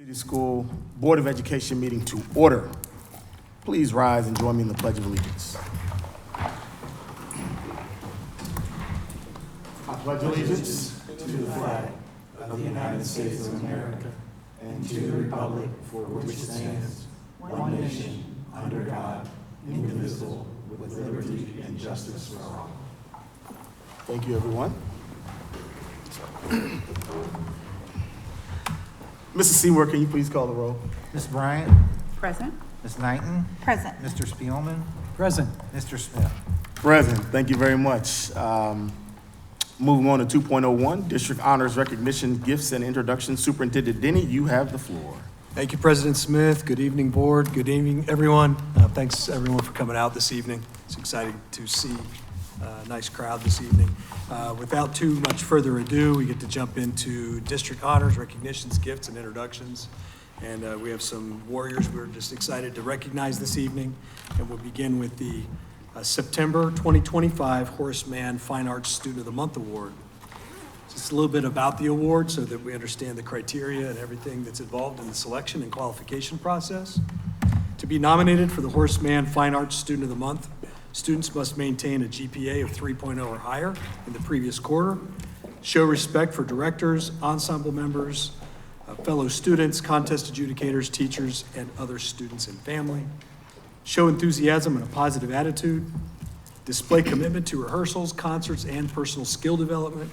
City School Board of Education meeting to order. Please rise and join me in the Pledge of Allegiance. I pledge allegiance to the flag of the United States of America and to the republic for which it stands, one nation, under God, indivisible, with liberty and justice for all. Thank you, everyone. Mrs. Seymour, can you please call the roll? Ms. Bryant? Present. Ms. Knighton? Present. Mr. Spielman? Present. Mr. Smith? Present. Thank you very much. Moving on to 2.01, District Honors Recognition, Gifts, and Introduction. Superintendent Denny, you have the floor. Thank you, President Smith. Good evening, board. Good evening, everyone. Thanks, everyone, for coming out this evening. It's exciting to see a nice crowd this evening. Without too much further ado, we get to jump into District Honors, Recognitions, Gifts, and Introductions. And we have some warriors we're just excited to recognize this evening. And we'll begin with the September 2025 Horace Mann Fine Arts Student of the Month Award. Just a little bit about the award so that we understand the criteria and everything that's involved in the selection and qualification process. To be nominated for the Horace Mann Fine Arts Student of the Month, students must maintain a GPA of 3.0 or higher in the previous quarter, show respect for directors, ensemble members, fellow students, contest adjudicators, teachers, and other students and family, show enthusiasm and a positive attitude, display commitment to rehearsals, concerts, and personal skill development,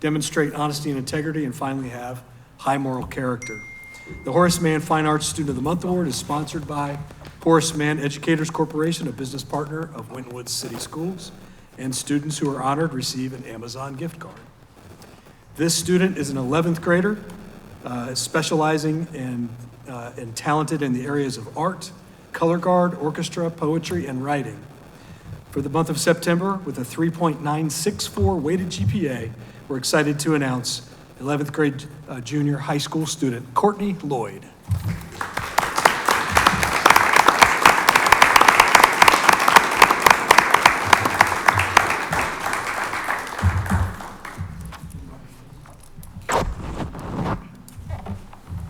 demonstrate honesty and integrity, and finally have high moral character. The Horace Mann Fine Arts Student of the Month Award is sponsored by Horace Mann Educators Corporation, a business partner of Winton City Schools, and students who are honored receive an Amazon gift card. This student is an 11th grader, specializing and talented in the areas of art, color guard, orchestra, poetry, and writing. For the month of September, with a 3.964 weighted GPA, we're excited to announce 11th grade junior high school student, Courtney Lloyd.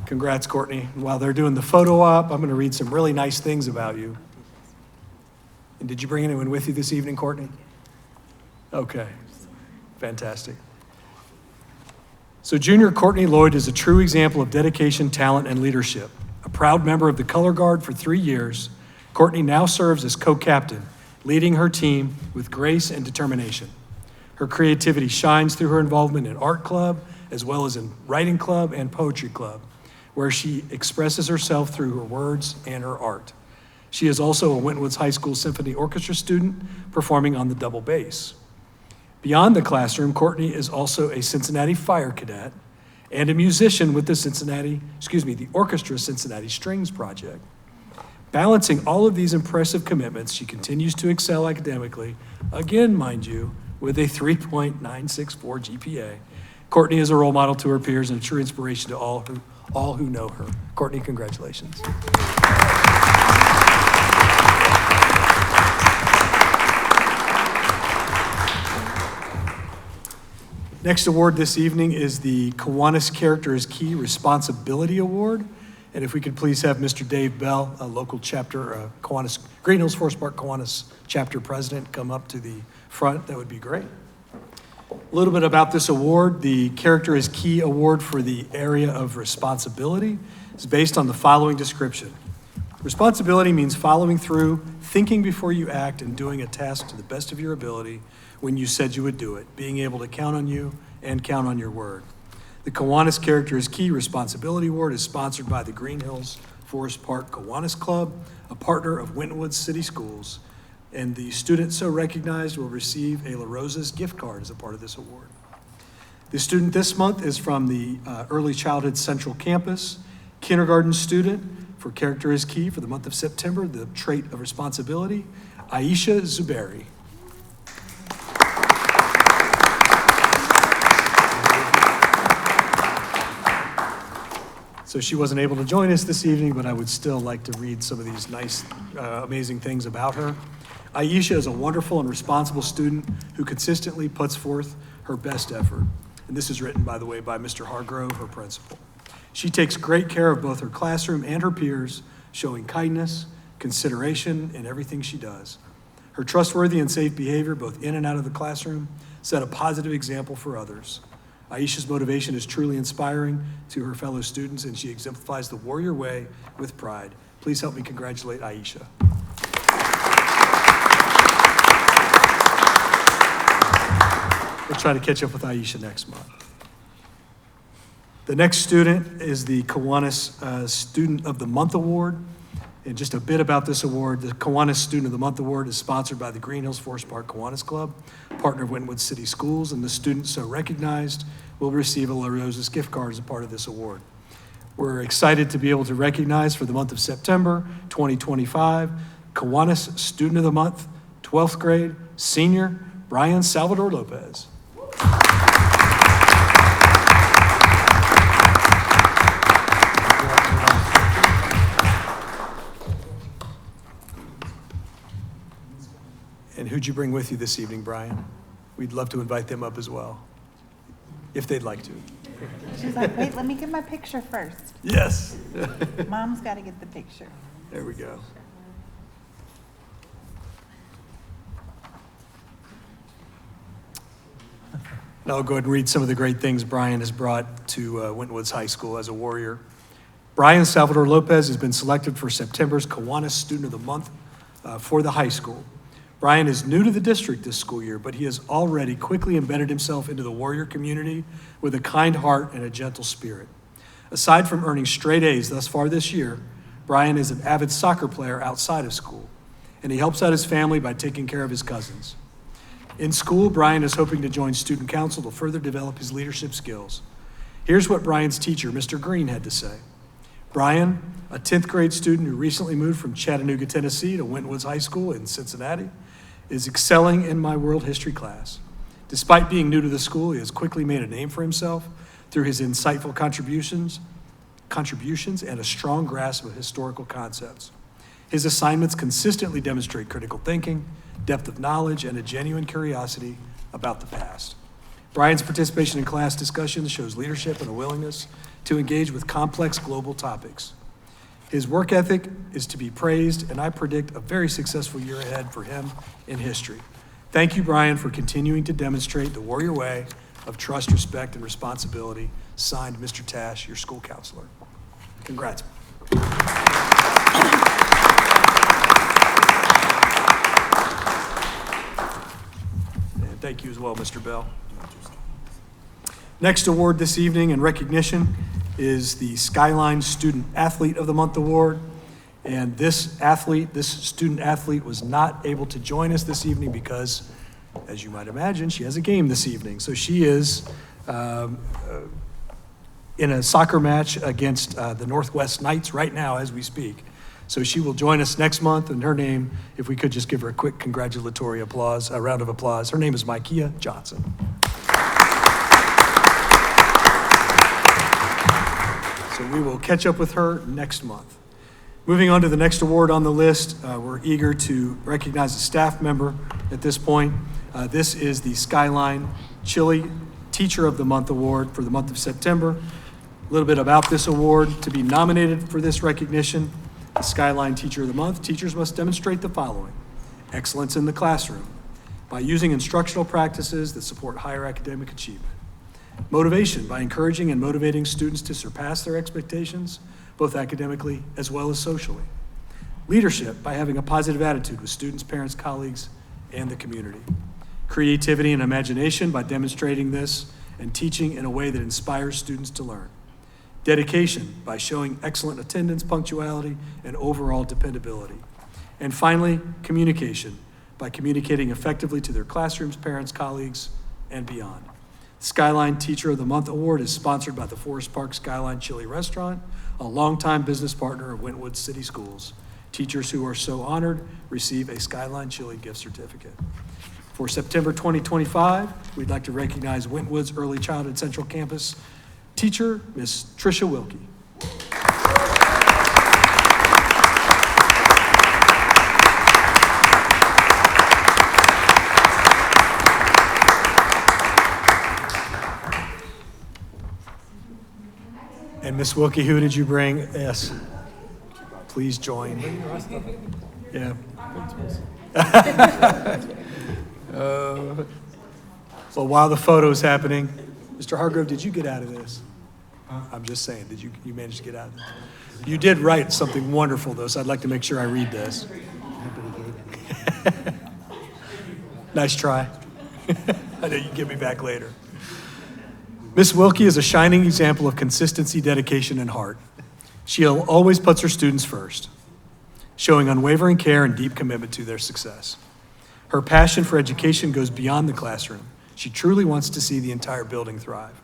Congrats, Courtney. While they're doing the photo op, I'm going to read some really nice things about you. And did you bring anyone with you this evening, Courtney? Okay, fantastic. So junior Courtney Lloyd is a true example of dedication, talent, and leadership. A proud member of the Color Guard for 3 years, Courtney now serves as co-captain, leading her team with grace and determination. Her creativity shines through her involvement in art club, as well as in writing club and poetry club, where she expresses herself through her words and her art. She is also a Winton High School Symphony Orchestra student, performing on the double bass. Beyond the classroom, Courtney is also a Cincinnati Fire Cadet and a musician with the Orchestra Cincinnati Strings Project. Balancing all of these impressive commitments, she continues to excel academically, again, mind you, with a 3.964 GPA. Courtney is a role model to her peers and a true inspiration to all who know her. Courtney, congratulations. Next award this evening is the Kiwanis Character is Key Responsibility Award. And if we could please have Mr. Dave Bell, a local chapter, Kiwanis, Green Hills Forest Park Kiwanis chapter president, come up to the front, that would be great. A little bit about this award. The Character is Key Award for the area of responsibility is based on the following description. Responsibility means following through, thinking before you act, and doing a task to the best of your ability when you said you would do it, being able to count on you and count on your word. The Kiwanis Character is Key Responsibility Award is sponsored by the Green Hills Forest Park Kiwanis Club, a partner of Winton City Schools, and the student so recognized will receive a La Rosa's gift card as a part of this award. The student this month is from the Early Childhood Central Campus, kindergarten student for Character is Key for the month of September, the trait of responsibility, Aisha Zuberi. So she wasn't able to join us this evening, but I would still like to read some of these nice, amazing things about her. Aisha is a wonderful and responsible student who consistently puts forth her best effort. And this is written, by the way, by Mr. Hargrove, her principal. She takes great care of both her classroom and her peers, showing kindness, consideration in everything she does. Her trustworthy and safe behavior, both in and out of the classroom, set a positive example for others. Aisha's motivation is truly inspiring to her fellow students, and she exemplifies the warrior way with pride. Please help me congratulate Aisha. We'll try to catch up with Aisha next month. The next student is the Kiwanis Student of the Month Award. And just a bit about this award, the Kiwanis Student of the Month Award is sponsored by the Green Hills Forest Park Kiwanis Club, partner of Winton City Schools, and the student so recognized will receive a La Rosa's gift card as a part of this award. We're excited to be able to recognize for the month of September 2025, Kiwanis Student of the Month, 12th grade, senior, Brian Salvador Lopez. And who'd you bring with you this evening, Brian? We'd love to invite them up as well, if they'd like to. She's like, wait, let me get my picture first. Yes. Mom's got to get the picture. There we go. Now I'll go ahead and read some of the great things Brian has brought to Winton Woods High School as a warrior. Brian Salvador Lopez has been selected for September's Kiwanis Student of the Month for the high school. Brian is new to the district this school year, but he has already quickly embedded himself into the warrior community with a kind heart and a gentle spirit. Aside from earning straight A's thus far this year, Brian is an avid soccer player outside of school, and he helps out his family by taking care of his cousins. In school, Brian is hoping to join student council to further develop his leadership skills. Here's what Brian's teacher, Mr. Green, had to say. Brian, a 10th grade student who recently moved from Chattanooga, Tennessee to Winton Woods High School in Cincinnati, is excelling in my world history class. Despite being new to the school, he has quickly made a name for himself through his insightful contributions and a strong grasp of historical concepts. His assignments consistently demonstrate critical thinking, depth of knowledge, and a genuine curiosity about the past. Brian's participation in class discussions shows leadership and a willingness to engage with complex global topics. His work ethic is to be praised, and I predict a very successful year ahead for him in history. Thank you, Brian, for continuing to demonstrate the warrior way of trust, respect, and responsibility. Signed, Mr. Tash, your school counselor. Congrats. And thank you as well, Mr. Bell. Next award this evening in recognition is the Skyline Student Athlete of the Month Award. And this student athlete was not able to join us this evening because, as you might imagine, she has a game this evening. So she is in a soccer match against the Northwest Knights right now as we speak. So she will join us next month, and her name, if we could just give her a quick congratulatory applause, a round of applause. Her name is Micaiah Johnson. So we will catch up with her next month. Moving on to the next award on the list, we're eager to recognize a staff member at this point. This is the Skyline Chili Teacher of the Month Award for the month of September. A little bit about this award. To be nominated for this recognition, the Skyline Teacher of the Month, teachers must demonstrate the following: excellence in the classroom by using instructional practices that support higher academic achievement. Motivation by encouraging and motivating students to surpass their expectations, both academically as well as socially. Leadership by having a positive attitude with students, parents, colleagues, and the community. Creativity and imagination by demonstrating this and teaching in a way that inspires students to learn. Dedication by showing excellent attendance, punctuality, and overall dependability. And finally, communication by communicating effectively to their classrooms, parents, colleagues, and beyond. Skyline Teacher of the Month Award is sponsored by the Forest Park Skyline Chili Restaurant, a longtime business partner of Winton City Schools. Teachers who are so honored receive a Skyline Chili gift certificate. For September 2025, we'd like to recognize Winton Woods Early Childhood Central Campus teacher, Miss Tricia Wilkie. And Miss Wilkie, who did you bring? Yes. Please join. Yeah. Well, while the photo's happening, Mr. Hargrove, did you get out of this? I'm just saying, did you manage to get out of this? You did write something wonderful, though, so I'd like to make sure I read this. Nice try. I know you can get me back later. Miss Wilkie is a shining example of consistency, dedication, and heart. She always puts her students first, showing unwavering care and deep commitment to their success. Her passion for education goes beyond the classroom. She truly wants to see the entire building thrive.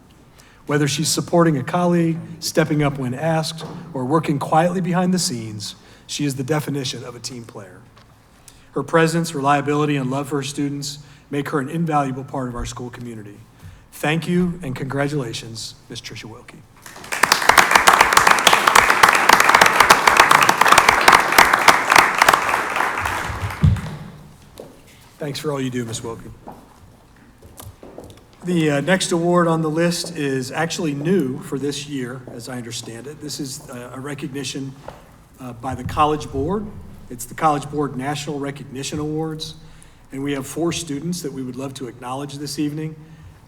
Whether she's supporting a colleague, stepping up when asked, or working quietly behind the scenes, she is the definition of a team player. Her presence, reliability, and love for her students make her an invaluable part of our school community. Thank you and congratulations, Ms. Tricia Wilkie. Thanks for all you do, Ms. Wilkie. The next award on the list is actually new for this year, as I understand it. This is a recognition by the College Board. It's the College Board National Recognition Awards, and we have 4 students that we would love to acknowledge this evening.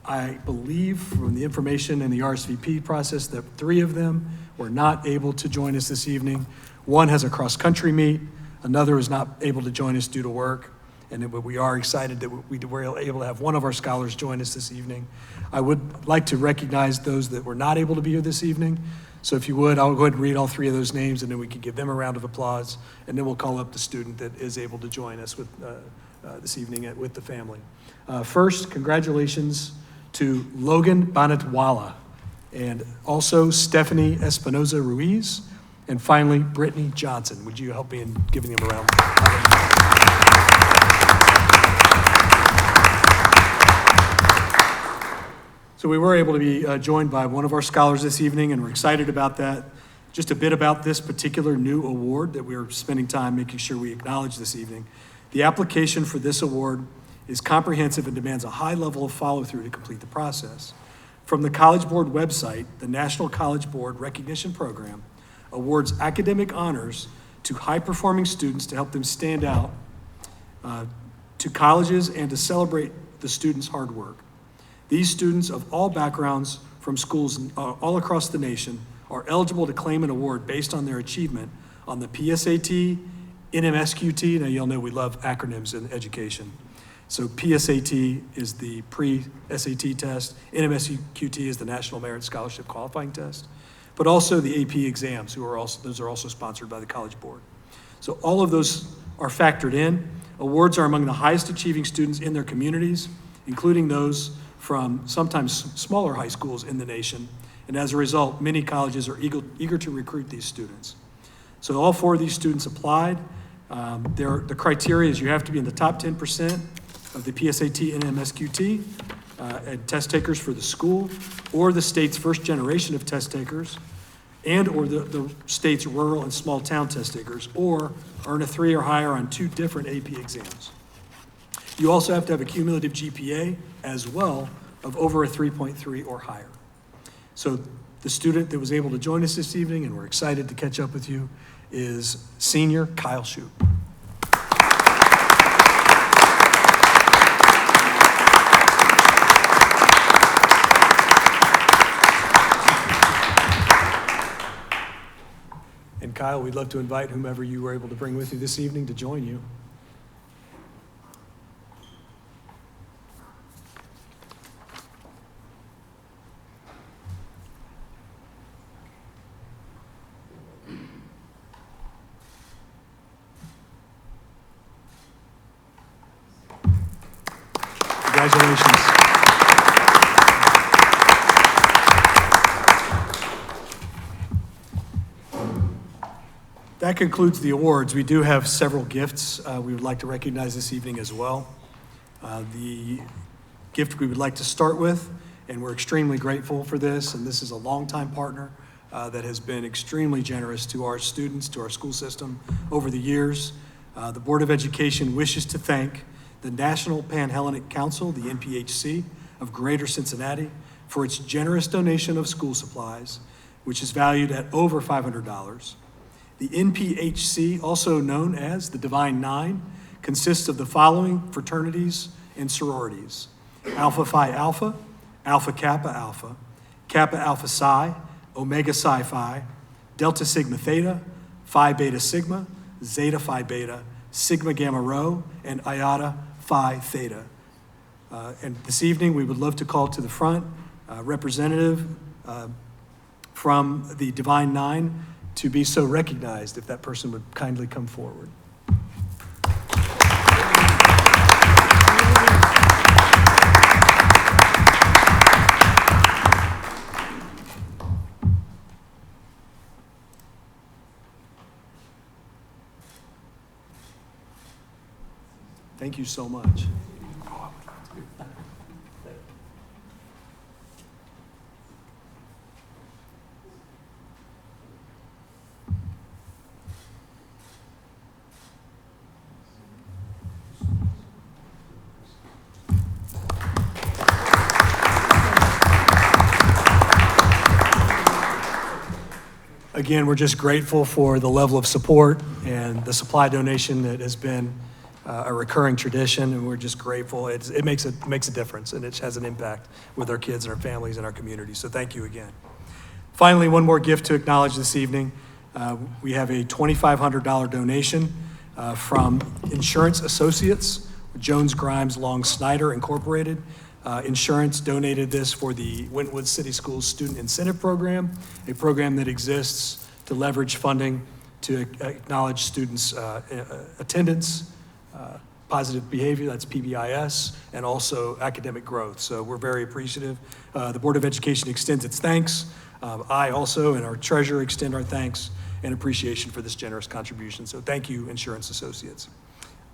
I believe from the information in the RSVP process that 3 of them were not able to join us this evening. One has a cross-country meet, another is not able to join us due to work, and we are excited that we were able to have one of our scholars join us this evening. I would like to recognize those that were not able to be here this evening. So if you would, I'll go ahead and read all 3 of those names, and then we can give them a round of applause, and then we'll call up the student that is able to join us with, this evening with the family. First, congratulations to Logan Bonatwala, and also Stephanie Espinoza Ruiz, and finally, Brittany Johnson. Would you help me in giving them a round? So we were able to be joined by one of our scholars this evening, and we're excited about that. Just a bit about this particular new award that we're spending time making sure we acknowledge this evening. The application for this award is comprehensive and demands a high level of follow-through to complete the process. From the College Board website, the National College Board Recognition Program awards academic honors to high-performing students to help them stand out to colleges and to celebrate the students' hard work. These students of all backgrounds from schools all across the nation are eligible to claim an award based on their achievement on the PSAT, NMSQT. Now, you'll know we love acronyms in education. So PSAT is the pre-SAT test. NMSQT is the National Merit Scholarship Qualifying Test, but also the AP exams, those are also sponsored by the College Board. So all of those are factored in. Awards are among the highest achieving students in their communities, including those from sometimes smaller high schools in the nation. And as a result, many colleges are eager to recruit these students. So all 4 of these students applied. The criteria is you have to be in the top 10% of the PSAT and NMSQT and test takers for the school, or the state's first generation of test takers, and or the state's rural and small town test takers, or earn a 3 or higher on 2 different AP exams. You also have to have a cumulative GPA as well of over a 3.3 or higher. So the student that was able to join us this evening, and we're excited to catch up with you, is senior Kyle Shute. And Kyle, we'd love to invite whomever you were able to bring with you this evening to join you. Congratulations. That concludes the awards. We do have several gifts we would like to recognize this evening as well. The gift we would like to start with, and we're extremely grateful for this, and this is a longtime partner that has been extremely generous to our students, to our school system over the years. The Board of Education wishes to thank the National Panhellenic Council, the NPHC, of Greater Cincinnati for its generous donation of school supplies, which is valued at over $500. The NPHC, also known as the Divine Nine, consists of the following fraternities and sororities: Alpha Phi Alpha, Alpha Kappa Alpha, Kappa Alpha Psi, Omega Psi Phi, Delta Sigma Theta, Phi Beta Sigma, Zeta Phi Beta, Sigma Gamma Rho, and Iota Phi Theta. And this evening, we would love to call to the front a representative from the Divine Nine to be so recognized, if that person would kindly come forward. Thank you so much. Again, we're just grateful for the level of support and the supply donation that has been a recurring tradition, and we're just grateful. It makes a difference, and it has an impact with our kids and our families and our community. So thank you again. Finally, one more gift to acknowledge this evening. We have a $2,500 donation from Insurance Associates, Jones Grimes Long Snyder Incorporated. Insurance donated this for the Winton City Schools Student Incentive Program, a program that exists to leverage funding to acknowledge students' attendance, positive behavior, that's PBIS, and also academic growth. So we're very appreciative. The Board of Education extends its thanks. I also and our treasurer extend our thanks and appreciation for this generous contribution. So thank you, Insurance Associates.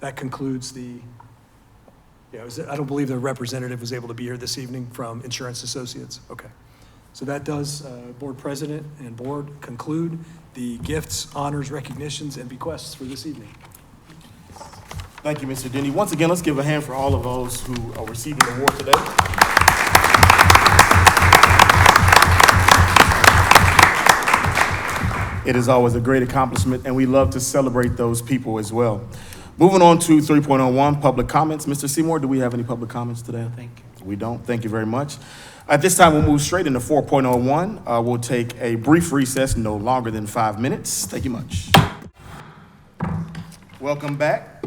That concludes the, I don't believe the representative was able to be here this evening from Insurance Associates. Okay. So that does, Board President and Board, conclude the gifts, honors, recognitions, and bequests for this evening. Thank you, Mr. Denny. Once again, let's give a hand for all of those who are receiving the award today. It is always a great accomplishment, and we love to celebrate those people as well. Moving on to 3.01, public comments. Mr. Seymour, do we have any public comments today? Thank you. We don't. Thank you very much. At this time, we'll move straight into 4.01. We'll take a brief recess, no longer than 5 minutes. Thank you much. Welcome back.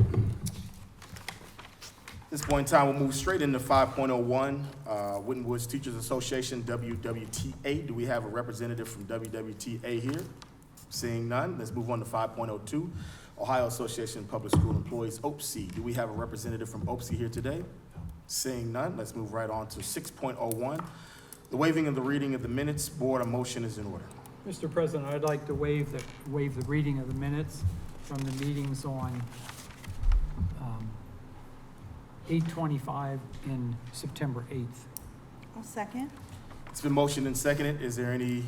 At this point in time, we'll move straight into 5.01, Winton Woods Teachers Association, WWTA. Do we have a representative from WWTA here? Seeing none, let's move on to 5.02, Ohio Association of Public School Employees, OPSE. Do we have a representative from OPSE here today? Seeing none, let's move right on to 6.01, the waiving of the reading of the minutes. Board, a motion is in order. Mr. President, I'd like to waive the reading of the minutes from the meetings on 8/25 and September 8th. I'll second. It's been motioned and seconded. Is there any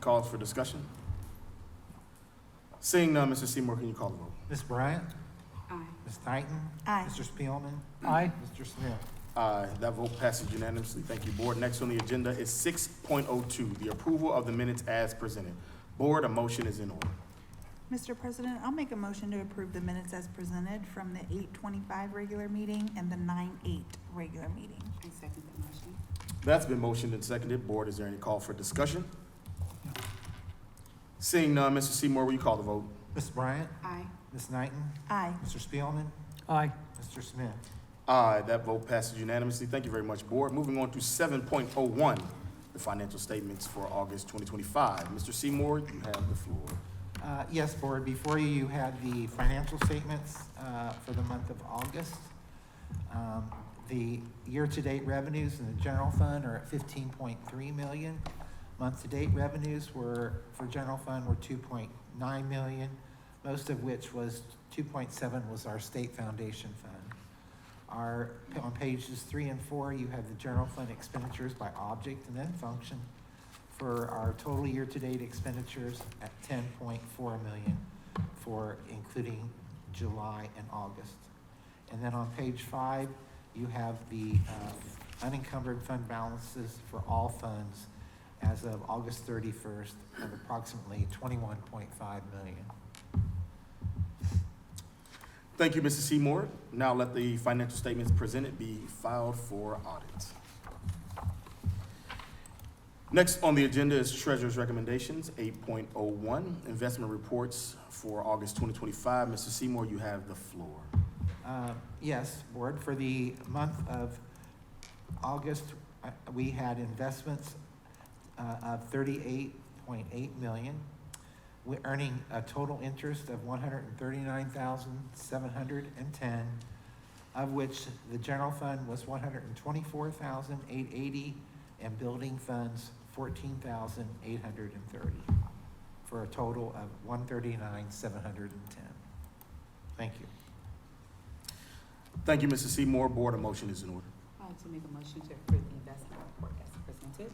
calls for discussion? Seeing none, Mr. Seymour, can you call the vote? Ms. Bryant? Aye. Ms. Knighton? Aye. Mr. Spielman? Aye. Mr. Smith? Aye, that vote passes unanimously. Thank you, Board. Next on the agenda is 6.02, the approval of the minutes as presented. Board, a motion is in order. Mr. President, I'll make a motion to approve the minutes as presented from the 8/25 regular meeting and the 9/8 regular meeting. I second the motion. That's been motioned and seconded. Board, is there any call for discussion? Seeing none, Mr. Seymour, will you call the vote? Ms. Bryant? Aye. Ms. Knighton? Aye. Mr. Spielman? Aye. Mr. Smith? Aye, that vote passes unanimously. Thank you very much, Board. Moving on to 7.01, the financial statements for August 2025. Mr. Seymour, you have the floor. Yes, Board, before you, you had the financial statements for the month of August. The year-to-date revenues in the general fund are at $15.3 million. Month-to-date revenues for general fund were $2.9 million, most of which was 2.7 was our state foundation fund. On pages 3 and 4, you have the general fund expenditures by object and then function for our total year-to-date expenditures at $10.4 million for including July and August. And then on page 5, you have the unencumbered fund balances for all funds as of August 31st of approximately $21.5 million. Thank you, Mr. Seymour. Now let the financial statements presented be filed for audit. Next on the agenda is Treasurer's Recommendations, 8.01, Investment Reports for August 2025. Mr. Seymour, you have the floor. Yes, Board, for the month of August, we had investments of $38.8 million. We're earning a total interest of $139,710, of which the general fund was $124,880, and building funds $14,830, for a total of $139,710. Thank you. Thank you, Mr. Seymour. Board, a motion is in order. I'd like to make a motion to approve the investment report as presented.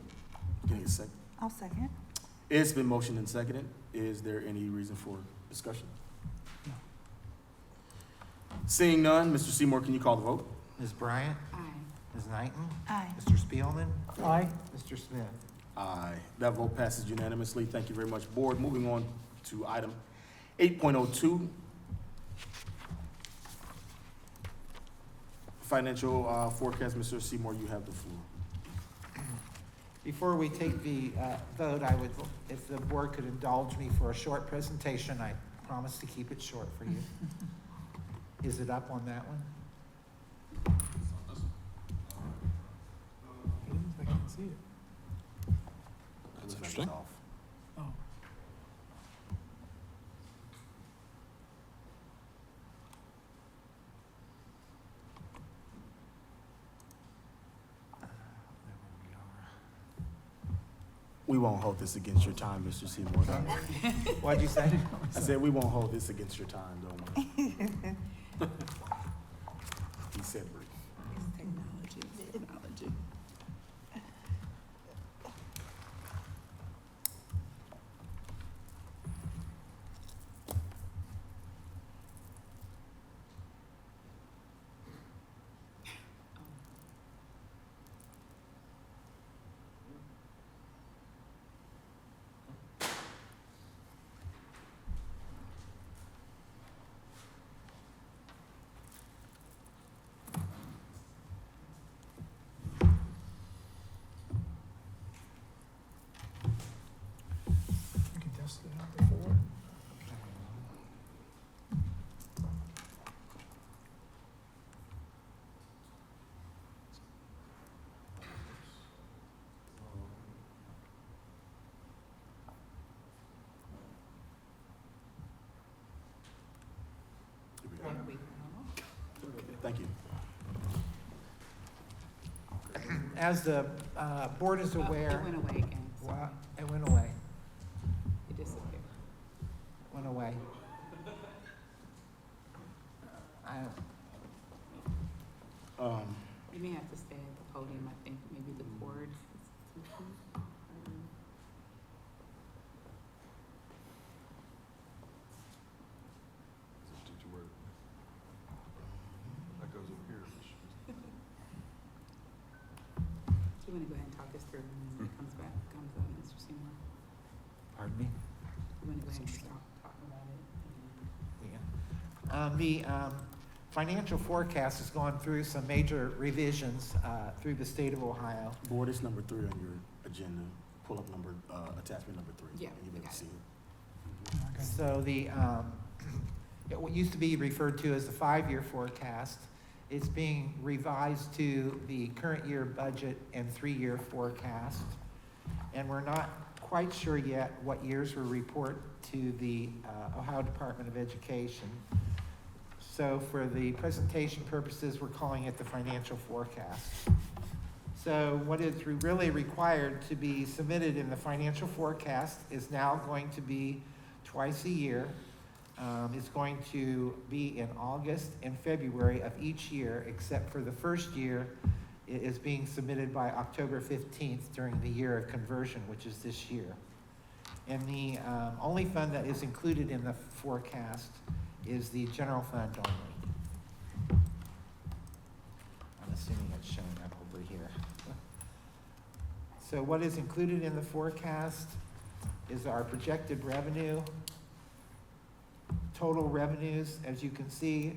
Give me a second. I'll second. It's been motioned and seconded. Is there any reason for discussion? No. Seeing none, Mr. Seymour, can you call the vote? Ms. Bryant? Aye. Ms. Knighton? Aye. Mr. Spielman? Aye. Mr. Smith? Aye. That vote passes unanimously. Thank you very much, Board. Moving on to item 8.02. Financial forecast. Mr. Seymour, you have the floor. Before we take the vote, I would, if the board could indulge me for a short presentation, I promise to keep it short for you. Is it up on that one? I can't see it. That's interesting. Oh. We won't hold this against your time, Mr. Seymour. Don't worry. What'd you say? I said we won't hold this against your time, don't worry. He said brief. Technology. You can test it out before. Here we go. There we go. Thank you. As the board is Oh, aware, it went away again. Sorry. well, it went away, It disappeared. went away. I- You may have to stay at the podium. I think maybe the cord is too loose. That goes over here. Do you want to go ahead and talk us through and when it comes back, comes up, Mr. Seymour? Pardon me? You want to go ahead and just talk about it? Yeah. The financial forecast has gone through some major revisions through the state of Ohio. Board, it's number 3 on your agenda. Pull up number, attachment number 3. Yeah, And you'll be able got to see it. it. Okay. So the, what used to be referred to as the 5-year forecast, it's being revised to the current year budget and 3-year forecast. And we're not quite sure yet what years will report to the Ohio Department of Education. So for the presentation purposes, we're calling it the financial forecast. So what is really required to be submitted in the financial forecast is now going to be twice a year. It's going to be in August and February of each year, except for the first year. It is being submitted by October 15th during the year of conversion, which is this year. And the only fund that is included in the forecast is the general fund only. I'm assuming it's showing up over here. So what is included in the forecast is our projected revenue. Total revenues, as you can see,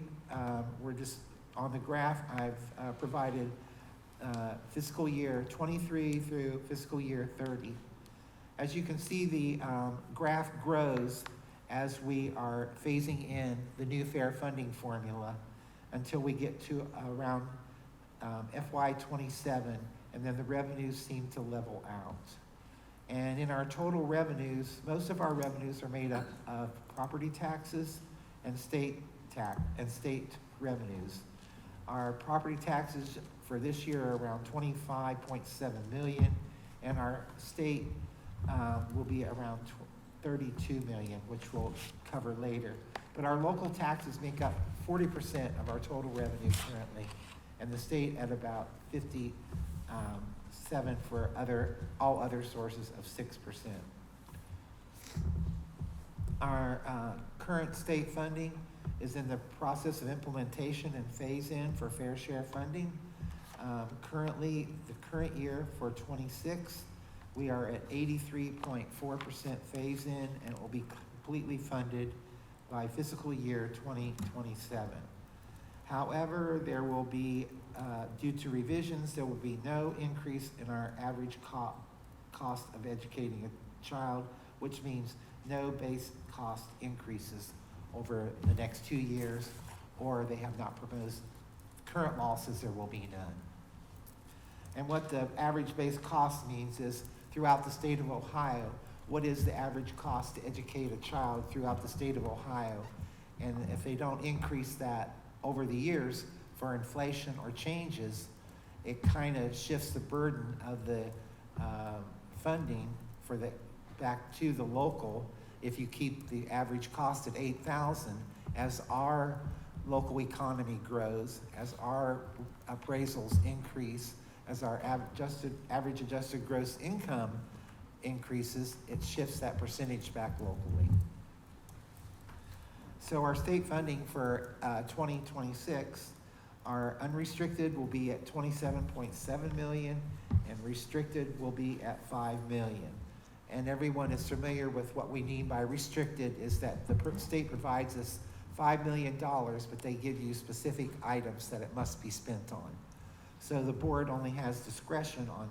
we're just on the graph, I've provided fiscal year 23 through fiscal year 30. As you can see, the graph grows as we are phasing in the new fair funding formula until we get to around FY 27, and then the revenues seem to level out. And in our total revenues, most of our revenues are made up of property taxes and state revenues. Our property taxes for this year are around 25.7 million, and our state will be around 32 million, which we'll cover later. But our local taxes make up 40% of our total revenue currently, and the state at about 57 for all other sources of 6%. Our current state funding is in the process of implementation and phase-in for fair share funding. Currently, the current year for 26, we are at 83.4% phase-in, and it will be completely funded by fiscal year 2027. However, there will be, due to revisions, there will be no increase in our average cost of educating a child, which means no base cost increases over the next 2 years, or they have not proposed. Current law says there will be none. And what the average base cost means is throughout the state of Ohio, what is the average cost to educate a child throughout the state of Ohio? And if they don't increase that over the years for inflation or changes, it kind of shifts the burden of the funding for back to the local. If you keep the average cost at 8,000, as our local economy grows, as our appraisals increase, as our average adjusted gross income increases, it shifts that percentage back locally. So our state funding for 2026, our unrestricted will be at 27.7 million, and restricted will be at 5 million. And everyone is familiar with what we mean by restricted is that the state provides us $5 million, but they give you specific items that it must be spent on. So the board only has discretion on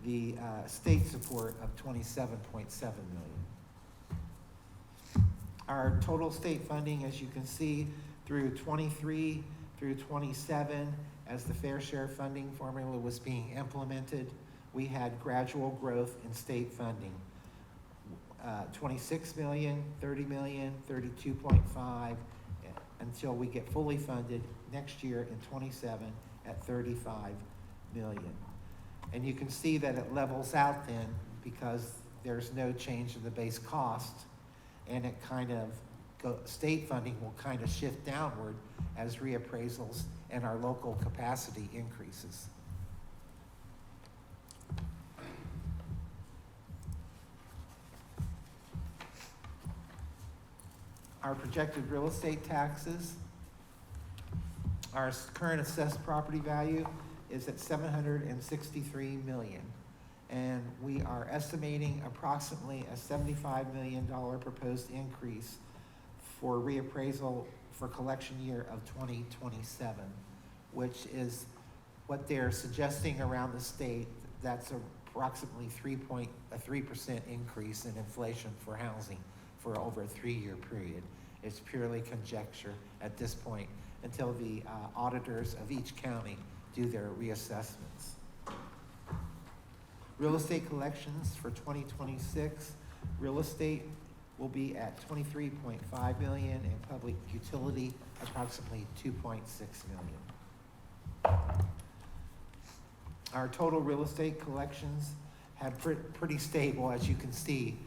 the state support of 27.7 million. Our total state funding, as you can see, through 23 through 27, as the fair share funding formula was being implemented, we had gradual growth in state funding. 26 million, 30 million, 32.5, until we get fully funded next year in 27 at 35 million. And you can see that it levels out then because there's no change in the base cost, and it kind of, state funding will kind of shift downward as reappraisals and our local capacity increases. Our projected real estate taxes, our current assessed property value is at 763 million. And we are estimating approximately a $75 million proposed increase for reappraisal for collection year of 2027, which is what they're suggesting around the state. That's approximately a 3% increase in inflation for housing for over a 3-year period. It's purely conjecture at this point until the auditors of each county do their reassessments. Real estate collections for 2026, real estate will be at 23.5 million and public utility approximately 2.6 million. Our total real estate collections have pretty stable, as you can see,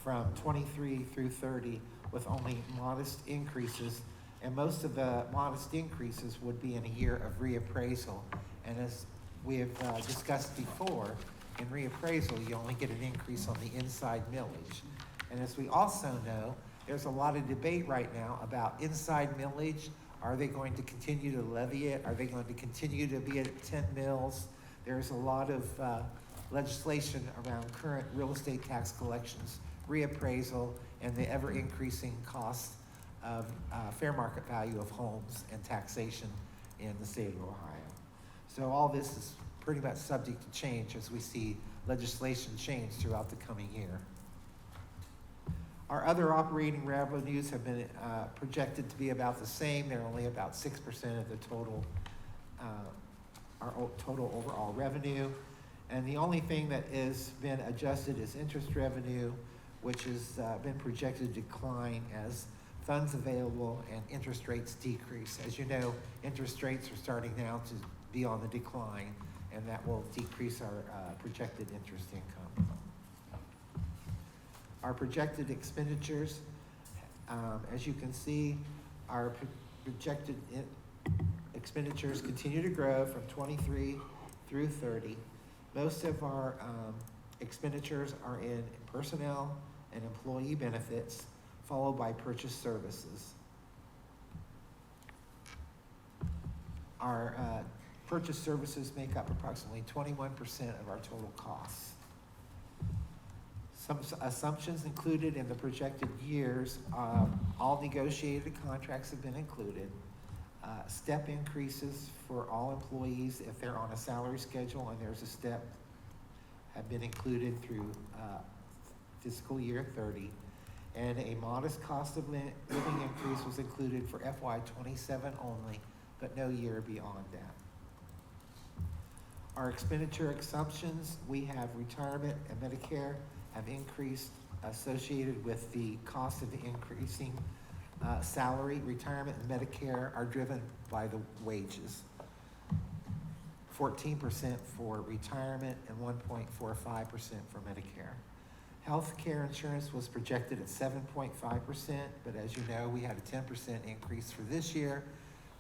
from 23 through 30 with only modest increases, and most of the modest increases would be in a year of reappraisal. And as we have discussed before, in reappraisal, you only get an increase on the inside millage. And as we also know, there's a lot of debate right now about inside millage. Are they going to continue to levy it? Are they going to continue to be at 10 mills? There's a lot of legislation around current real estate tax collections, reappraisal, and the ever-increasing cost of fair market value of homes and taxation in the state of Ohio. So all this is pretty much subject to change as we see legislation change throughout the coming year. Our other operating revenues have been projected to be about the same. They're only about 6% of the total, our total overall revenue. And the only thing that has been adjusted is interest revenue, which has been projected to decline as funds available and interest rates decrease. As you know, interest rates are starting now to be on the decline, and that will decrease our projected interest income. Our projected expenditures, as you can see, our projected expenditures continue to grow from 23 through 30. Most of our expenditures are in personnel and employee benefits, followed by purchase services. Our purchase services make up approximately 21% of our total costs. Some assumptions included in the projected years, all negotiated contracts have been included. Step increases for all employees if they're on a salary schedule and there's a step have been included through fiscal year 30. And a modest cost of living increase was included for FY27 only, but no year beyond that. Our expenditure assumptions, we have retirement and Medicare have increased associated with the cost of the increasing salary. Retirement and Medicare are driven by the wages. 14% for retirement and 1.45% for Medicare. Health care insurance was projected at 7.5%, but as you know, we had a 10% increase for this year,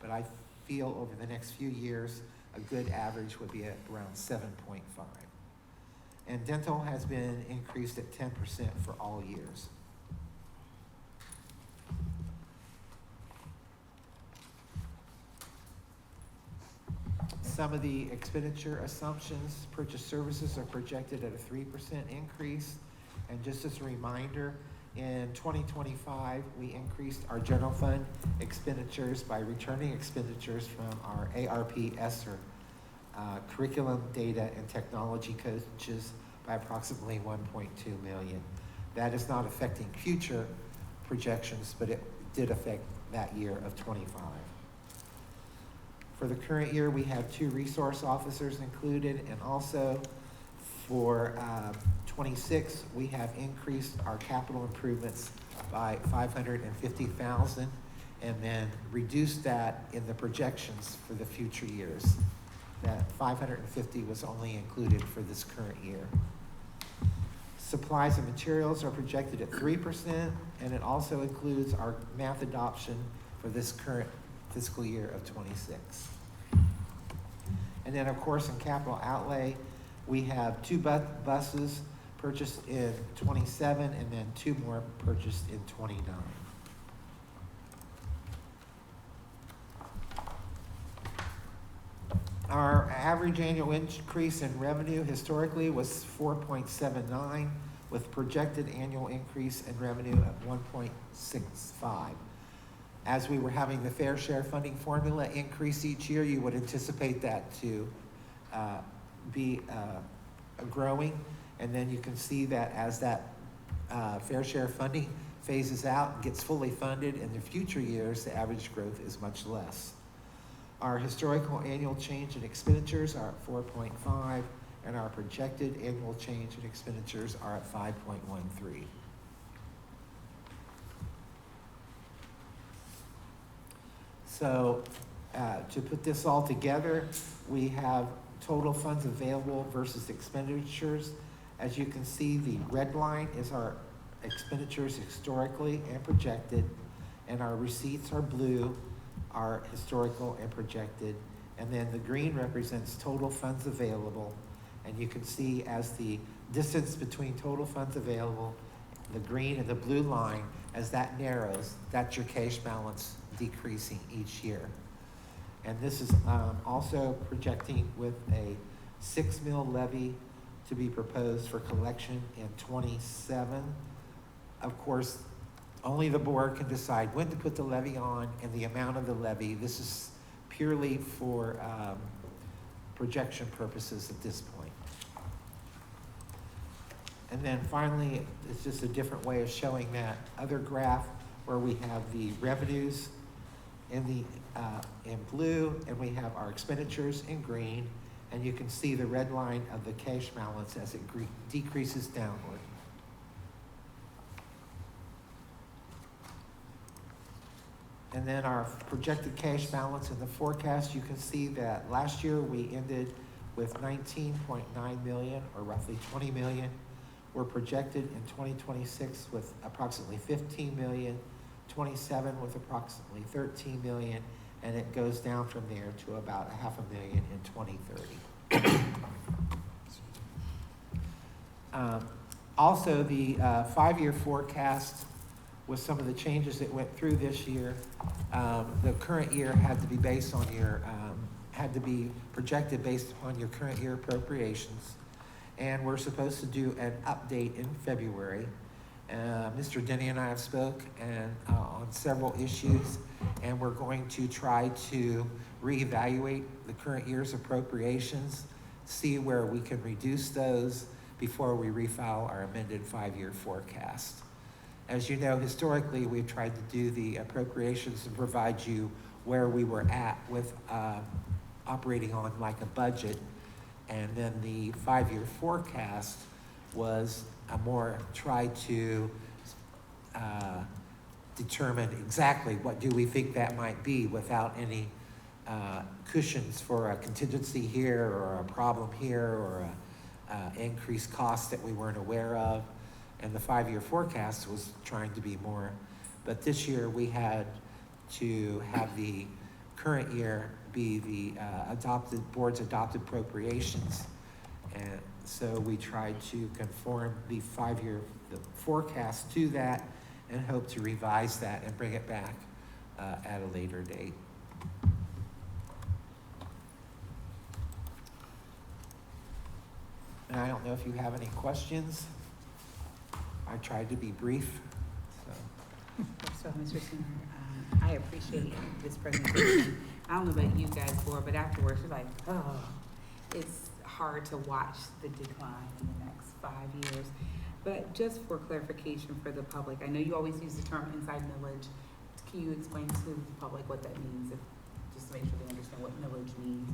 but I feel over the next few years, a good average would be at around 7.5. And dental has been increased at 10% for all years. Some of the expenditure assumptions, purchase services are projected at a 3% increase. And just as a reminder, in 2025, we increased our general fund expenditures by returning expenditures from our ARP ESSER curriculum, data, and technology coaches by approximately $1.2 million. That is not affecting future projections, but it did affect that year of 25. For the current year, we have 2 resource officers included, and also for 26, we have increased our capital improvements by $550,000 and then reduced that in the projections for the future years. That 550 was only included for this current year. Supplies and materials are projected at 3%, and it also includes our math adoption for this current fiscal year of 26. And then, of course, in capital outlay, we have 2 buses purchased in 27 and then 2 more purchased in 29. Our average annual increase in revenue historically was 4.79, with projected annual increase in revenue of 1.65. As we were having the fair share funding formula increase each year, you would anticipate that to be growing. And then you can see that as that fair share funding phases out and gets fully funded in the future years, the average growth is much less. Our historical annual change in expenditures are at 4.5, and our projected annual change in expenditures are at 5.13. So to put this all together, we have total funds available versus expenditures. As you can see, the red line is our expenditures historically and projected, and our receipts are blue, are historical and projected, and then the green represents total funds available. And you can see as the distance between total funds available, the green and the blue line, as that narrows, that's your cash balance decreasing each year. And this is also projecting with a 6 mil levy to to be proposed for collection in '27. Of course, only the board can decide when to put the levy on and the amount of the levy. This is purely for projection purposes at this point. And then finally, it's just a different way of showing that other graph where we have the revenues in blue, and we have our expenditures in green, and you can see the red line of the cash balance as it decreases downward. And then our projected cash balance in the forecast, you can see that last year we ended with 19.9 million, or roughly 20 million. We're projected in 2026 with approximately 15 million, 27 with approximately 13 million, and it goes down from there to about 500,000 in 2030. Also, the 5-year forecast with some of the changes that went through this year, the current year had to be based on your, had to be projected based upon your current year appropriations. And we're supposed to do an update in February. Mr. Denny and I have spoke on several issues, and we're going to try to reevaluate the current year's appropriations, see where we can reduce those before we refile our amended 5-year forecast. As you know, historically, we've tried to do the appropriations and provide you where we were at with operating on like a budget. And then the 5-year forecast was a more try to determine exactly what do we think that might be without any cushions for a contingency here or a problem here or a increased cost that we weren't aware of. And the 5-year forecast was trying to be more, but this year we had to have the current year be the board's adopted appropriations. And so we tried to conform the 5-year forecast to that and hope to revise that and bring it back at a later date. And I don't know if you have any questions. I tried to be brief, so. So, Mr. Senior, I appreciate this presentation. I don't know about you guys, Laura, but afterwards, you're like, oh, it's hard to watch the decline in the next 5 years. But just for clarification for the public, I know you always use the term inside millage. Can you explain to the public what that means, just to make sure they understand what millage means?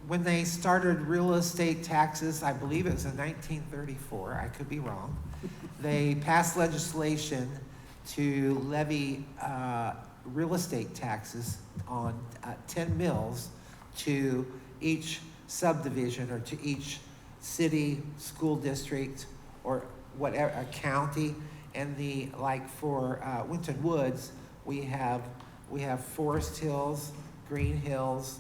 When they started real estate taxes, I believe it was in 1934, I could be wrong, they passed legislation to levy real estate taxes on 10 mills to each subdivision or to each city, school district, or whatever, a county. And the, like for Winton Woods, we have Forest Hills, Green Hills,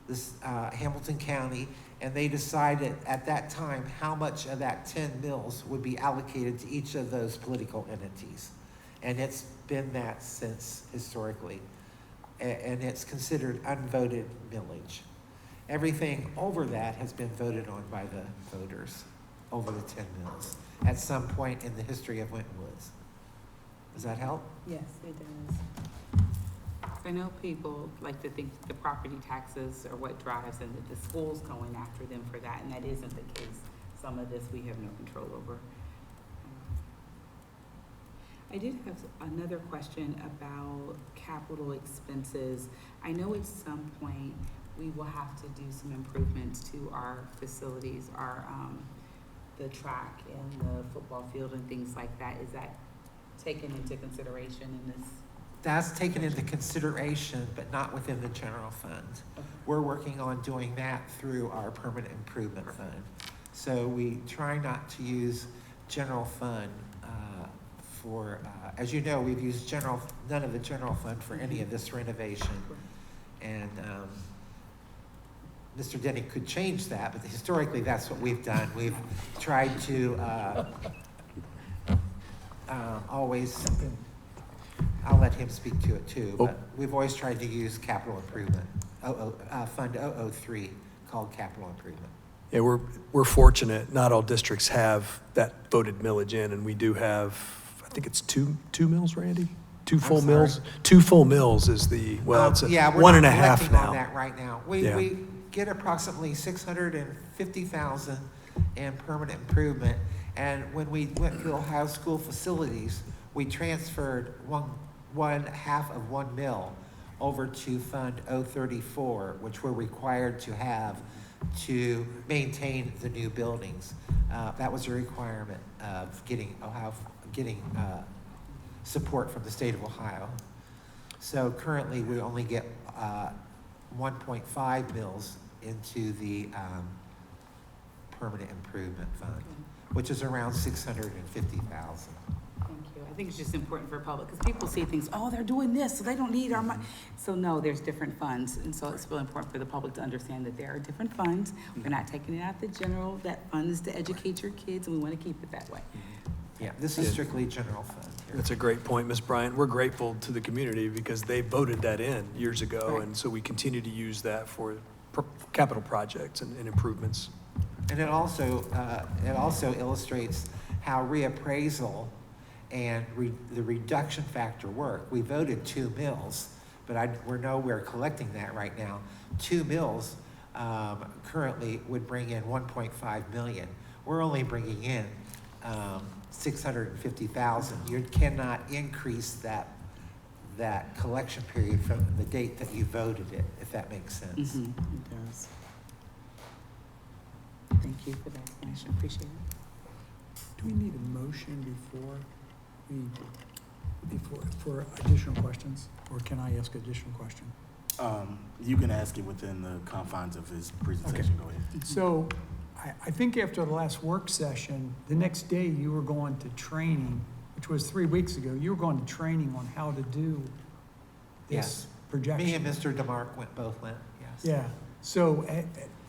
this Hamilton County, and they decided at that time how much of that 10 mills would be allocated to each of those political entities. And it's been that since historically. And it's considered unvoted millage. Everything over that has been voted on by the voters over the 10 mills at some point in the history of Winton Woods. Does that help? Yes, it does. I know people like to think the property taxes are what drives and that the school's going after them for that, and that isn't the case. Some of this we have no control over. I did have another question about capital expenses. I know at some point we will have to do some improvements to our facilities, our the track and the football field and things like that. Is that taken into consideration in this? That's taken into consideration, but not within the general fund. Okay. We're working on doing that through our permanent improvement fund. So we try not to use general fund for, as you know, we've used none of the general fund for any of this renovation. And Mr. Denny could change that, but historically that's what we've done. We've tried to always, I'll let him speak to it too, but we've always tried to use capital improvement, Fund 003, called capital improvement. Yeah, we're fortunate. Not all districts have that voted millage in, and we do have, I think it's two mills, Randy? Two full sorry? mills? 2 full mills is the, well, it's Yeah, we're one not and a half collecting on now. that right now. Yeah. We get approximately 650,000 in permanent improvement. And when we went to Ohio School Facilities, we transferred one half of 1 mil over to Fund 034, which we're required to have to maintain the new buildings. That was a requirement of getting support from the state of Ohio. So currently, we only get 1.5 mils into the permanent improvement fund, which is around 650,000. Thank you. I think it's just important for public, because people see things, oh, they're doing this, so they don't need our money. So no, there's different funds, and so it's really important for the public to understand that there are different funds. We're not taking it out the general, that fund is to educate your kids, and we want to keep it that way. Yeah, this is strictly general fund here. That's a great point, Ms. Bryant. We're grateful to the community because they voted that in years ago, Right. and so we continue to use that for capital projects and improvements. And it also illustrates how reappraisal and the reduction factor work. We voted 2 mills, but we're nowhere collecting that right now. 2 mills currently would bring in 1.5 million. We're only bringing in 650,000. You cannot increase that collection period from the date that you voted it, if that makes sense. It does. Thank you for that explanation, appreciate it. Do we need a motion for additional questions, or can I ask additional question? You can ask it within the confines of his presentation. Go ahead. So I think after the last work session, the next day you were going to training, which was 3 weeks ago, you were going to training on how to do this projection. Me and Mr. DeMarc both went, yes. Yeah, so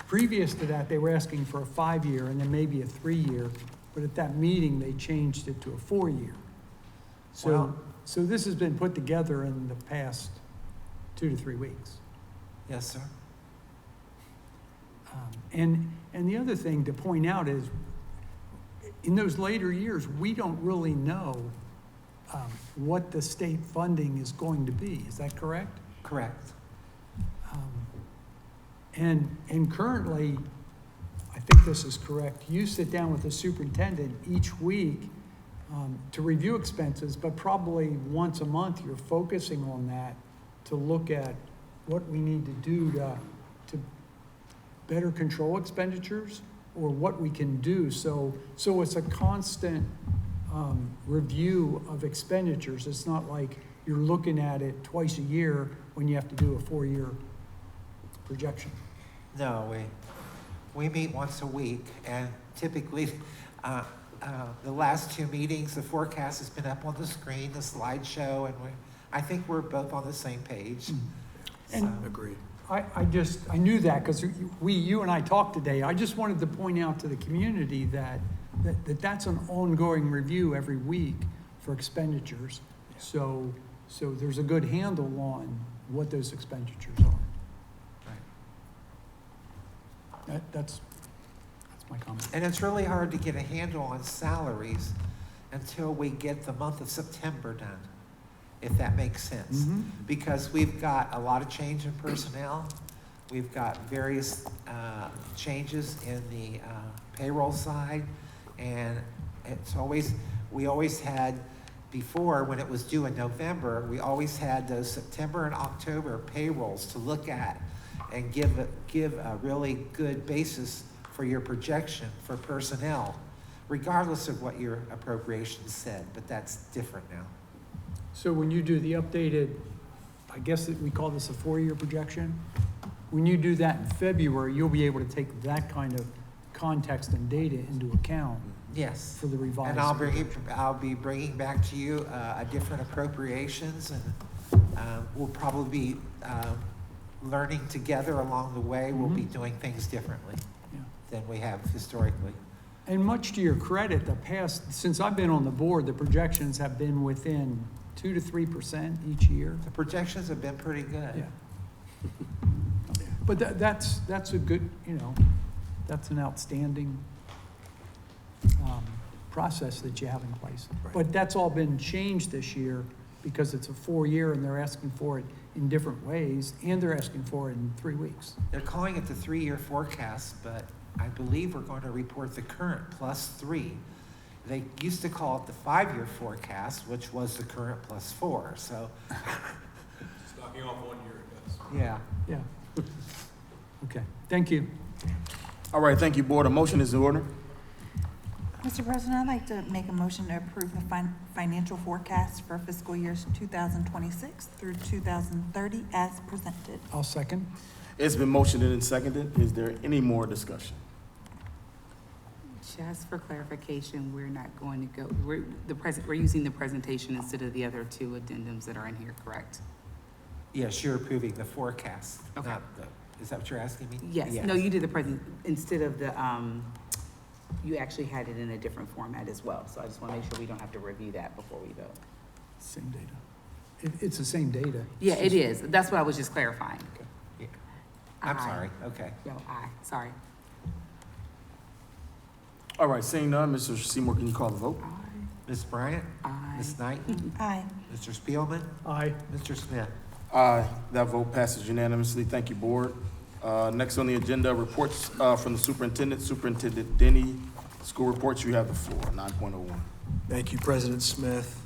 previous to that, they were asking for a 5-year and then maybe a 3-year, but at that meeting, they changed it to a 4-year. Well- So this has been put together in the past 2 to 3 weeks. Yes, sir. And the other thing to point out is, in those later years, we don't really know what the state funding is going to be. Is that correct? Correct. And currently, I think this is correct, you sit down with the superintendent each week to review expenses, but probably once a month, you're focusing on that to look at what we need to do to better control expenditures, or what we can do. So it's a constant review of expenditures. It's not like you're looking at it twice a year when you have to do a 4-year projection. No, we meet once a week, and typically, the last 2 meetings, the forecast has been up on the screen, the slideshow, and I think we're both on the same page. And Agreed. I knew that because you and I talked today. I just wanted to point out to the community that that's an ongoing review every week for expenditures. So there's a good handle on what those expenditures are. Right. That's my comment. And it's really hard to get a handle on salaries until we get the month of September done, if that makes sense. Mhm. Because we've got a lot of change in personnel. We've got various changes in the payroll side. And we always had, before, when it was due in November, we always had those September and October payrolls to look at and give a really good basis for your projection for personnel, regardless of what your appropriations said, but that's different now. So when you do the updated, I guess that we call this a 4-year projection, when you do that in February, you'll be able to take that kind of context and data into account Yes. for the revised. And I'll be bringing back to you a different appropriations, and we'll probably be learning together along the way. We'll be doing things differently Yeah. than we have historically. And much to your credit, since I've been on the board, the projections have been within 2 to 3% each year. The projections have been pretty good. Yeah. But that's a good, That's an outstanding process that you have in place. Right. But that's all been changed this year because it's a 4-year and they're asking for it in different ways, and they're asking for it in 3 weeks. They're calling it the 3-year forecast, but I believe we're going to report the current +3. They used to call it the 5-year forecast, which was the current +4, so. It's knocking off 1 year, Yeah. Yeah. Okay, thank you. All right, thank you, Board. A motion is in order. Mr. President, I'd like to make a motion to approve the financial forecast for fiscal years 2026 through 2030 as presented. I'll second. It's been motioned and seconded. Is there any more discussion? Just for clarification, we're not going to go, we're using the presentation instead of the other 2 addendums that are in here, correct? Yes, you're approving the forecast, Okay. not the, is that what you're asking me? Yes, no, you did the present, instead of the, you actually had it in a different format as well. So I just want to make sure we don't have to review that before we vote. Same data. It's the same data. Yeah, it is. That's what I was just clarifying. Yeah. I'm Aye. sorry, okay. No, aye, sorry. All right, seeing none, Mr. Seymour, can you call the vote? Aye. Ms. Bryant? Aye. Ms. Knighton? Aye. Mr. Spielman? Aye. Mr. Smith? Aye. That vote passes unanimously. Thank you, Board. Next on the agenda, reports from the superintendent. Superintendent Denny, school reports, you have the floor, 9.01. Thank you, President Smith.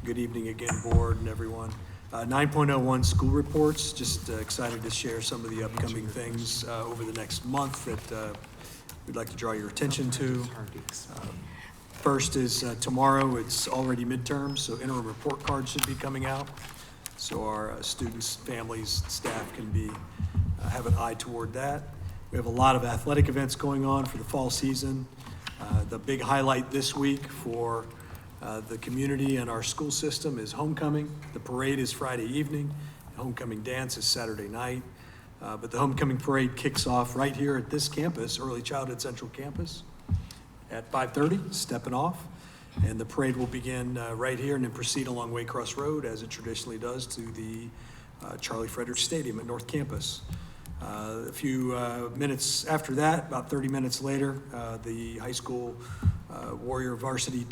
Good evening again, Board and everyone. 9.01 school reports, just excited to share some of the upcoming things over the next month that we'd like to draw your attention to. First is tomorrow, it's already midterm, so interim report cards should be coming out. So our students, families, staff can be, have an eye toward that. We have a lot of athletic events going on for the fall season. The big highlight this week for the community and our school system is homecoming. The parade is Friday evening. Homecoming dance is Saturday night. But the homecoming parade kicks off right here at this campus, Early Childhood Central Campus, at 5:30, stepping off. And the parade will begin right here and then proceed along Waycross Road, as it traditionally does, to the Charlie Frederick Stadium at North Campus. A few minutes after that, about 30 minutes later, the high school Warrior varsity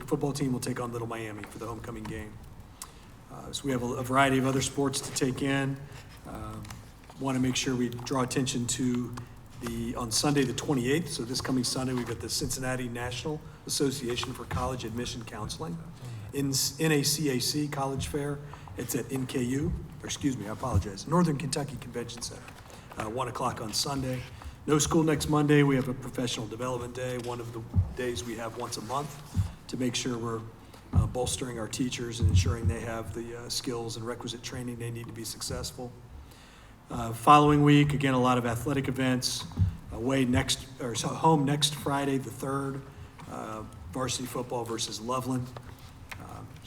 football team will take on Little Miami for the homecoming game. So we have a variety of other sports to take in. Want to make sure we draw attention to on Sunday the 28th, so this coming Sunday, we've got the Cincinnati National Association for College Admission Counseling, NACAC College Fair. It's at Northern Kentucky Convention Center, 1 o'clock on Sunday. No school next Monday. We have a professional development day, one of the days we have once a month, to make sure we're bolstering our teachers and ensuring they have the skills and requisite training they need to be successful. Following week, again, a lot of athletic events. Home next Friday, the 3rd, varsity football versus Loveland.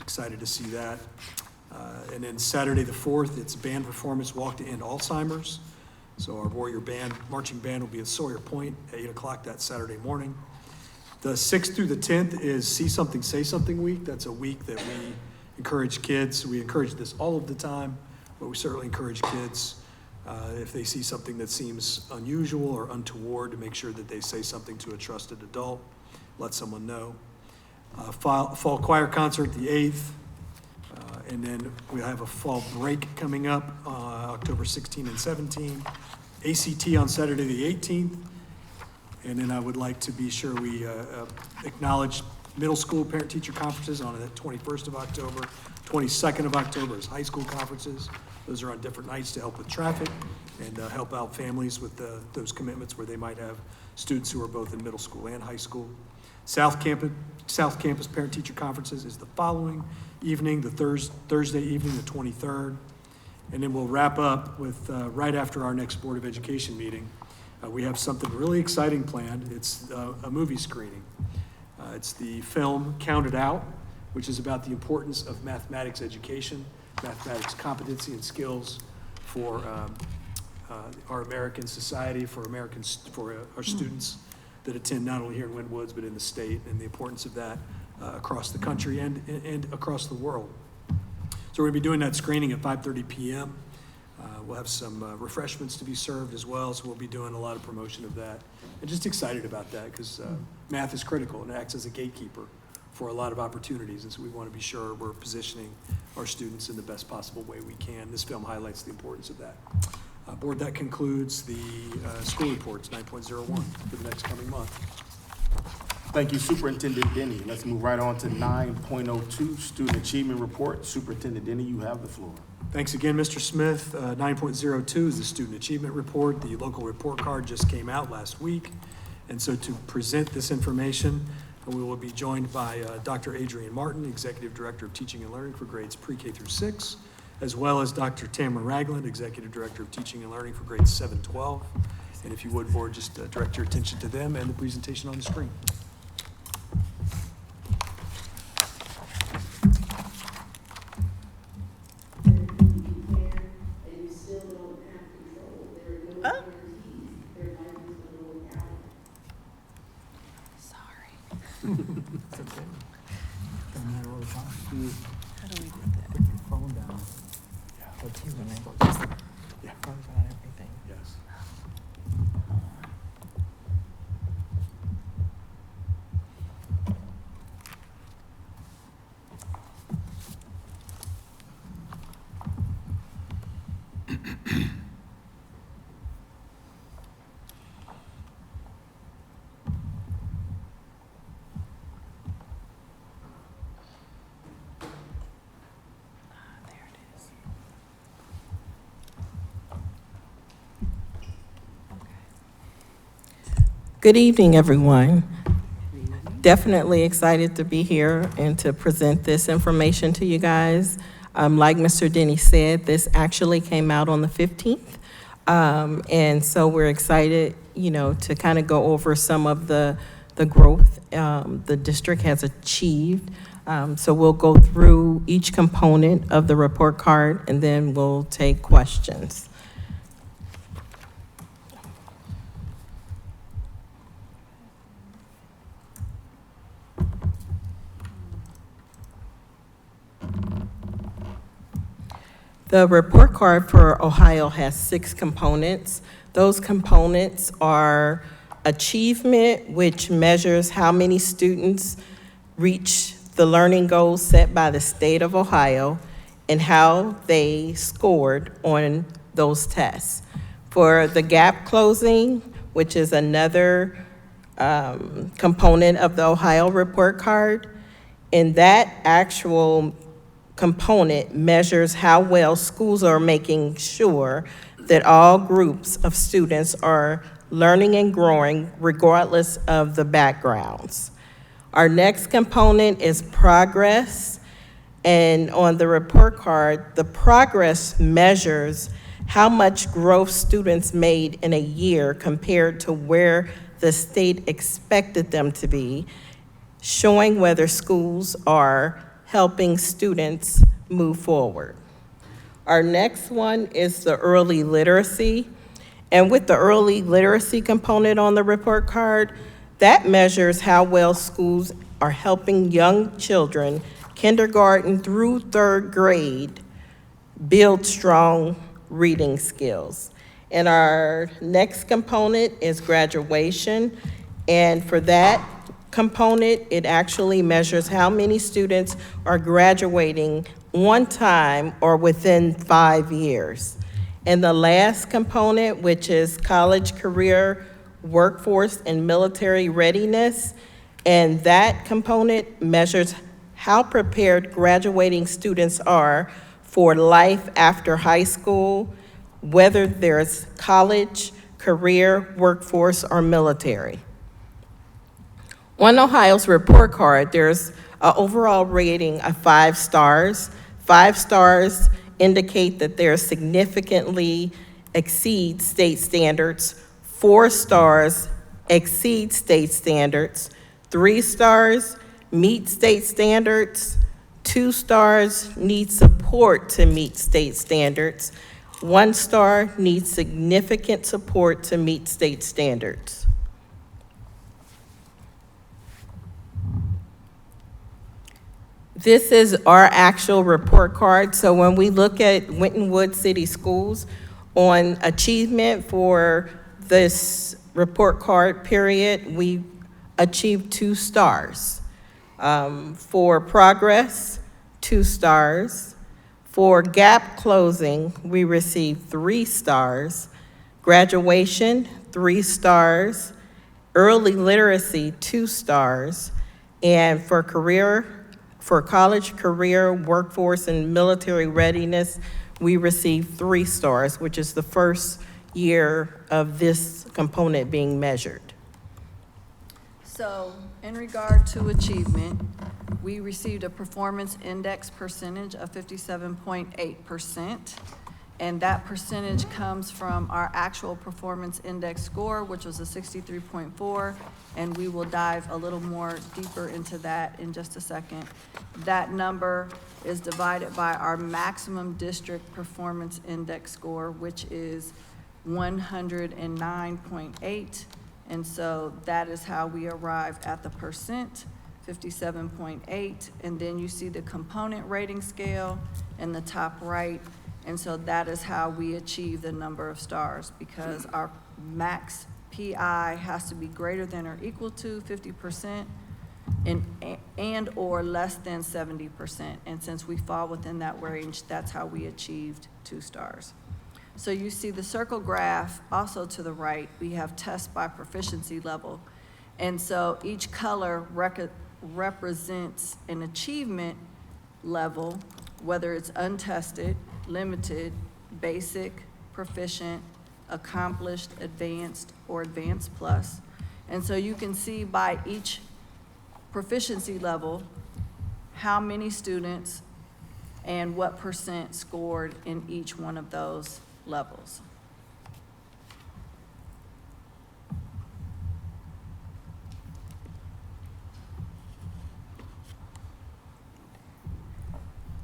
Excited to see that. And then Saturday, the 4th, it's band performance, Walk to End Alzheimer's. So our Warrior marching band will be at Sawyer Point at 8 o'clock that Saturday morning. The 6th through the 10th is See Something, Say Something Week. That's a week that we encourage kids. We encourage this all of the time, but we certainly encourage kids if they see something that seems unusual or untoward, to make sure that they say something to a trusted adult, let someone know. Fall choir concert the 8th, and then we have a fall break coming up October 16 and 17, ACT on Saturday the 18th, and then I would like to be sure we acknowledge middle school parent-teacher conferences on the 21st of October, 22nd of October is high school conferences. Those are on different nights to help with traffic and help out families with those commitments where they might have students who are both in middle school and high school. South Campus Parent-Teacher Conferences is the following evening, the Thursday evening, the 23rd. And then we'll wrap up with, right after our next Board of Education meeting, we have something really exciting planned. It's a movie screening. It's the film Counted Out, which is about the importance of mathematics education, mathematics competency and skills for our American society, for our students that attend not only here in Wynn-Woods, but in the state, and the importance of that across the country and across the world. So we're gonna be doing that screening at 5:30 p.m. We'll have some refreshments to be served as well, so we'll be doing a lot of promotion of that. And just excited about that because math is critical and it acts as a gatekeeper for a lot of opportunities. And so we want to be sure we're positioning our students in the best possible way we can. This film highlights the importance of that. Board, that concludes the school reports 9.01 for the next coming month. Thank you, Superintendent Denny. Let's move right on to 9.02, Student Achievement Report. Superintendent Denny, you have the floor. Thanks again, Mr. Smith. 9.02 is the Student Achievement Report. The local report card just came out last week. And so to present this information, we will be joined by Dr. Adrienne Martin, Executive Director of Teaching and Learning for grades pre-K through 6, as well as Dr. Tamara Ragland, Executive Director of Teaching and Learning for grades 7-12. And if you would, Board, just direct your attention to them and the presentation on the screen. Yes. Good evening, everyone. Definitely excited to be here and to present this information to you guys. Like Mr. Denny said, this actually came out on the 15th. And so we're excited, to kind of go over some of the growth the district has achieved. So we'll go through each component of the report card and then we'll take questions. The report card for Ohio has 6 components. Those components are achievement, which measures how many students reach the learning goals set by the state of Ohio and how they scored on those tests. For the gap closing, which is another component of the Ohio report card, and that actual component measures how well schools are making sure that all groups of students are learning and growing regardless of the backgrounds. Our next component is progress, and on the report card, the progress measures how much growth students made in a year compared to where the state expected them to be, showing whether schools are helping students move forward. Our next one is the early literacy. And with the early literacy component on the report card, that measures how well schools are helping young children, kindergarten through 3rd grade, build strong reading skills. And our next component is graduation. And for that component, it actually measures how many students are graduating on time or within 5 years. And the last component, which is college, career, workforce, and military readiness, and that component measures how prepared graduating students are for life after high school, whether there's college, career, workforce, or military. On Ohio's report card, there's an overall rating of 5 stars. 5 stars indicate that they're significantly exceed state standards. 4 stars exceed state standards. 3 stars meet state standards. 2 stars need support to meet state standards. 1 star needs significant support to meet state standards. This is our actual report card. So when we look at Winton Woods City Schools, On achievement for this report card period, we achieved 2 stars. For progress, 2 stars. For gap closing, we received 3 stars. Graduation, 3 stars. Early literacy, 2 stars. And for college, career, workforce, and military readiness, we received 3 stars, which is the first year of this component being measured. So, in regard to achievement, we received a performance index percentage of 57.8%, and that percentage comes from our actual performance index score, which was a 63.4, and we will dive a little more deeper into that in just a second. That number is divided by our maximum district performance index score, which is 109.8, and so that is how we arrive at the percent, 57.8, and then you see the component rating scale in the top right, and so that is how we achieve the number of stars, because our max PI has to be greater than or equal to 50% and or less than 70, and since we fall within that range, that's how we achieved 2 stars. So you see the circle graph also to the right, we have tests by proficiency level. And so each color represents an achievement level, whether it's untested, limited, basic, proficient, accomplished, advanced, or advanced plus. And so you can see by each proficiency level how many students and what percent scored in each one of those levels.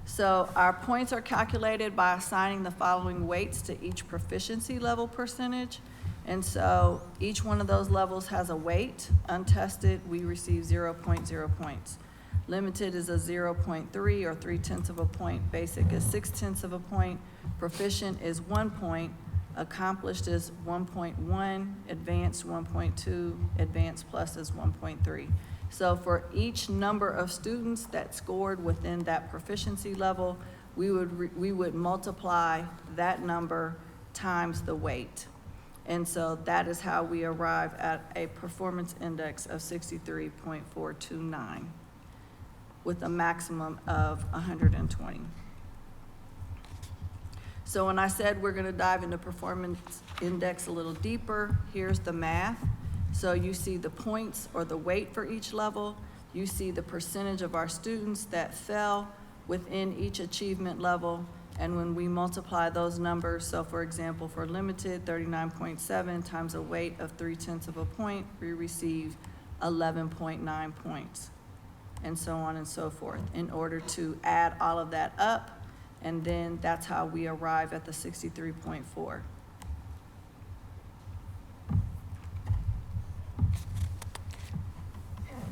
So our points are calculated by assigning the following weights to each proficiency level percentage. And so each one of those levels has a weight. Untested, we receive 0.0 points. Limited is a 0.3 or 3/10 of a point. Basic is 6/10 of a point. Proficient is 1 point. Accomplished is 1.1. Advanced 1.2. Advanced plus is 1.3. So for each number of students that scored within that proficiency level, we would multiply that number times the weight. And so that is how we arrive at a performance index of 63.429 with a maximum of 120. So when I said we're gonna dive into performance index a little deeper, here's the math. So you see the points or the weight for each level. You see the percentage of our students that fell within each achievement level. And when we multiply those numbers, so for example, for limited, 39.7 times a weight of 3/10 of a point, we receive 11.9 points, and so on and so forth, in order to add all of that up, and then that's how we arrive at the 63.4.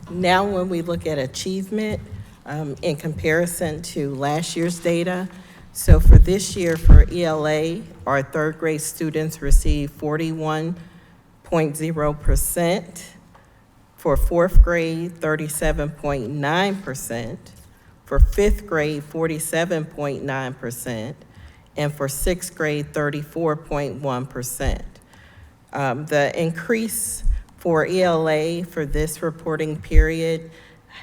Now, when we look at achievement in comparison to last year's data, so for this year for ELA, our 3rd grade students received 41.0%. For 4th grade, 37.9%. For 5th grade, 47.9%. And for 6th grade, 34.1%. The increase for ELA for this reporting period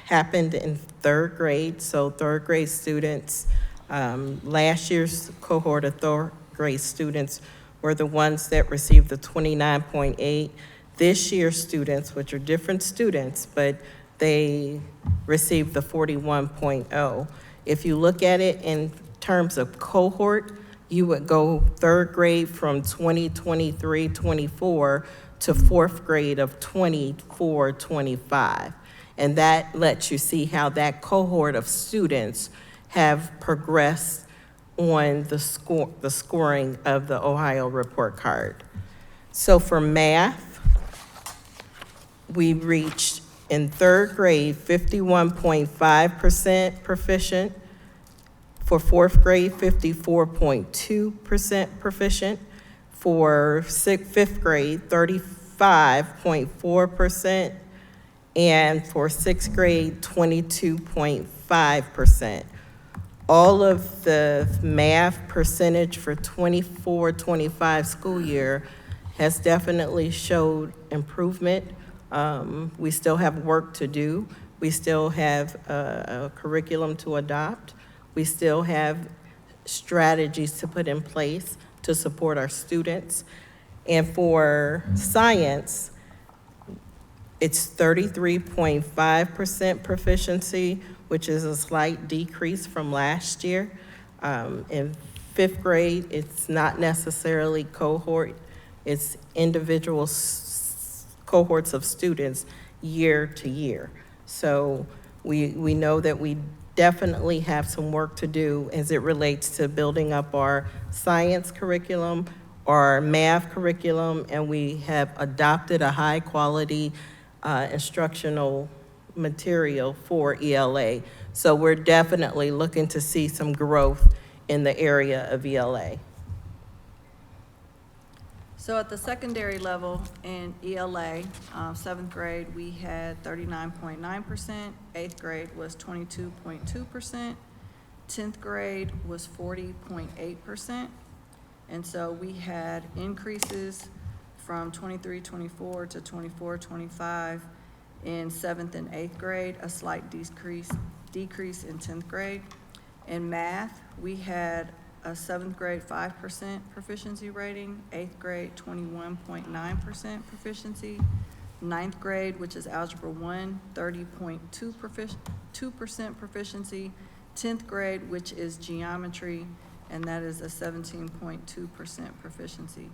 happened in 3rd grade. So 3rd grade students, last year's cohort of 3rd grade students were the ones that received the 29.8. This year's students, which are different students, but they received the 41.0. If you look at it in terms of cohort, you would go 3rd grade from 2023-24 to 4th grade of 24-25. And that lets you see how that cohort of students have progressed on the scoring of the Ohio report card. So for math, we reached in 3rd grade 51.5% proficient. For 4th grade, 54.2% proficient. For fifth grade, 35.4%, and for sixth grade, 22.5%. All of the math percentage for 24-25 school year has definitely showed improvement. We still have work to do. We still have a curriculum to adopt. We still have strategies to put in place to support our students. And for science, it's 33.5% proficiency, which is a slight decrease from last year. In fifth grade, it's not necessarily cohort, it's individual cohorts of students year to year. So we know that we definitely have some work to do as it relates to building up our science curriculum, our math curriculum, and we have adopted a high-quality instructional material for ELA. So we're definitely looking to see some growth in the area of ELA. So at the secondary level in ELA, seventh grade, we had 39.9%, eighth grade was 22.2%, 10th grade was 40.8%. And so we had increases from 23-24 to 24-25 in seventh and eighth grade, a slight decrease in 10th grade. In math, we had a seventh grade 5% proficiency rating, eighth grade 21.9% proficiency, ninth grade, which is Algebra 1, 30.2% proficiency, 10th grade, which is geometry, and that is a 17.2% proficiency.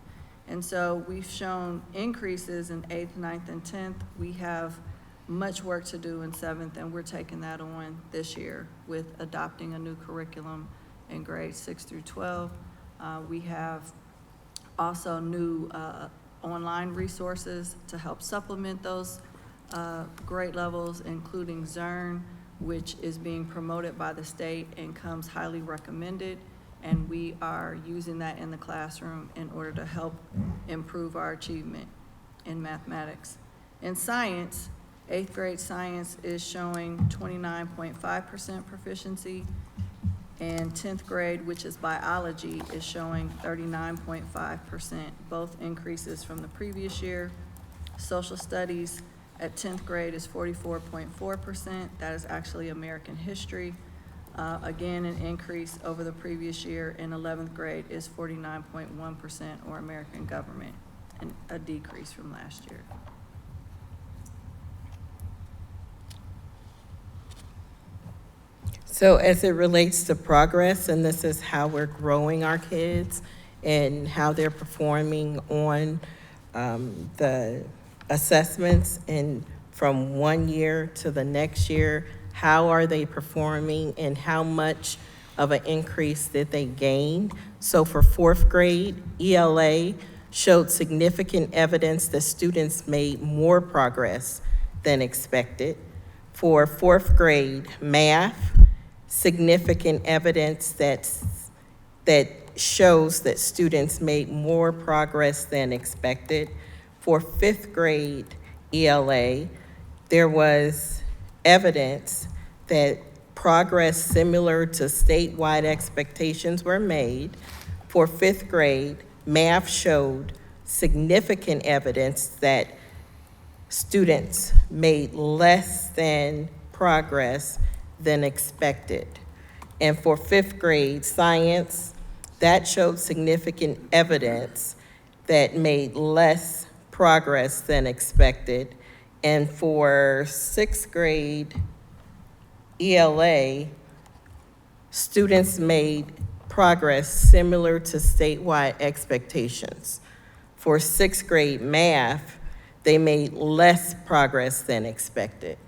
And so we've shown increases in 8th, 9th, and 10th. We have much work to do in 7th, and we're taking that on this year with adopting a new curriculum in grades 6 through 12. We have also new online resources to help supplement those grade levels, including Zern, which is being promoted by the state and comes highly recommended. And we are using that in the classroom in order to help improve our achievement in mathematics. In science, 8th grade science is showing 29.5% proficiency, and 10th grade, which is biology, is showing 39.5%, both increases from the previous year. Social studies at 10th grade is 44.4%. That is actually American history. Again, an increase over the previous year. In 11th grade is 49.1%, or American government, and a decrease from last year. So as it relates to progress, and this is how we're growing our kids and how they're performing on the assessments, and from one year to the next year, how are they performing and how much of an increase did they gain? So for 4th grade, ELA showed significant evidence that students made more progress than expected. For 4th grade math, significant evidence that shows that students made more progress than expected. For 5th grade ELA, there was evidence that progress similar to statewide expectations were made. For 5th grade, math showed significant evidence that students made less than progress than expected. And for 5th grade science, that showed significant evidence that made less progress than expected. And for 6th grade ELA, students made progress similar to statewide expectations. For 6th grade math, they made less progress than expected.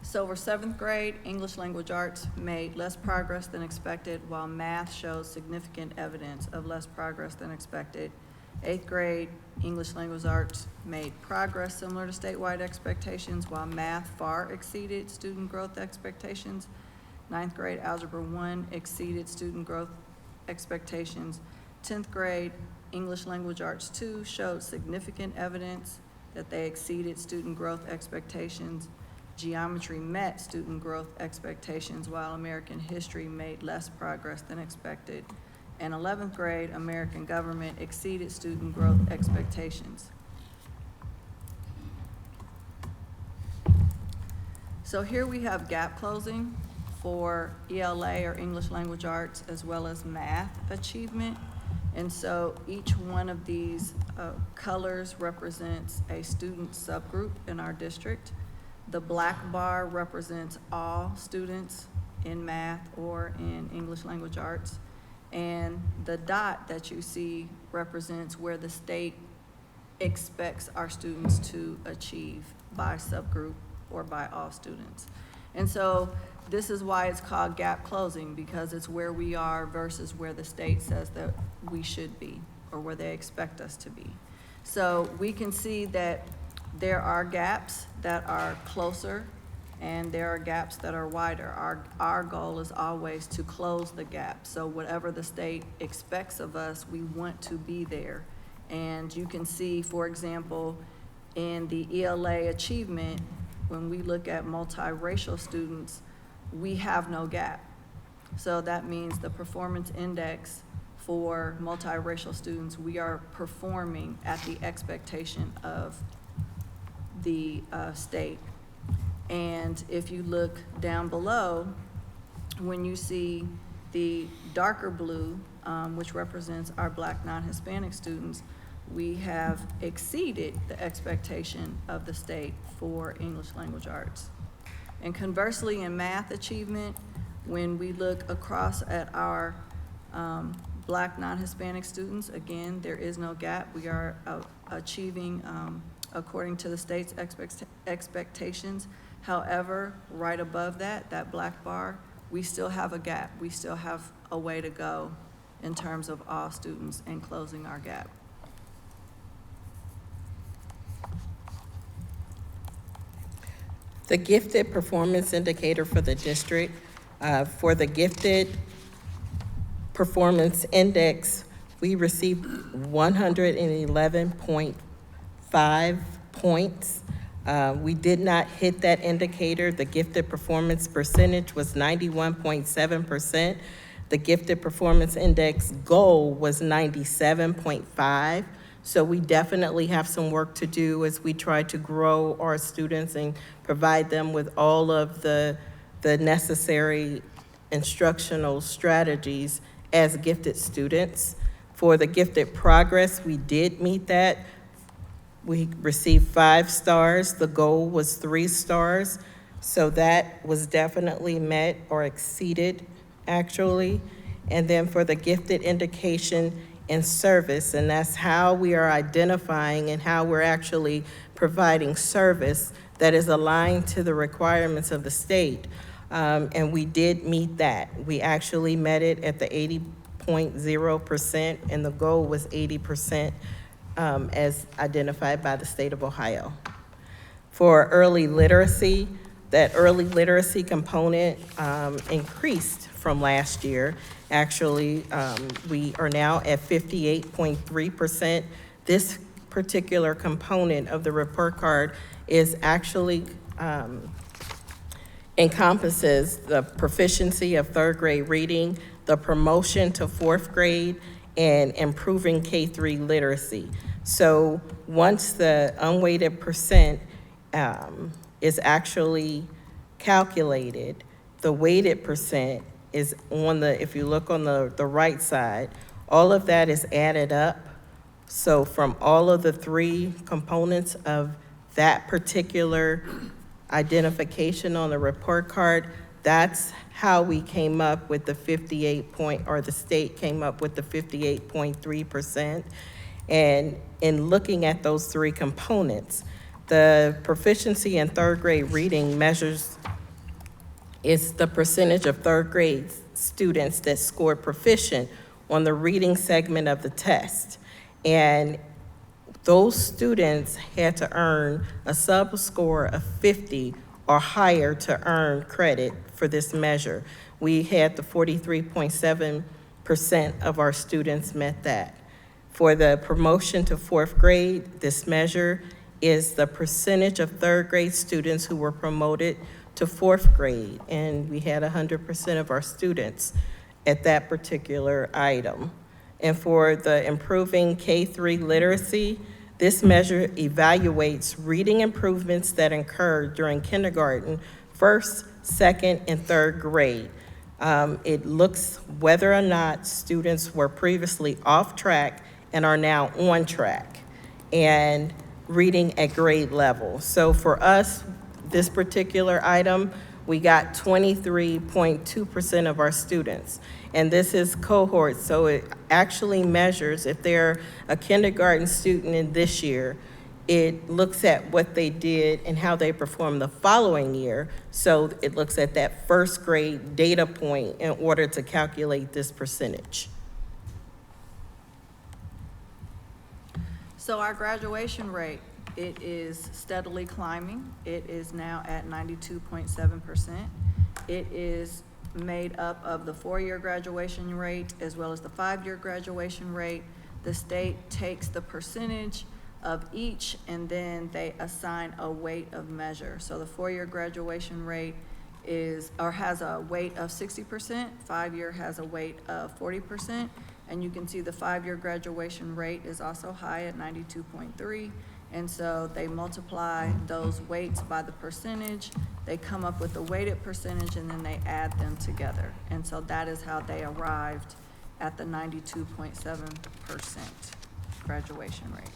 So for 7th grade, English language arts made less progress than expected, while math shows significant evidence of less progress than expected. 8th grade, English language arts made progress similar to statewide expectations, while math far exceeded student growth expectations. 9th grade, Algebra 1 exceeded student growth expectations. 10th grade English Language Arts 2 showed significant evidence that they exceeded student growth expectations. Geometry met student growth expectations, while American history made less progress than expected. And 11th grade American government exceeded student growth expectations. So here we have gap closing for ELA or English Language Arts as well as math achievement. And so each one of these colors represents a student subgroup in our district. The black bar represents all students in math or in English Language Arts. And the dot that you see represents where the state expects our students to achieve by subgroup or by all students. And so this is why it's called gap closing, because it's where we are versus where the state says that we should be or where they expect us to be. So we can see that there are gaps that are closer and there are gaps that are wider. Our goal is always to close the gap. So whatever the state expects of us, we want to be there. And you can see, for example, in the ELA achievement, when we look at multiracial students, we have no gap. So that means the performance index for multiracial students, we are performing at the expectation of the state. And if you look down below, when you see the darker blue, which represents our Black non-Hispanic students, we have exceeded the expectation of the state for English Language Arts. And conversely, in math achievement, when we look across at our Black non-Hispanic students, again, there is no gap. We are achieving according to the state's expectations. However, right above that, that black bar, we still have a gap. We still have a way to go in terms of all students and closing our gap. The gifted performance indicator for the district, for the gifted performance index, we received 111.5 points. We did not hit that indicator. The gifted performance percentage was 91.7%. The gifted performance index goal was 97.5. So we definitely have some work to do as we try to grow our students and provide them with all of the necessary instructional strategies as gifted students. For the gifted progress, we did meet that. We received 5 stars. The goal was 3 stars. So that was definitely met or exceeded, actually. And then for the gifted indication in service, and that's how we are identifying and how we're actually providing service that is aligned to the requirements of the state. And we did meet that. We actually met it at the 80.0%, and the goal was 80%. As identified by the state of Ohio. For early literacy, that early literacy component increased from last year. Actually, we are now at 58.3%. This particular component of the report card is actually encompasses the proficiency of 3rd grade reading, the promotion to 4th grade, and improving K-3 literacy. So once the unweighted percent is actually calculated, the weighted percent is on the, if you look on the right side, all of that is added up. So from all of the 3 components of that particular identification on the report card, that's how we came up with the 58 point, or the state came up with the 58.3%. And in looking at those 3 components, the proficiency in 3rd grade reading measures is the percentage of 3rd grade students that scored proficient on the reading segment of the test. And those students had to earn a sub-score of 50 or higher to earn credit for this measure. We had the 43.7% of our students met that. For the promotion to 4th grade, this measure is the percentage of 3rd grade students who were promoted to 4th grade, and we had 100% of our students at that particular item. And for the improving K-3 literacy, this measure evaluates reading improvements that occurred during kindergarten, 1st, 2nd, and 3rd grade. It looks whether or not students were previously off track and are now on track, and reading at grade level. So for us, this particular item, we got 23.2% of our students. And this is cohort, so it actually measures if they're a kindergarten student in this year, it looks at what they did and how they performed the following year. So it looks at that 1st grade data point in order to calculate this percentage. So our graduation rate, it is steadily climbing. It is now at 92.7%. It is made up of the 4-year graduation rate as well as the 5-year graduation rate. The state takes the percentage of each and then they assign a weight of measure. So the 4-year graduation rate has a weight of 60%, 5-year has a weight of 40%, and you can see the 5-year graduation rate is also high at 92.3. And so they multiply those weights by the percentage, they come up with the weighted percentage, and then they add them together. And so that is how they arrived at the 92.7% graduation rate.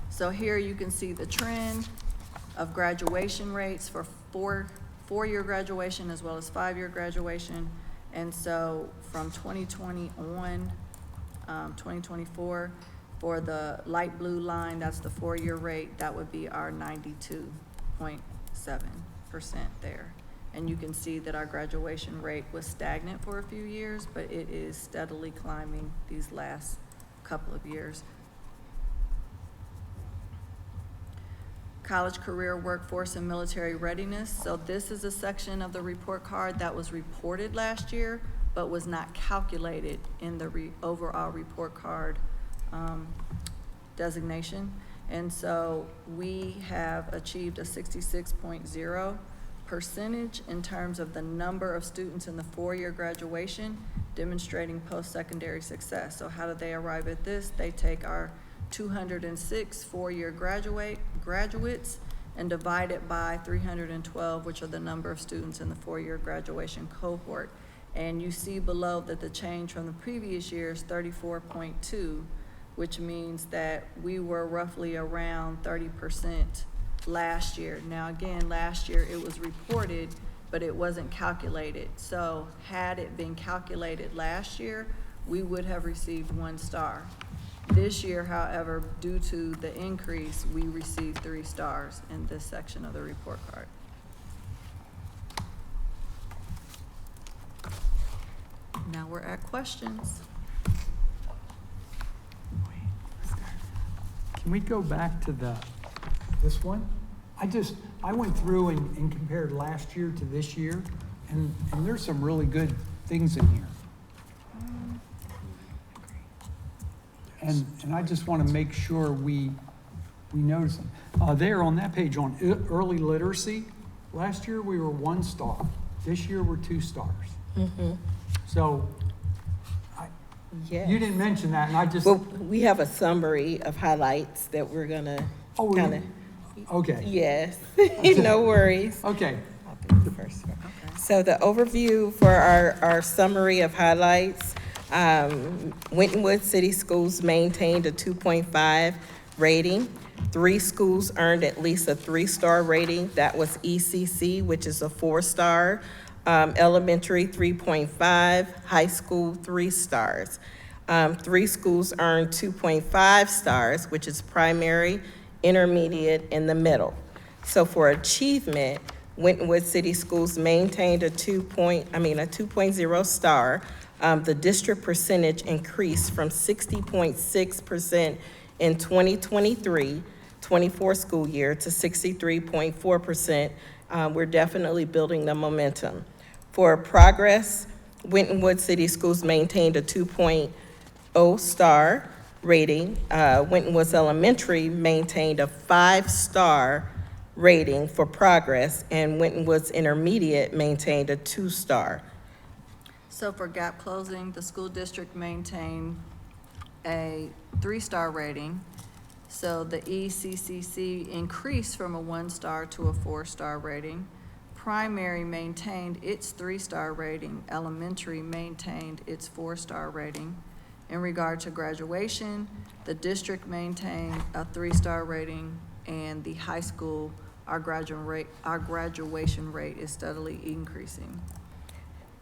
So here you can see the trend of graduation rates for four-year graduation as well as 5-year graduation. And so from 2020 on, 2024, for the light blue line, that's the 4-year rate, that would be our 92.7% there. And you can see that our graduation rate was stagnant for a few years, but it is steadily climbing these last couple of years. College career workforce and military readiness. So this is a section of the report card that was reported last year, but was not calculated in the overall report card designation. And so we have achieved a 66.0% in terms of the number of students in the 4-year graduation demonstrating post-secondary success. So how do they arrive at this? They take our 206 4-year graduates and divide it by 312, which are the number of students in the 4-year graduation cohort. And you see below that the change from the previous year is 34.2, which means that we were roughly around 30% last year. Now again, last year it was reported, but it wasn't calculated. So had it been calculated last year, we would have received 1 star. This year, however, due to the increase, we received 3 stars in this section of the report card. Now we're at questions. Can we go back to this one? I went through and compared last year to this year, and there's some really good things in here. And I just want to make sure we notice them. There on that page on early literacy, last year we were 1 star. This year we're 2 stars. Mm-hmm. So Yes. you didn't mention that, and I just. Well, we have a summary of highlights that we're gonna kind of. Okay. Yes, no worries. Okay. I'll do the first one. So the overview for our summary of highlights, Winton City Schools maintained a 2.5 rating. 3 schools earned at least a 3-star rating. That was ECC, which is a 4-star. Elementary 3.5, high school 3 stars. 3 schools earned 2.5 stars, which is primary, intermediate, and the middle. So for achievement, Winton City Schools maintained a 2.0 star. The district percentage increased from 60.6% in 2023-24 school year to 63.4%. We're definitely building the momentum. For progress, Winton Woods City Schools maintained a 2.0 star rating. Winton Woods Elementary maintained a 5-star rating for progress, and Winton Woods Intermediate maintained a 2-star. So for gap closing, the school district maintained a 3-star rating. So the ECCC increased from a 1-star to a 4-star rating. Primary maintained its 3-star rating. Elementary maintained its 4-star rating. In regard to graduation, the district maintained a 3-star rating, and the high school, our graduation rate is steadily increasing.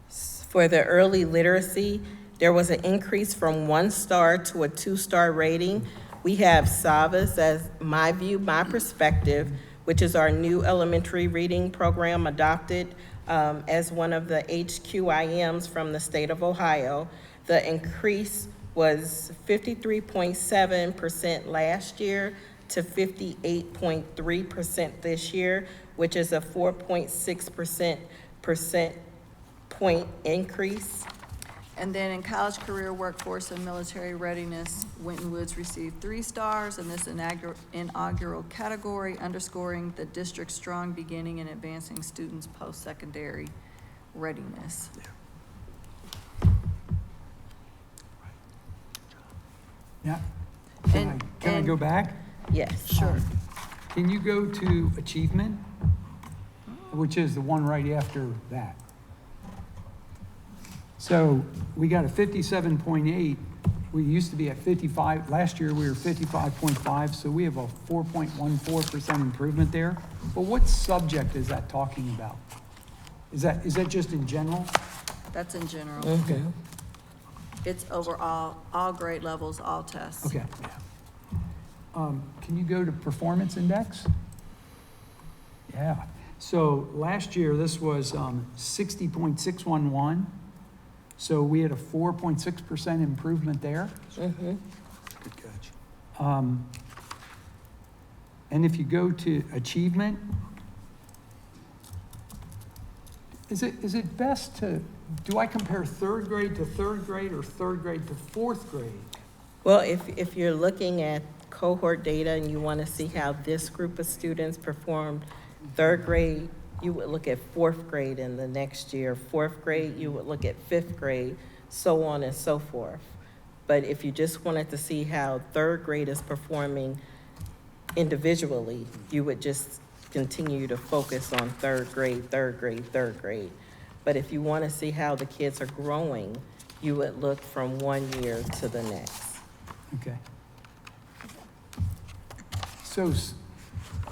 For the early literacy, there was an increase from 1-star to a 2-star rating. We have SAVAS as My View, My Perspective, which is our new elementary reading program adopted as one of the HQIMs from the state of Ohio. The increase was 53.7% last year to 58.3% this year, which is a 4.6% point increase. And then in college, career, workforce, and military readiness, Winton Woods received 3 stars in this inaugural category, underscoring the district's strong beginning in advancing students' post-secondary readiness. Yeah. And- Can I go back? Yes. Sure. Can you go to achievement, which is the one right after that? So we got a 57.8. We used to be at 55. Last year, we were 55.5, so we have a 4.14% improvement there. But what subject is that talking about? Is that just in general? That's in general. Okay. It's overall, all grade levels, all tests. Okay. Can you go to performance index? Yeah. So last year, this was 60.611. So we had a 4.6% improvement there. Mm-hmm. Good catch. And if you go to achievement, is it best to, do I compare 3rd grade to 3rd grade or 3rd grade to 4th grade? Well, if you're looking at cohort data and you want to see how this group of students performed 3rd grade, you would look at 4th grade in the next year. 4th grade, you would look at 5th grade, so on and so forth. But if you just wanted to see how 3rd grade is performing individually, you would just continue to focus on 3rd grade, 3rd grade, 3rd grade. But if you want to see how the kids are growing, you would look from one year to the next. Okay. So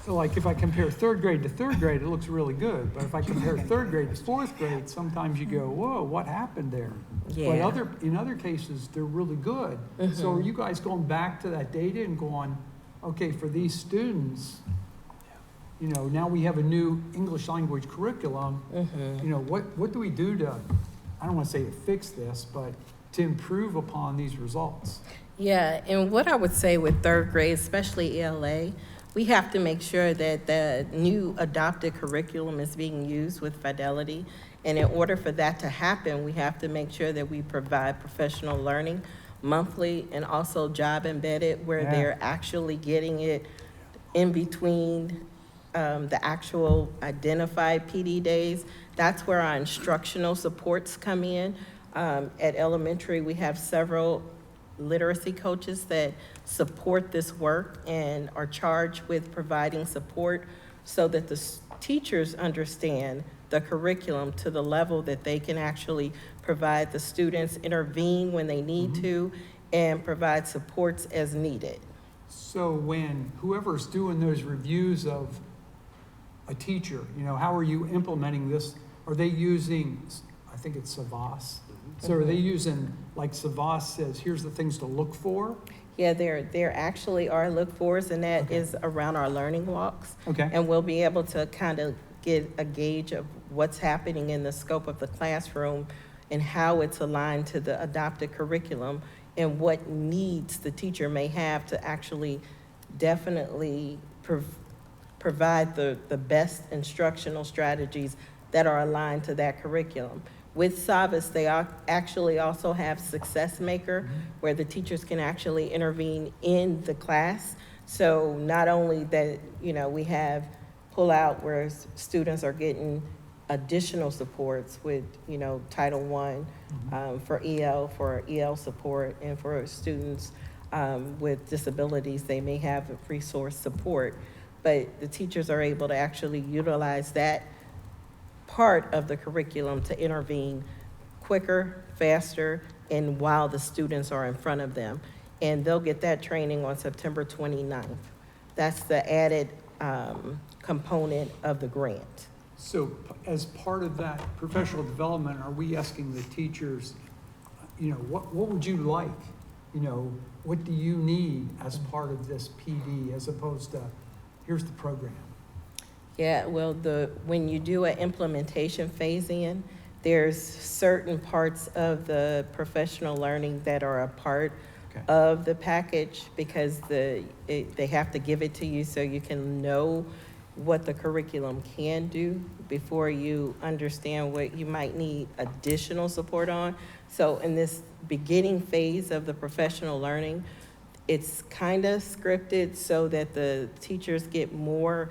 like if I compare 3rd grade to 3rd grade, it looks really good. But if I compare 3rd grade to 4th grade, sometimes you go, whoa, what happened there? Yeah. But in other cases, they're really good. So are you guys going back to that data and going, okay, for these students, you know, now we have a new English language curriculum. You know, what do we do to, I don't want to say to fix this, but to improve upon these results? Yeah, and what I would say with 3rd grade, especially ELA, we have to make sure that the new adopted curriculum is being used with fidelity. And in order for that to happen, we have to make sure that we provide professional learning monthly and also job embedded, where they're actually getting it in between the actual identified PD days. That's where our instructional supports come in. At elementary, we have several literacy coaches that support this work and are charged with providing support so that the teachers understand the curriculum to the level that they can actually provide the students, intervene when they need to, and provide supports as needed. So when whoever's doing those reviews of a teacher, you know, how are you implementing this? Are they using, I think it's SAVAS. So are they using, like SAVAS says, here's the things to look for? Yeah, there actually are look-fors, and that is around our learning walks. Okay. And we'll be able to kind of get a gauge of what's happening in the scope of the classroom and how it's aligned to the adopted curriculum and what needs the teacher may have to actually definitely provide the best instructional strategies that are aligned to that curriculum. With Savas, they actually also have Success Maker, where the teachers can actually intervene in the class. So not only that, we have pull out where students are getting additional supports with, Title I for EL support, and for students with disabilities, they may have resource support. But the teachers are able to actually utilize that part of the curriculum to intervene quicker, faster, and while the students are in front of them. And they'll get that training on September 29th. That's the added component of the grant. So as part of that professional development, are we asking the teachers, what would you like? What do you need as part of this PD, as opposed to, here's the program? Yeah, well, when you do an implementation phase in, there's certain parts of the professional learning that are a part of the package, because they have to give it to you so you can know what the curriculum can do before you understand what you might need additional support on. So in this beginning phase of the professional learning, it's kind of scripted so that the teachers get more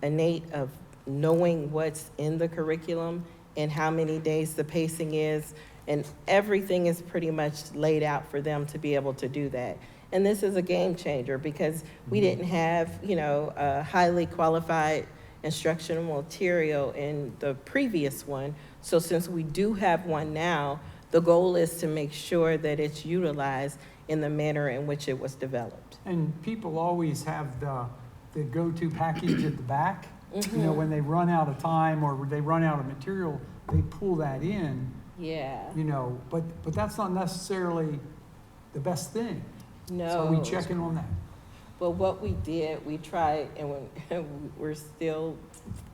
innate of knowing what's in the curriculum and how many days the pacing is, and everything is pretty much laid out for them to be able to do that. And this is a game changer, because we didn't have, a highly qualified instructional material in the previous one. So since we do have one now, the goal is to make sure that it's utilized in the manner in which it was developed. And people always have the go-to package at the back. When they run out of time or they run out of material, they pull that in. Yeah. But that's not necessarily the best thing. No. So are we checking on that? Well, what we did, we tried, and we're still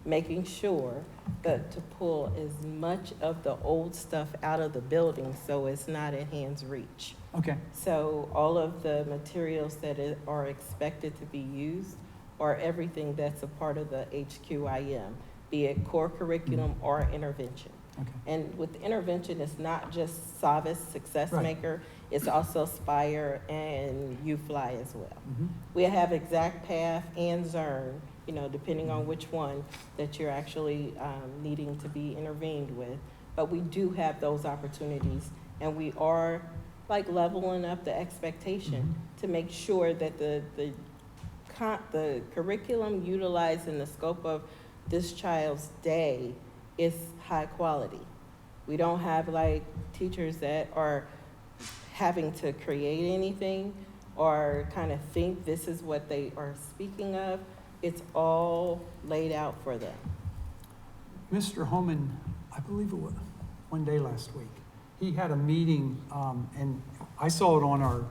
making sure that to pull as much of the old stuff out of the building so it's not at hand's reach. Okay. So all of the materials that are expected to be used are everything that's a part of the HQIM, be it core curriculum or intervention. Okay. And with intervention, it's not just Savas, Success Right. Maker, it's also Spire and UFly as well. Mhm. We have Exact Path and Zern, depending on which one that you're actually needing to be intervened with. But we do have those opportunities, and we are leveling up the expectation to make sure that the curriculum utilized in the scope of this child's day is high quality. We don't have teachers that are having to create anything or kind of think this is what they are speaking of. It's all laid out for them. Mr. Homan, I believe it was one day last week, he had a meeting, and I saw it on our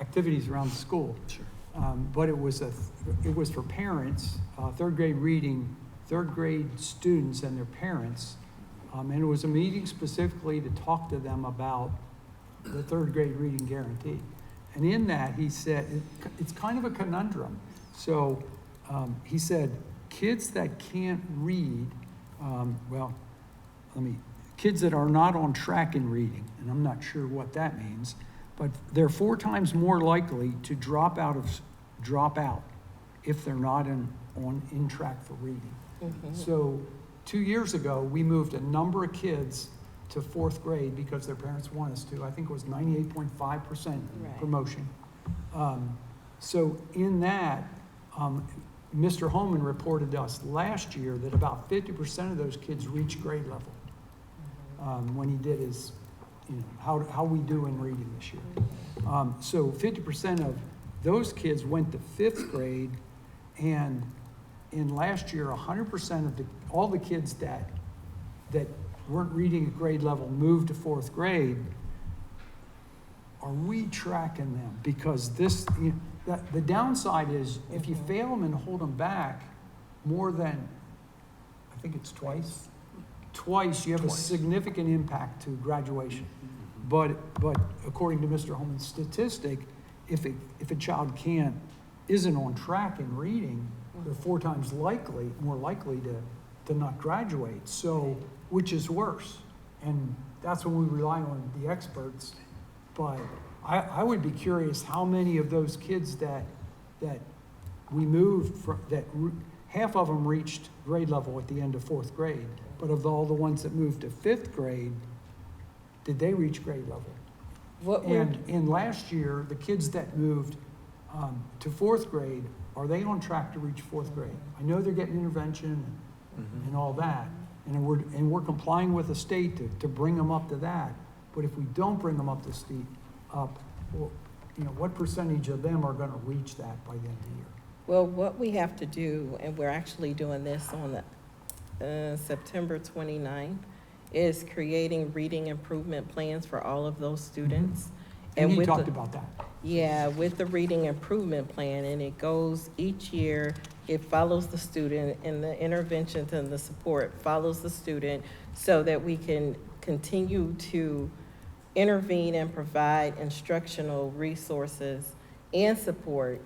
activities around the school. Sure. But it was for parents, third grade reading, third grade students and their parents. And it was a meeting specifically to talk to them about the third grade reading guarantee. And in that, he said, it's kind of a conundrum. So he said, kids that can't read, kids that are not on track in reading, and I'm not sure what that means, but they're 4 times more likely to drop out if they're not in track for reading. So 2 years ago, we moved a number of kids to 4th grade because their parents want us to. I think it was 98.5% promotion. So in that, Mr. Holman reported to us last year that about 50% of those kids reached grade level when he did his, how we do in reading this year. So 50% of those kids went to 5th grade, and in last year, 100% of all the kids that weren't reading at grade level moved to 4th grade. Are we tracking them? Because the downside is if you fail them and hold them back more than, I think it's twice, you have a significant impact to graduation. But according to Mr. Holman's statistic, if a child isn't on track in reading, they're 4 times more likely to not graduate. So, which is worse? And that's when we rely on the experts. But I would be curious how many of those kids that we moved from, half of them reached grade level at the end of 4th grade. But of all the ones that moved to 5th grade, did they reach grade level? And last year, the kids that moved to 4th grade, are they on track to reach 4th grade? I know they're getting intervention and all that, and we're complying with the state to bring them up to that. But if we don't bring them up to well, what percentage of them are going to reach that by the end of the year? Well, what we have to do, and we're actually doing this on the September 29th, is creating reading improvement plans for all of those students. And you with talked the- about that. Yeah, with the reading improvement plan, and it goes each year, it follows the student, and the interventions and the support follows the student so that we can continue to intervene and provide instructional resources and support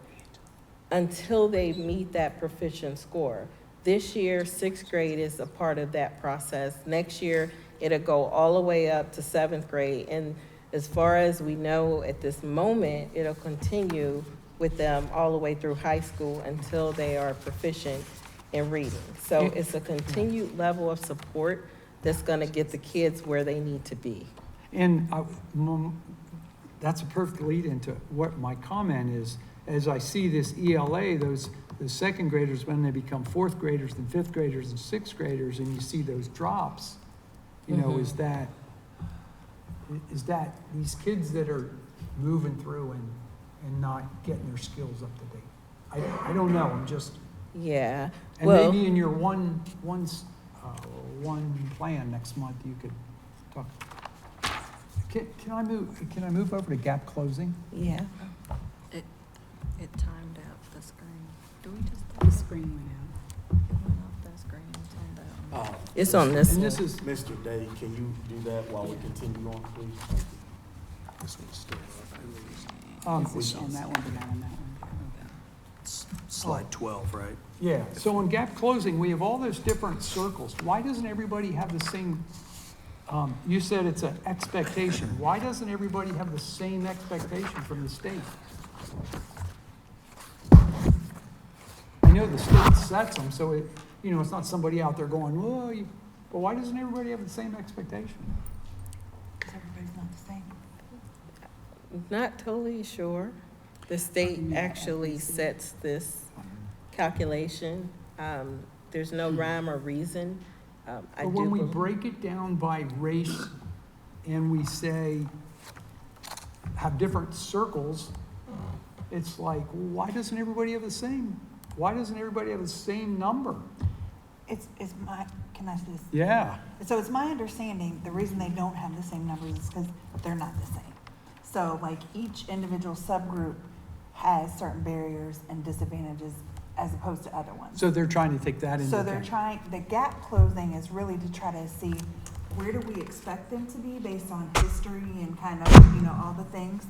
until they meet that proficient score. This year, 6th grade is a part of that process. Next year, it'll go all the way up to 7th grade. And as far as we know at this moment, it'll continue with them all the way through high school until they are proficient in reading. So it's a continued level of support that's gonna get the kids where they need to be. And that's a perfect lead into what my comment is. As I see this ELA, the 2nd graders, when they become 4th graders and 5th graders and 6th graders, and you see those drops, is that these kids that are moving through and not getting their skills up to date? I don't know, I'm just, Yeah, and well, maybe in your one plan next month, you could talk. Can I move over to gap closing? yeah. It timed out the screen. Do we just? The screen went out. It went off that screen and turned out. It's on this And one. this is, Mr. Day, can you do that while we continue on, please? Thank you. This one's still up. It's on that one, but not on that one. Slide 12, right? yeah, so in gap closing, we have all those different circles. Why doesn't everybody have the same, you said it's an expectation. Why doesn't everybody have the same expectation from the state? I know the state sets them, so it's not somebody out there going, well, but why doesn't everybody have the same expectation? Because everybody's not the same. Not totally sure. The state actually sets this calculation. There's no rhyme or reason. I But when do we believe- break it down by race and we say, have different circles, it's like, why doesn't everybody have the same? Why doesn't everybody have the same number? Can I say this? Yeah. So it's my understanding, the reason they don't have the same numbers is because they're not the same. So like each individual subgroup has certain barriers and disadvantages as opposed to other ones. So they're trying to take that into So account. the gap closing is really to try to see where do we expect them to be based on history and kind of, all the things,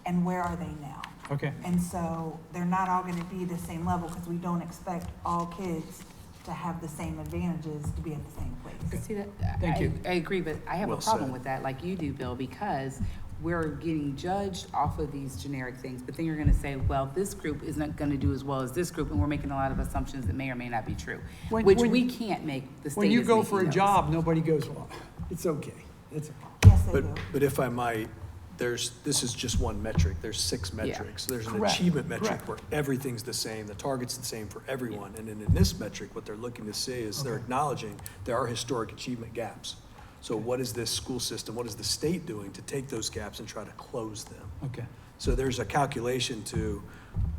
and where are they now? Okay. And so they're not all gonna be the same level because we don't expect all kids to have the same advantages to be at the same place. See that? Thank you. I agree, but I have a Well problem said. with that, like you do, Bill, because we're getting judged off of these generic things, but then you're gonna say, well, this group is not gonna do as well as this group, and we're making a lot of assumptions that may or may not be true, When- which when- we can't make, the state When you is go making for a those. job, nobody goes, well, it's okay. It's okay. Yes, they do. But if I might, this is just one metric. There's 6 metrics. There's an Correct, achievement metric correct. where everything's the same, the target's the same for everyone. And then in this metric, what they're looking to see is they're Okay. acknowledging there are historic achievement gaps. So what is this school system, what is the state doing to take those gaps and try to close them? Okay. So there's a calculation to,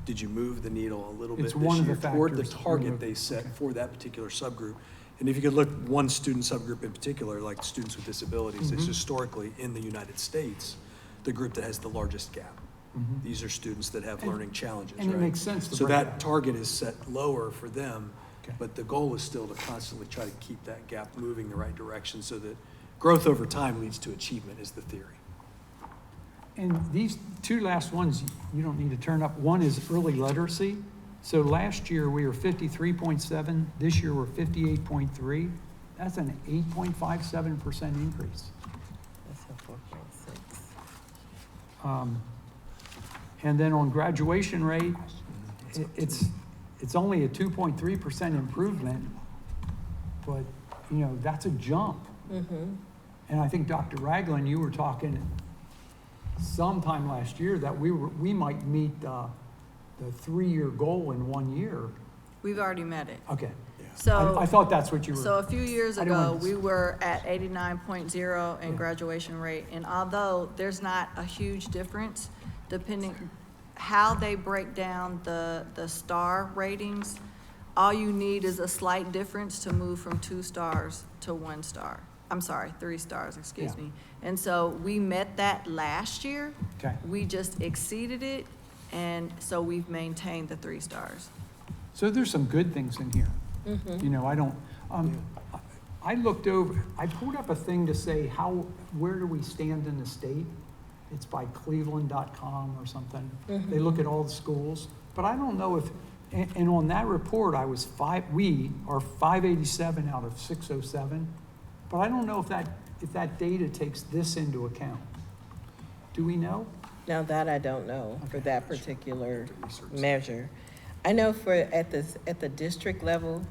did you move the needle a little bit It's this one of the year toward the factors. target they set Okay. for that particular subgroup? And if you could look one student subgroup in particular, like students with disabilities, it's Mhm. historically in the United States, the group that has the largest gap. Mhm. These are students that have And- learning challenges, And it right? makes sense to So break that target is set lower for them, Okay. but the goal is still to constantly try to keep that gap moving the right direction so that growth over time leads to achievement is the theory. And these two last ones, you don't need to turn up. One is early literacy. So last year, we were 53.7, this year we're 58.3. That's an 8.57% increase. That's a 4.6. And then on graduation rate, it's only a 2.3% improvement, but, you know, that's a jump. And I think, Dr. Ragland, you were talking sometime last year that we might meet the 3-year goal in 1 year. We've already met it. Okay. So. I thought that's what you were. So a few years I didn't ago, want to- we were at 89.0 in Yeah. graduation rate. And although there's not a huge difference, depending how they break down the star ratings, all you need is a slight difference to move from 2 stars to 1 star. I'm sorry, 3 stars, excuse Yeah. me. And so we met that last year. Okay. We just exceeded it, and so we've maintained the 3 stars. So there's some good things in here. You know, I looked over, I pulled up a thing to say where do we stand in the state? It's by cleveland.com or something. They look at all the schools, but I don't know if, and on that report, we are 587 out of 607, but I don't know if that data takes this into account. Do we know? Now that I don't know for that particular research. measure. I know at the district level,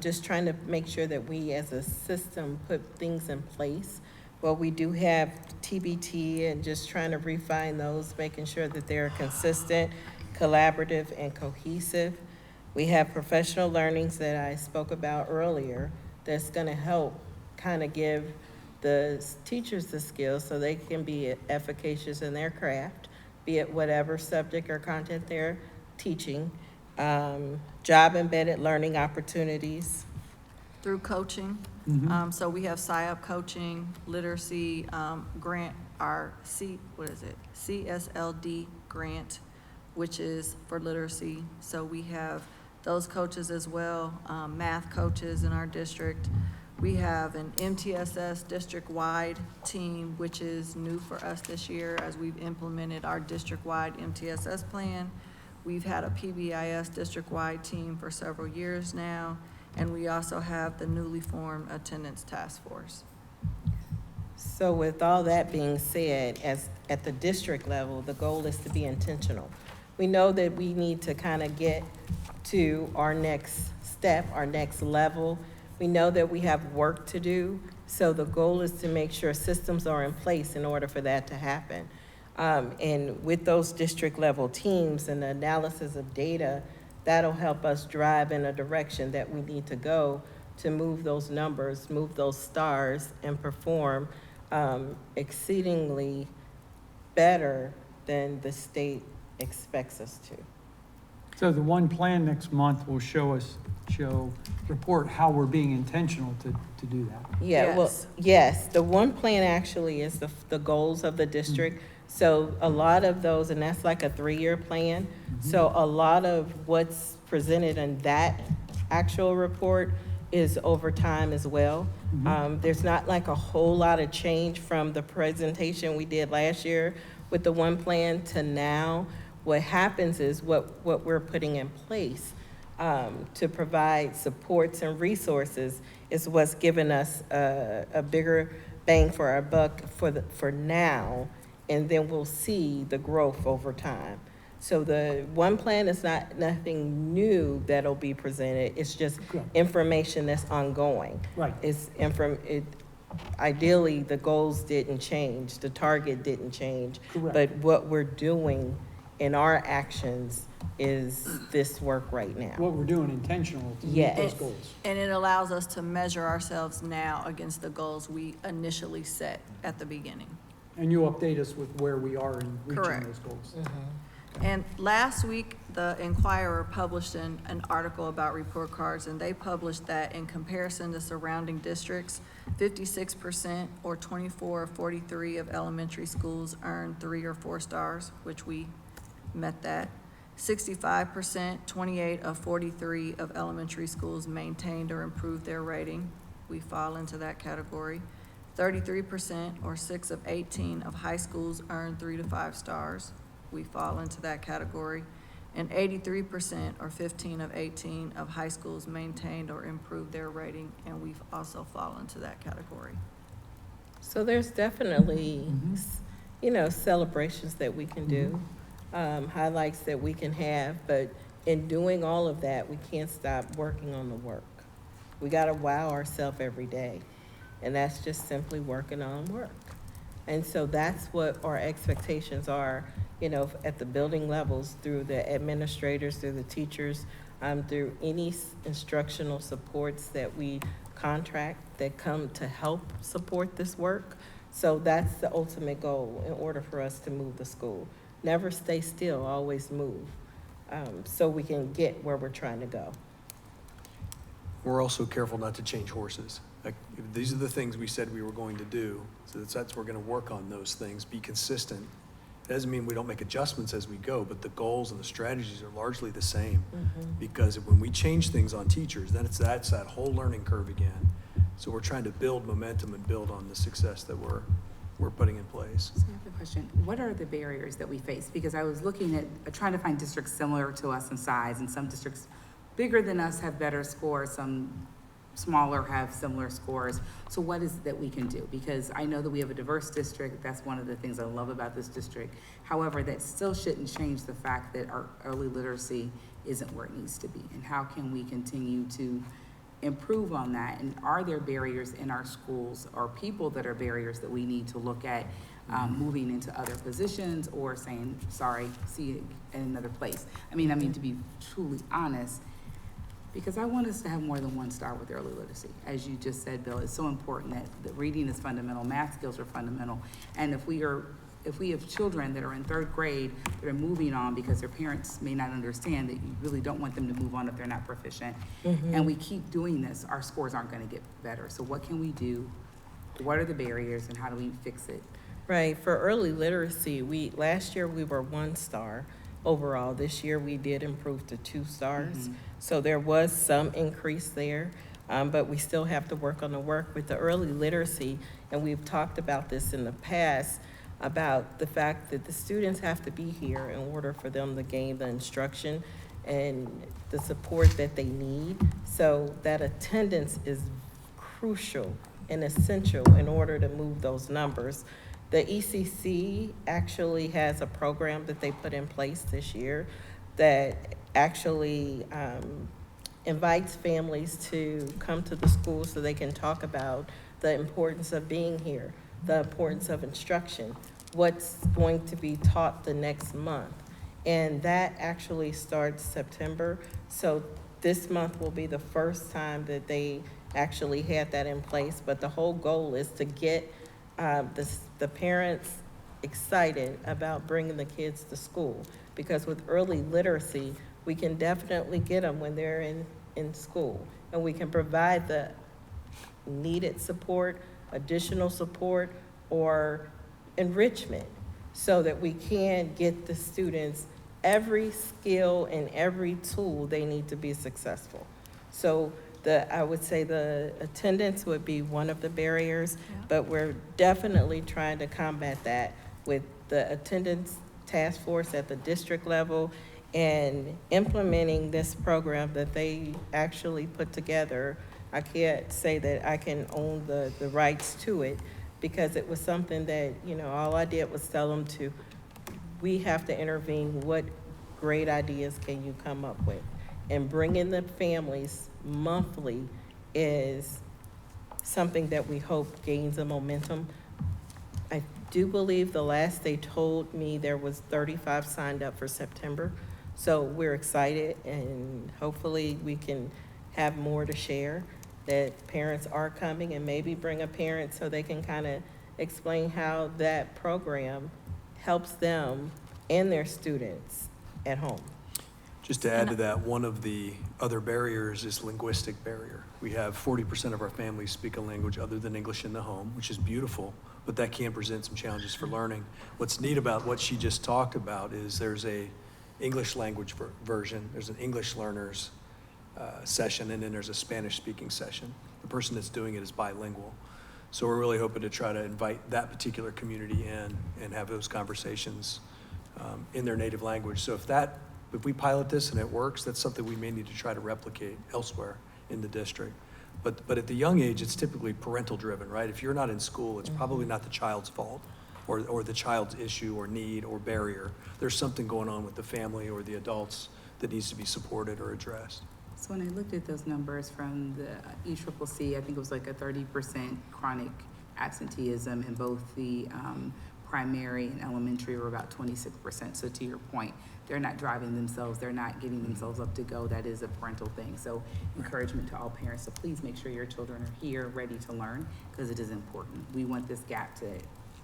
just trying to make sure that we as a system put things in place. Well, we do have TBT and just trying to refine those, making sure that they're consistent, collaborative, and cohesive. We have professional learnings that I spoke about earlier that's gonna help kind of give the teachers the skills so they can be efficacious in their craft, be it whatever subject or content they're teaching. Job-embedded learning opportunities. Through coaching. So we have PSYOP coaching, literacy grant, our CSLD grant, which is for literacy. So we have those coaches as well, math coaches in our district. We have an MTSS district-wide team, which is new for us this year as we've implemented our district-wide MTSS plan. We've had a PBIS district-wide team for several years now, and we also have the newly formed attendance task force. So with all that being said, at the district level, the goal is to be intentional. We know that we need to kind of get to our next step, our next level. We know that we have work to do, so the goal is to make sure systems are in place in order for that to happen. And with those district level teams and the analysis of data, that'll help us drive in a direction that we need to go to move those numbers, move those stars, and perform exceedingly better than the state expects us to. So the one plan next month will report how we're being intentional to do that. Yeah, well, Yes. yes, the one plan actually is the goals of the district. So a lot of those, and that's like a 3-year plan. So a lot of what's presented in that actual report is over time as well. There's not like a whole lot of change from the presentation we did last year with the one plan to now. What happens is what we're putting in place to provide supports and resources is what's given us a bigger bang for our buck for now, and then we'll see the growth over time. So the one plan is nothing new that'll be presented. It's just Okay. information that's ongoing. Right. Ideally, the goals didn't change, the target didn't change. Correct. But what we're doing in our actions is this work right now. What we're doing intentional to meet Yes. those goals. And it allows us to measure ourselves now against the goals we initially set at the beginning. And you update us with where we are in reaching Correct. those goals. And last week, the Inquirer published an article about report cards, and they published that in comparison to surrounding districts, 56% or 24 of 43 of elementary schools earned 3 or 4 stars, which we met that. 65%, 28 of 43 of elementary schools maintained or improved their rating. We fall into that category. 33% or 6 of 18 of high schools earned 3 to 5 stars. We fall into that category. And 83%, or 15 of 18, of high schools maintained or improved their rating, and we've also fallen into that category. So there's definitely, celebrations that we can do, highlights that we can have, but in doing all of that, we can't stop working on the work. We gotta wow ourselves every day, and that's just simply working on work. And so that's what our expectations are, at the building levels, through the administrators, through the teachers, through any instructional supports that we contract that come to help support this work. So that's the ultimate goal in order for us to move the school. Never stay still, always move, so we can get where we're trying to go. We're also careful not to change horses. Like, these are the things we said we were going to do, so that's we're gonna work on those things, be consistent. It doesn't mean we don't make adjustments as we go, but the goals and the strategies are largely the same. Because when we change things on teachers, then that's that whole learning curve again. So we're trying to build momentum and build on the success that we're putting in place. So I have a question. What are the barriers that we face? Because I was looking at, trying to find districts similar to us in size, and some districts bigger than us have better scores, some smaller have similar scores. So what is it that we can do? Because I know that we have a diverse district. That's one of the things I love about this district. However, that still shouldn't change the fact that our early literacy isn't where it needs to be. And how can we continue to improve on that? And are there barriers in our schools, or people that are barriers that we need to look at moving into other positions, or saying, sorry, see you in another place? I mean, to be truly honest, because I want us to have more than one star with early literacy. As you just said, Bill, it's so important that reading is fundamental, math skills are fundamental. And if we have children that are in third grade that are moving on because their parents may not understand that you really don't want them to move on if they're not proficient, and we keep doing this, our scores aren't gonna get better. So what can we do? What are the barriers, and how do we fix it? Right, for early literacy, last year we were 1 star overall. This year we did improve to 2 stars. So there was some increase there, but we still have to work on the work with the early literacy. And we've talked about this in the past, about the fact that the students have to be here in order for them to gain the instruction and the support that they need. So that attendance is crucial and essential in order to move those numbers. The ECC actually has a program that they put in place this year that actually invites families to come to the school so they can talk about the importance of being here, the importance of instruction, what's going to be taught the next month. And that actually starts September. So this month will be the first time that they actually had that in place. But the whole goal is to get the parents excited about bringing the kids to school. Because with early literacy, we can definitely get them when they're in school. And we can provide the needed support, additional support, or enrichment, so that we can get the students every skill and every tool they need to be successful. So I would say the attendance would be one of the barriers, but we're definitely trying to combat that with the attendance task force at the district level and implementing this program that they actually put together. I can't say that I can own the rights to it, because it was something that, all I did was tell them we have to intervene. What great ideas can you come up with? And bringing the families monthly is something that we hope gains a momentum. I do believe the last they told me there was 35 signed up for September. So we're excited, and hopefully we can have more to share, that parents are coming, and maybe bring a parent so they can kind of explain how that program helps them and their students at home. Just to add to that, one of the other barriers is linguistic barrier. We have 40% of our families speak a language other than English in the home, which is beautiful, but that can present some challenges for learning. What's neat about what she just talked about is there's a English language version, there's an English learners session, and then there's a Spanish speaking session. The person that's doing it is bilingual. So we're really hoping to try to invite that particular community in and have those conversations in their native language. So if that if we pilot this and it works, that's something we may need to try to replicate elsewhere in the district. But at the young age, it's typically parental driven, right? If you're not in school, it's probably not the child's fault or the child's issue or need or barrier. There's something going on with the family or the adults that needs to be supported or addressed. So when I looked at those numbers from the ECCC, I think it was like a 30% chronic absenteeism in both the primary and elementary, were about 26%. So to your point, they're not driving themselves, they're not getting themselves up to go. That is a parental thing. So encouragement to all parents to please make sure your children are here, ready to learn, because it is important. We want this gap to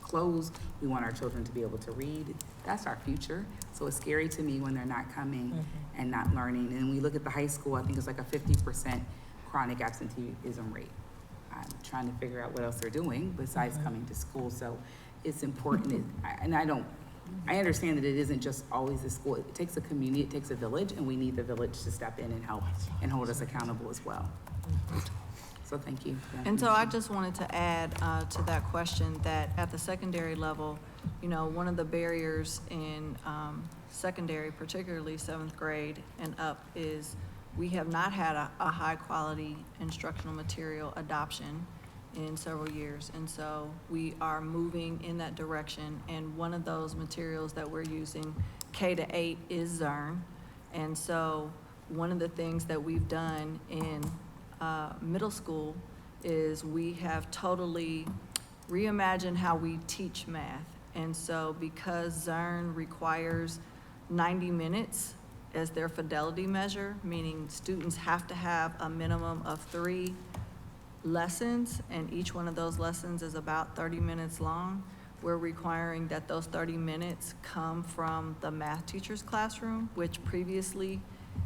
close. We want our children to be able to read. That's our future. So it's scary to me when they're not coming and not learning. And we look at the high school, I think it's like a 50% chronic absenteeism rate. I'm trying to figure out what else they're doing besides coming to school. So it's important. I understand that it isn't just always the school. It takes a community, it takes a village, and we need the village to step in and help and hold us accountable as well. So thank you. And so I just wanted to add to that question that at the secondary level, you know, one of the barriers in secondary, particularly 7th grade and up, is we have not had a high quality instructional material adoption in several years. And so we are moving in that direction. And one of those materials that we're using, K-8, is Zern. And so one of the things that we've done in middle school is we have totally reimagined how we teach math. And so because Zern requires 90 minutes as their fidelity measure, meaning students have to have a minimum of 3 lessons, and each one of those lessons is about 30 minutes long, we're requiring that those 30 minutes come from the math teacher's classroom, which previously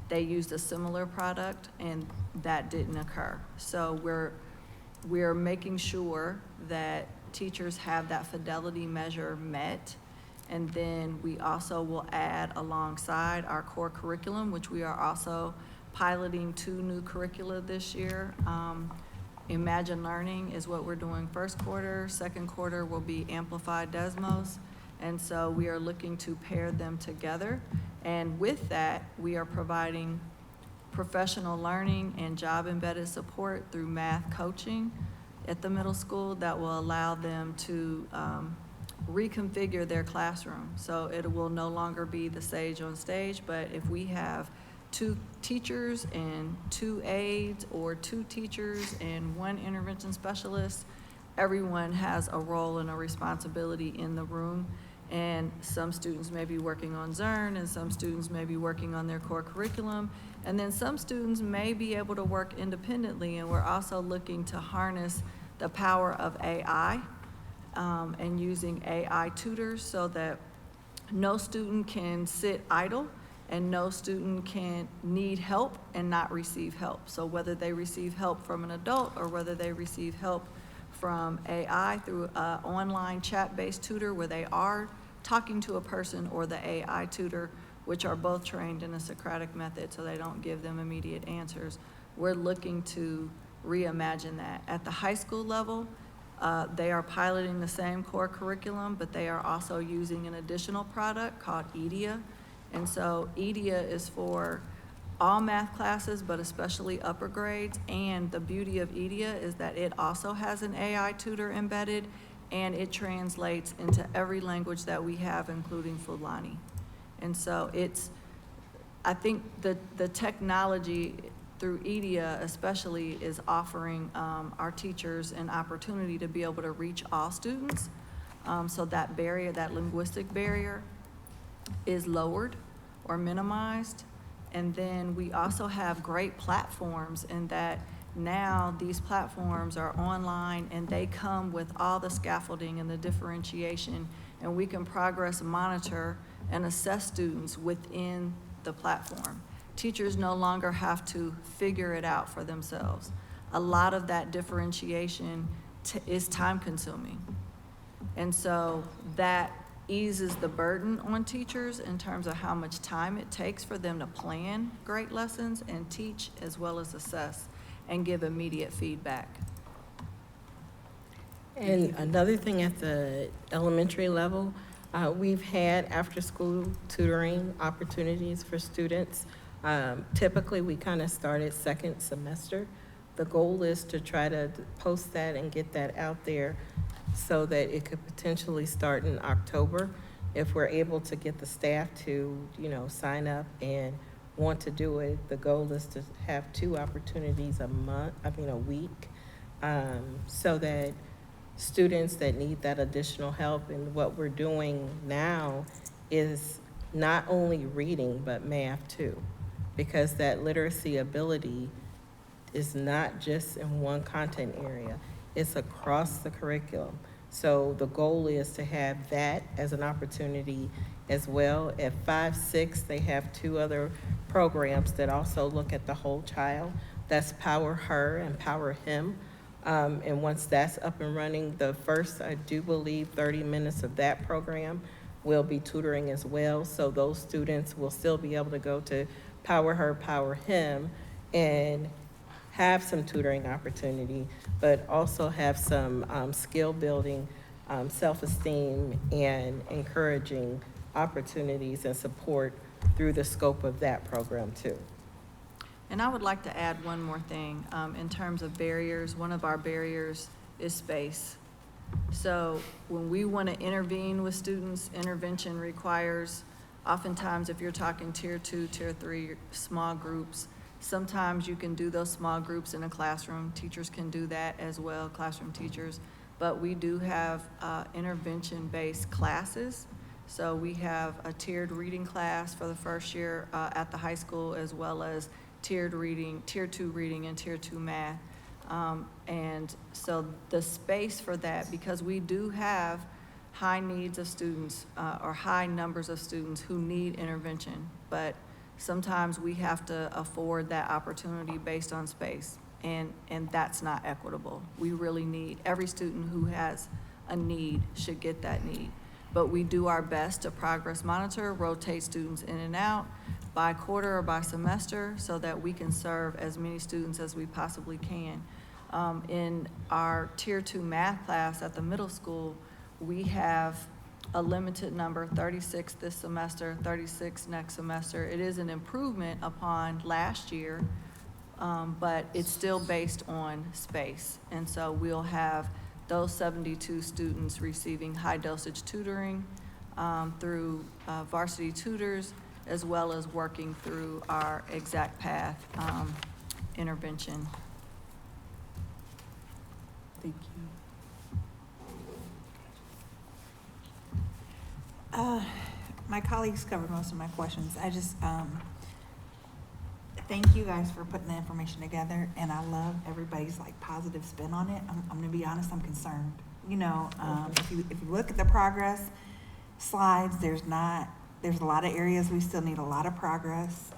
they used a similar product and that didn't occur. So we're making sure that teachers have that fidelity measure met. And then we also will add alongside our core curriculum, which we are also piloting 2 new curricula this year. Imagine Learning is what we're doing first quarter. Second quarter will be Amplified Desmos. And so we are looking to pair them together. And with that, we are providing professional learning and job-embedded support through math coaching at the middle school that will allow them to reconfigure their classroom. So it will no longer be the sage on stage, but if we have 2 teachers and 2 aides, or 2 teachers and 1 intervention specialist, everyone has a role and a responsibility in the room. And some students may be working on Zern, and some students may be working on their core curriculum, and then some students may be able to work independently. And we're also looking to harness the power of AI and using AI tutors so that no student can sit idle and no student can need help and not receive help. So whether they receive help from an adult or whether they receive help from AI through an online chat-based tutor where they are talking to a person, or the AI tutor, which are both trained in a Socratic method so they don't give them immediate answers. We're looking to reimagine that. At the high school level, they are piloting the same core curriculum, but they are also using an additional product called EDIA. And so EDIA is for all math classes, but especially upper grades. And the beauty of EDIA is that it also has an AI tutor embedded, and it translates into every language that we have, including Fulani. And so I think the technology through EDIA especially is offering our teachers an opportunity to be able to reach all students. So that barrier, that linguistic barrier, is lowered or minimized. And then we also have great platforms in that now these platforms are online and they come with all the scaffolding and the differentiation, and we can progress monitor and assess students within the platform. Teachers no longer have to figure it out for themselves. A lot of that differentiation is time consuming. And so that eases the burden on teachers in terms of how much time it takes for them to plan great lessons and teach as well as assess and give immediate feedback. And another thing at the elementary level, We've had after-school tutoring opportunities for students. Typically, we kind of started second semester. The goal is to try to post that and get that out there so that it could potentially start in October. If we're able to get the staff to, sign up and want to do it, the goal is to have 2 opportunities a week, so that students that need that additional help. And what we're doing now is not only reading, but math too, because that literacy ability is not just in one content area, it's across the curriculum. So the goal is to have that as an opportunity as well. At 5, 6, they have 2 other programs that also look at the whole child. That's Power Her and Power Him. And once that's up and running, the first, I do believe, 30 minutes of that program will be tutoring as well. So those students will still be able to go to Power Her, Power Him, and have some tutoring opportunity, but also have some skill building, self-esteem, and encouraging opportunities and support through the scope of that program too. And I would like to add one more thing. In terms of barriers, one of our barriers is space. So when we want to intervene with students, intervention requires, oftentimes if you're talking tier 2, tier 3 small groups, sometimes you can do those small groups in a classroom. Teachers can do that as well, classroom teachers. But we do have intervention-based classes. So we have a tiered reading class for the first year at the high school, as well as tiered reading, tier 2 reading and tier 2 math. And so the space for that, because we do have high needs of students or high numbers of students who need intervention, but sometimes we have to afford that opportunity based on space, and that's not equitable. We really need, every student who has a need should get that need. But we do our best to progress monitor, rotate students in and out by quarter or by semester so that we can serve as many students as we possibly can. In our tier 2 math class at the middle school, we have a limited number, 36 this semester, 36 next semester. It is an improvement upon last year, but it's still based on space. And so we'll have those 72 students receiving high dosage tutoring through varsity tutors, as well as working through our exact path intervention. Thank you. My colleagues covered most of my questions. I just, thank you guys for putting the information together, and I love everybody's positive spin on it. I'm gonna be honest, I'm concerned. If you look at the progress slides, there's a lot of areas we still need a lot of progress.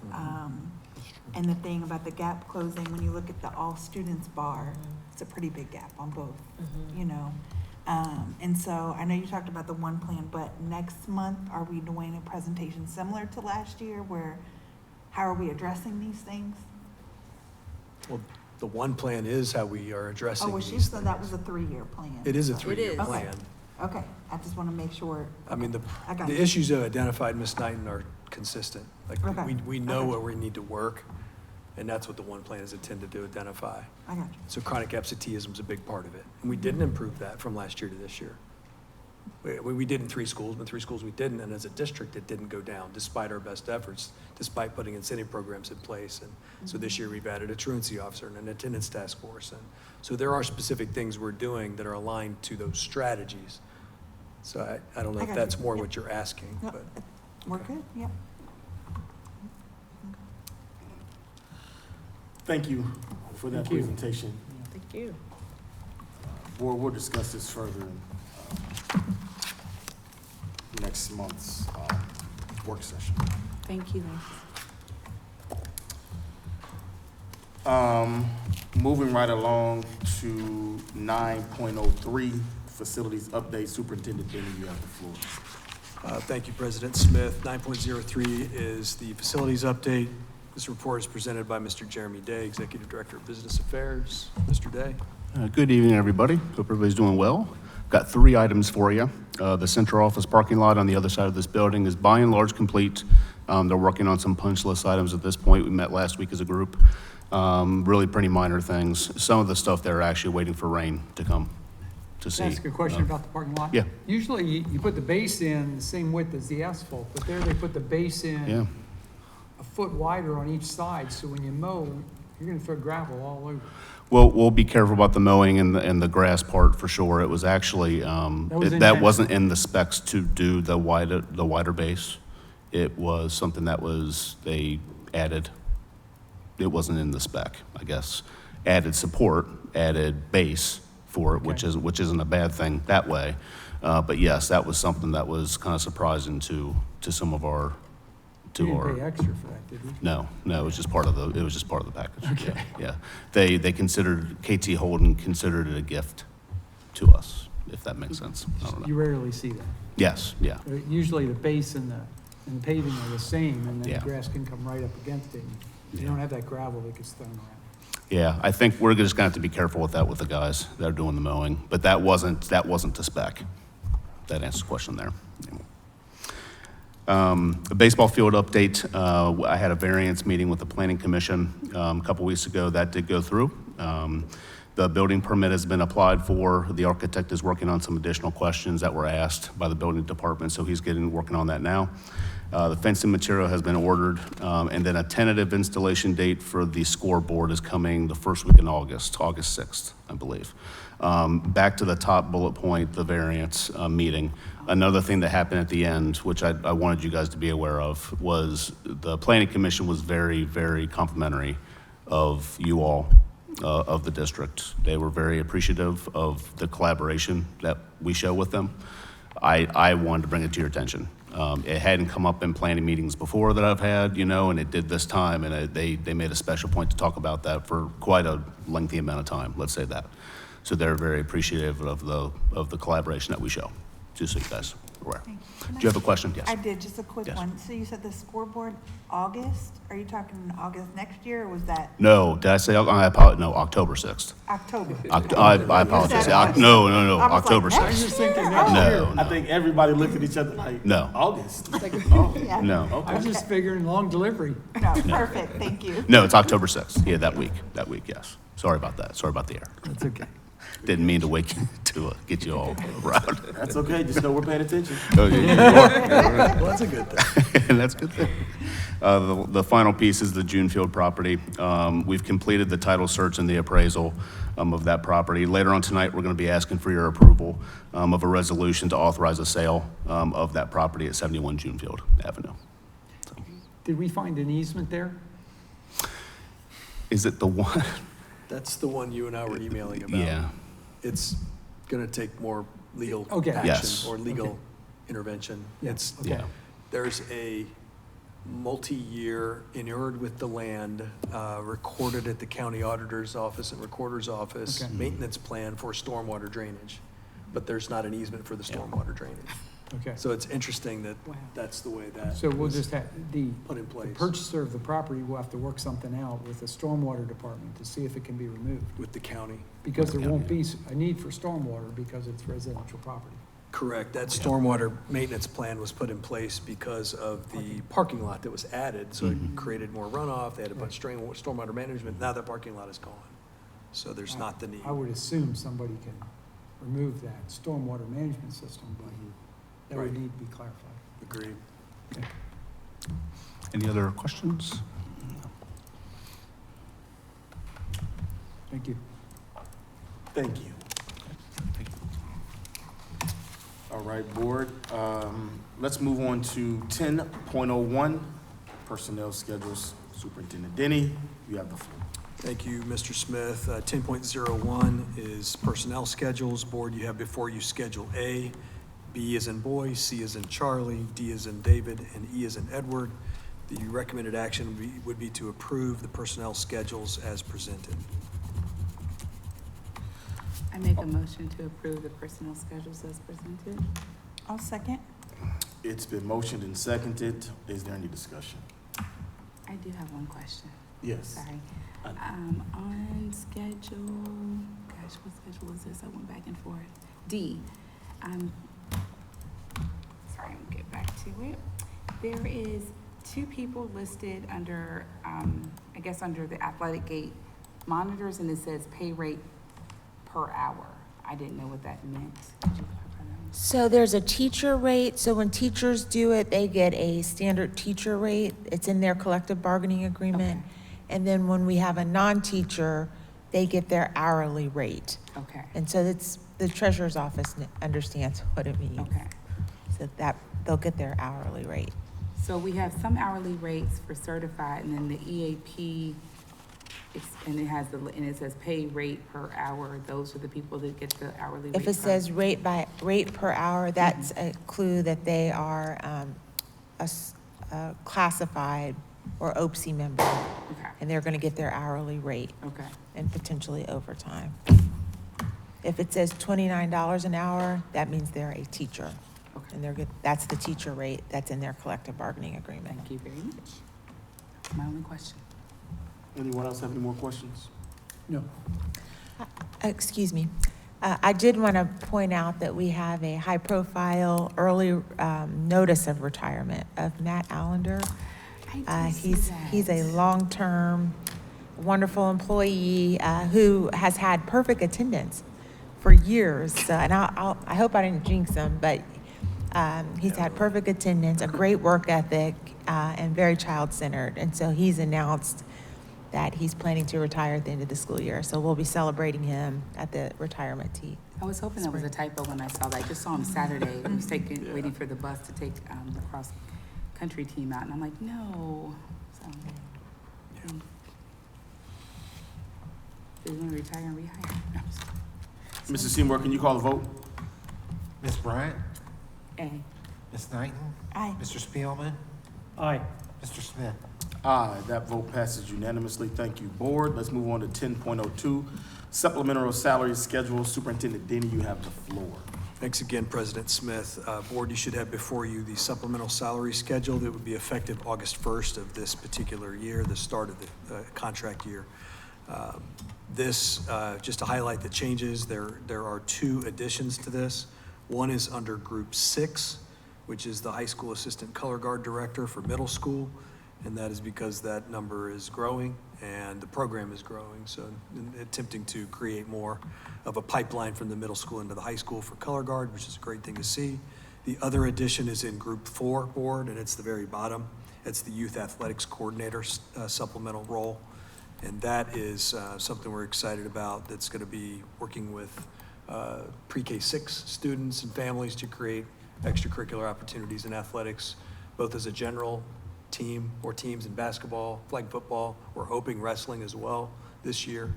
And the thing about the gap closing, when you look at the all students bar, it's a pretty big gap on both, and so I know you talked about the one plan, but next month, are we doing a presentation similar to last year how are we addressing these things? Well, the one plan is how we are addressing Oh, well, these she said that things. was a 3-year plan. It is a So- 3-year is. plan. Okay, I just want to make sure. I mean, I got the you. issues that identified, Ms. Knighton, are consistent. Okay. We know Okay. where we need to work, and that's what the one plan is intended to identify. I got you. So chronic absenteeism is a big part of it. And we didn't improve that from last year to this year. We did in 3 schools, but 3 schools we didn't, and as a district, it didn't go down, despite our best efforts, despite putting incentive programs in place. And so this year, we've added a truancy officer and an attendance task force. And so there are specific things we're doing that are aligned to those strategies. So I don't know I if got that's you. more Yep. what you're asking, No, but. we're good, yep. Thank you for that Thank you. presentation. Thank you. Board, we'll discuss this further in next month's work session. Thank you. Moving right along to 9.03, facilities update. Superintendent Benny, you have the floor. Thank you, President Smith. 9.03 is the facilities update. This report is presented by Mr. Jeremy Day, Executive Director of Business Affairs. Mr. Day. Good evening, everybody. Hope everybody's doing well. Got 3 items for you. The central office parking lot on the other side of this building is by and large complete. They're working on some punch list items at this point. We met last week as a group. Really pretty minor things. Some of the stuff they're actually waiting for rain to come to see. Can I ask a question about the parking lot? Yeah. Usually you put the base in the same width as the asphalt, but there they put the base Yeah. in a foot wider on each side, so when you mow, you're gonna throw gravel all over. We'll be careful about the mowing and the grass part for sure. It was actually, was that intentional. wasn't in the specs to do the wider base. It was something that they added. It wasn't in the spec, I guess. Added support, added base for it, which isn't a bad thing that way. But yes, that was something that was kind of surprising to some of our, We didn't pay extra for that, did we? No, it was just part of the package. Okay. Yeah. They considered, KT Holden considered it a gift to us, if that makes sense. I don't know. You rarely see that. Yes, yeah. Usually the base and the paving are the same, and then Yeah. the grass can come right up against it. You Yeah. don't have that gravel that gets thrown around. Yeah, I think we're just gonna have to be careful with that with the guys that are doing the mowing, but that wasn't the spec. That answers the question there. A baseball field update, I had a variance meeting with the planning commission a couple weeks ago. That did go through. The building permit has been applied for. The architect is working on some additional questions that were asked by the building department, so he's working on that now. The fencing material has been ordered, and then a tentative installation date for the scoreboard is coming the first week in August 6th, I believe. Back to the top bullet point, the variance meeting. Another thing that happened at the end, which I wanted you guys to be aware of, was the planning commission was very, very complimentary of you all, of the district. They were very appreciative of the collaboration that we show with them. I wanted to bring it to your attention. It hadn't come up in planning meetings before that I've had, and it did this time, and they made a special point to talk about that for quite a lengthy amount of time, let's say that. So they're very appreciative of the collaboration that we show, just so you guys are aware. Thank you. Do you have a question? Yes. I did, just a quick Yes. one. So you said the scoreboard, August? Are you talking August next year, or was that No, did I say, I apologize, no, October 6th. October? I apologize. No, I was like, October next I was 6th. just thinking year? next year. No, I think everybody looked at each other like, No. August. Yeah. no. I was just figuring long delivery. No, perfect, thank you. No, it's October 6th. Yeah, that week, yes. Sorry about that. Sorry about the error. That's okay. Didn't mean to wake you, to get you all riled. That's okay, just know we're paying attention. Oh, yeah, you are. Well, that's a good thing. That's a good thing. The final piece is the Junefield property. We've completed the title search and the appraisal of that property. Later on tonight, we're going to be asking for your approval of a resolution to authorize a sale of that property at 71 Junefield Avenue. Did we find an easement there? Is it the one? That's the one you and I were emailing about. Yeah. It's going to take more legal Okay. Yes. action or legal Okay. intervention. Yeah, It's, okay. Yeah. there's a multi-year inured with the land, recorded at the county auditor's office and recorder's office, Okay. maintenance plan for stormwater drainage, but there's not an easement for the Yeah. stormwater drainage. Okay. So it's interesting that Wow. that's the way that So we'll was just have, the put in the place purchaser of the property will have to work something out with the stormwater department to see if it can be removed. with the county. Because there Yeah. won't be a need for stormwater because it's residential property. Correct. That stormwater maintenance plan was put in place because of the parking lot that was added, so it created more runoff. They had to put stormwater management. Now that parking lot is gone. So there's not the need. I would assume somebody can remove that stormwater management system, but that would Right. need to be clarified. Agreed. Any other questions? Thank you. Thank you. All right, board, let's move on to 10.01, personnel schedules. Superintendent Denny, you have the floor. Thank you, Mr. Smith. 10.01 is personnel schedules. Board, you have before you Schedule A. B as in boy, C as in Charlie, D as in David, and E as in Edward. The recommended action would be to approve the personnel schedules as presented. I make a motion to approve the personnel schedules as presented. I'll second. It's been motioned and seconded. Is there any discussion? I do have one question. Yes. Sorry. I- On schedule, gosh, what schedule is this? I went back and forth. D, right, we'll get back to it. There is 2 people listed under, I guess, under the athletic gate monitors, and it says pay rate per hour. I didn't know what that meant. Could you clarify that? So there's a teacher rate, so when teachers do it, they get a standard teacher rate. It's in their collective bargaining agreement. Okay. And then when we have a non-teacher, they get their hourly rate. Okay, And so it's, the treasurer's office understands what it means. okay. So that, they'll get their hourly rate. So we have some hourly rates for certified, and then the EAP, and it has and it says pay rate per hour. Those are the people that get the hourly rate. If it says rate per hour, that's a clue that they are a classified or OPSI member, Okay, and they're gonna get their hourly rate okay, and potentially overtime. If it says $29 an hour, that means they're a teacher, okay. and they're good, that's the teacher rate that's in their collective bargaining agreement. Thank you very much. That's my only question. Anyone else have any more questions? No. Excuse me. I did want to point out that we have a high-profile early notice of retirement of Matt Allender. He's a long-term, wonderful employee who has had perfect attendance for years. And I hope I didn't jinx him, but he's had perfect attendance, a great work ethic, and very child-centered. And so he's announced that he's planning to retire at the end of the school year. So we'll be celebrating him at the retirement tea. I was hoping that was a typo when I saw that. I just saw him Saturday. He was waiting for the bus to take the cross-country team out, and I'm like, no. So, they're gonna retire and rehire. No, I'm just kidding. Mr. Seymour, can you call the vote? Ms. Bryant? A. Ms. Knighton? Aye. Mr. Spielman? Aye. Mr. Smith? Aye, that vote passes unanimously. Thank you, board. Let's move on to 10.02, supplemental salary schedule. Superintendent Denny, you have the floor. Thanks again, President Smith. Board, you should have before you the supplemental salary schedule that would be effective August 1st of this particular year, the start of the contract year. Just to highlight the changes, there are 2 additions to this. One is under Group 6, which is the high school assistant color guard director for middle school, and that is because that number is growing and the program is growing, so attempting to create more of a pipeline from the middle school into the high school for color guard, which is a great thing to see. The other addition is in Group 4 board, and it's the very bottom. It's the youth athletics coordinator supplemental role, and that is something we're excited about. That's going to be working with pre-K 6 students and families to create extracurricular opportunities in athletics, both as a general team or teams in basketball, flag football. We're hoping wrestling as well this year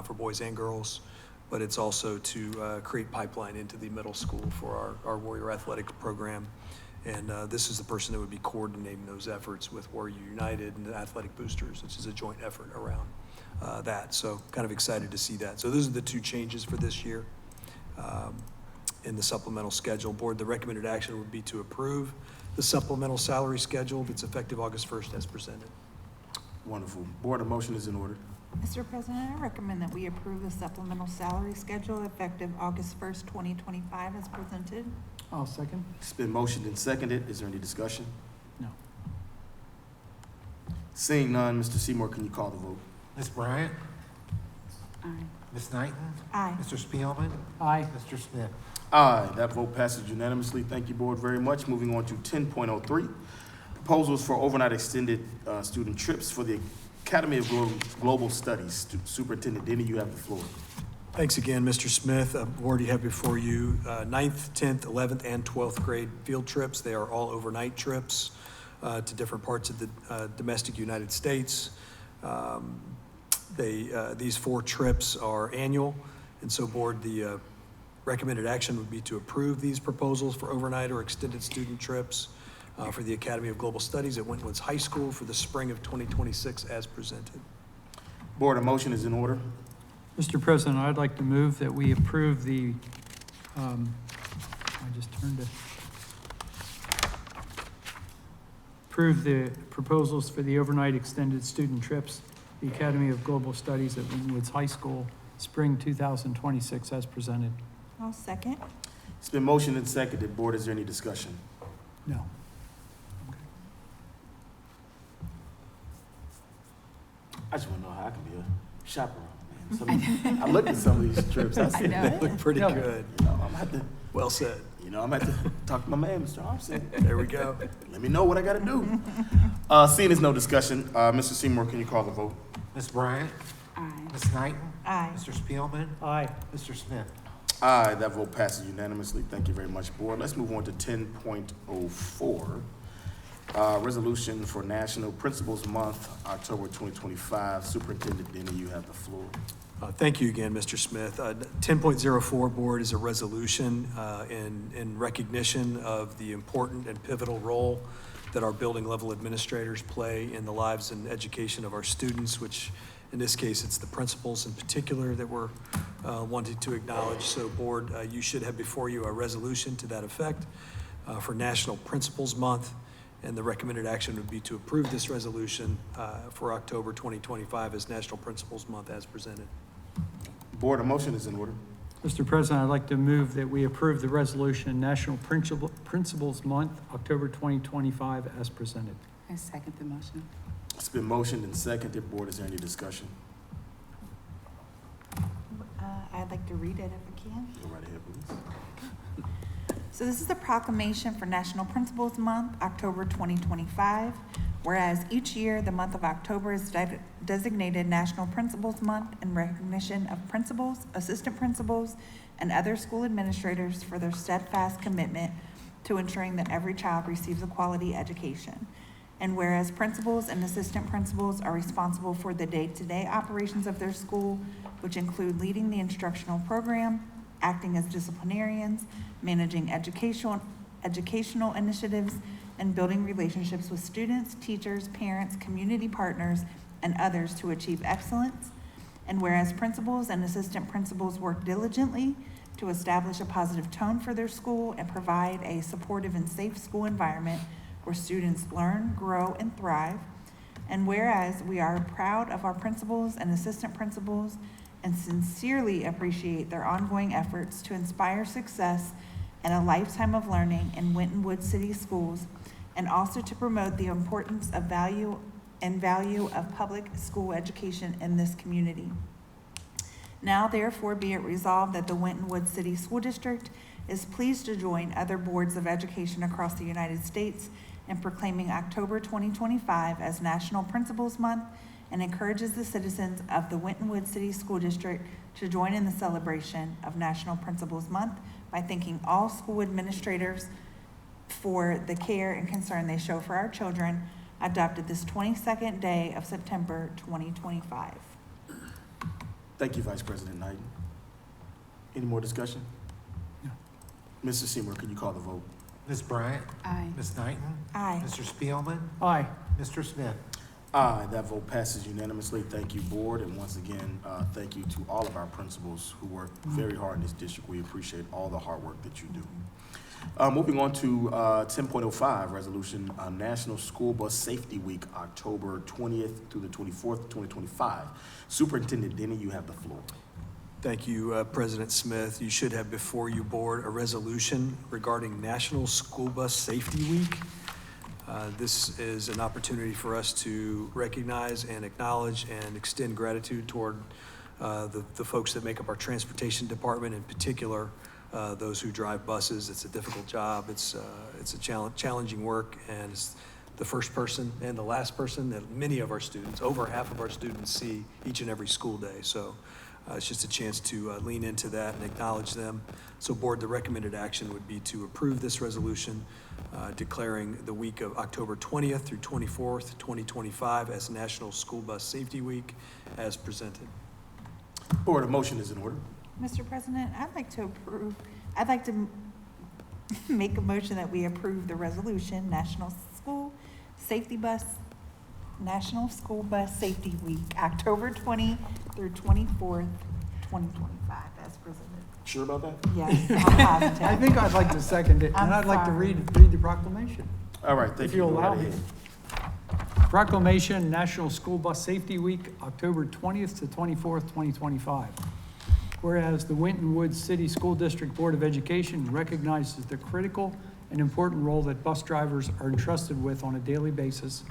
for boys and girls, but it's also to create pipeline into the middle school for our Warrior Athletic program. And this is the person that would be coordinating those efforts with Warrior United and the Athletic Boosters, which is a joint effort around that. So kind of excited to see that. So those are the 2 changes for this year in the supplemental schedule. Board, the recommended action would be to approve the supplemental salary schedule that's effective August 1st as presented. Wonderful. Board, a motion is in order. Mr. President, I recommend that we approve the supplemental salary schedule effective August 1st, 2025 as presented. I'll second. It's been motioned and seconded. Is there any discussion? No. Seeing none, Mr. Seymour, can you call the vote? Ms. Bryant? Aye. Ms. Knighton? Aye. Mr. Spielman? Aye. Mr. Smith? Aye, that vote passes unanimously. Thank you, board, very much. Moving on to 10.03, proposals for overnight extended student trips for the Academy of Global Studies. Superintendent Denny, you have the floor. Thanks again, Mr. Smith. Board, you have before you 9th, 10th, 11th, and 12th grade field trips. They are all overnight trips to different parts of the domestic United States. These 4 trips are annual, and so board, the recommended action would be to approve these proposals for overnight or extended student trips for the Academy of Global Studies at Winton High School for the spring of 2026 as presented. Board, a motion is in order. Mr. President, I'd like to move that we approve the, approve the proposals for the overnight extended student trips, the Academy of Global Studies at Winton High School, spring 2026 as presented. I'll second. It's been motioned and seconded. Board, is there any discussion? No. I just want to know how I can be a chaperone, man. I looked at some of these trips, I said, know. you Look pretty Yeah. good. know, I'm gonna have to, Well said. I'm gonna have to talk to my man, Mr. Thompson. There we go. Let me know what I gotta do. Seeing there's no discussion, Mr. Seymour, can you call the vote? Ms. Bryant? Aye. Ms. Knighton? Aye. Mr. Spielman? Aye. Mr. Smith? Aye, that vote passes unanimously. Thank you very much, Board. Let's move on to 10.04. Resolution for National Principals Month, October 2025. Superintendent Denny, you have the floor. Thank you again, Mr. Smith. 10.04 Board is a resolution in recognition of the important and pivotal role that our building level administrators play in the lives and education of our students, which in this case, it's the principals in particular that we're wanting to acknowledge. So Board, you should have before you a resolution to that effect for National Principals Month. And the recommended action would be to approve this resolution for October 2025 as National Principals Month as presented. Board, a motion is in order. Mr. President, I'd like to move that we approve the resolution, National Principals Month, October 2025, as presented. I second the motion. It's been motioned and seconded. Board, is there any discussion? I'd like to read it if I can. Go right ahead, please. So this is a proclamation for National Principals Month, October 2025. Whereas each year, the month of October is designated National Principals Month in recognition of principals, assistant principals, and other school administrators for their steadfast commitment to ensuring that every child receives a quality education. And whereas principals and assistant principals are responsible for the day-to-day operations of their school, which include leading the instructional program, acting as disciplinarians, managing educational initiatives, and building relationships with students, teachers, parents, community partners, and others to achieve excellence. And whereas principals and assistant principals work diligently to establish a positive tone for their school and provide a supportive and safe school environment where students learn, grow, and thrive. And whereas we are proud of our principals and assistant principals and sincerely appreciate their ongoing efforts to inspire success and a lifetime of learning in Winton Woods City Schools, and also to promote the importance of value of public school education in this community. Now therefore be it resolved that the Winton Woods City School District is pleased to join other boards of education across the United States in proclaiming October 2025 as National Principals Month, and encourages the citizens of the Winton Woods City School District to join in the celebration of National Principals Month by thanking all school administrators for the care and concern they show for our children, adopted this 22nd day of September 2025. Thank you, Vice President Knighton. Any more discussion? No. Mr. Seymour, can you call the vote? Ms. Bryant? Aye. Ms. Knighton? Aye. Mr. Spielman? Aye. Mr. Smith? Aye, that vote passes unanimously. Thank you, Board, and once again, thank you to all of our principals who work very hard in this district. We appreciate all the hard work that you do. Moving on to 10.05, Resolution National School Bus Safety Week, October 20th through the 24th, 2025. Superintendent Denny, you have the floor. Thank you, President Smith. You should have before you, Board, a resolution regarding National School Bus Safety Week. This is an opportunity for us to recognize and acknowledge and extend gratitude toward the folks that make up our transportation department, in particular, those who drive buses. It's a difficult job. It's a challenging work, and it's the first person and the last person that many of our students, over half of our students, see each and every school day. So it's just a chance to lean into that and acknowledge them. So Board, the recommended action would be to approve this resolution declaring the week of October 20th through 24th, 2025 as National School Bus Safety Week as presented. Board, a motion is in order. Mr. President, I'd like to make a motion that we approve the resolution, National School Bus Safety Week, October 20 through 24th, 2025, as presented. Sure about that? Yes, I'm positive. I think I'd like to second it, and I'm I'd like to sorry. read the proclamation. All right, thank If you. you Go allow right me. ahead. Proclamation, National School Bus Safety Week, October 20th to 24th, 2025. Whereas the Winton Woods City School District Board of Education recognizes the critical an important role that bus drivers are entrusted with on a daily basis.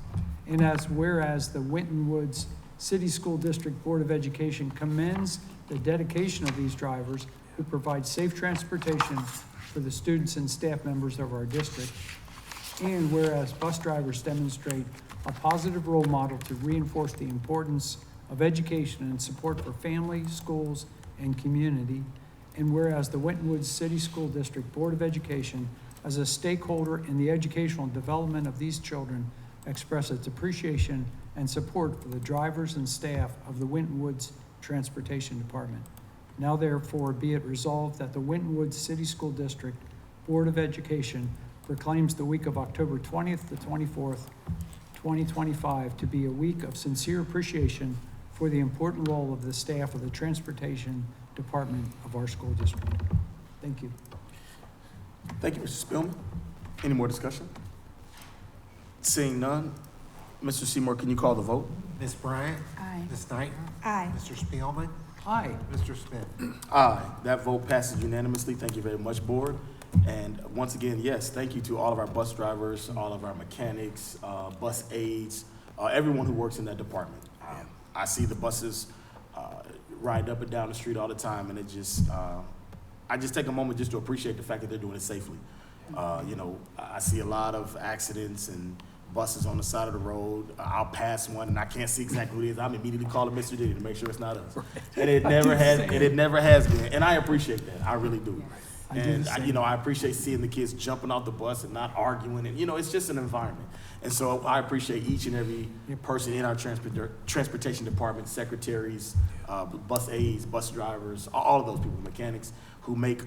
And whereas the Winton Woods City School District Board of Education commends the dedication of these drivers who provide safe transportation for the students and staff members of our district. And whereas bus drivers demonstrate a positive role model to reinforce the importance of education and support for families, schools, and community. And whereas the Winton Woods City School District Board of Education, as a stakeholder in the educational development of these children, express its appreciation and support for the drivers and staff of the Winton Woods Transportation Department. Now therefore be it resolved that the Winton Woods City School District Board of Education proclaims the week of October 20th to 24th, 2025 to be a week of sincere appreciation for the important role of the staff of the Transportation Department of our school district. Thank you. Thank you, Mr. Spielman. Any more discussion? Seeing none, Mr. Seymour, can you call the vote? Ms. Bryant? Aye. Ms. Knighton? Aye. Mr. Spielman? Aye. Mr. Smith? Aye. That vote passes unanimously. Thank you very much, Board. And once again, yes, thank you to all of our bus drivers, all of our mechanics, bus aides, everyone who works in that department. I see the buses ride up and down the street all the time, and I just take a moment just to appreciate the fact that they're doing it safely. I see a lot of accidents and buses on the side of the road. I'll pass one and I can't see exactly who it is. I'm immediately calling Mr. Diddy to make sure it's not us. And it never has been. And I appreciate that. I really do. And I appreciate seeing the kids jumping off the bus and not arguing. And it's just an environment. And so I appreciate each and every person in our transportation department, secretaries, bus aides, bus drivers, all of those people, mechanics, who make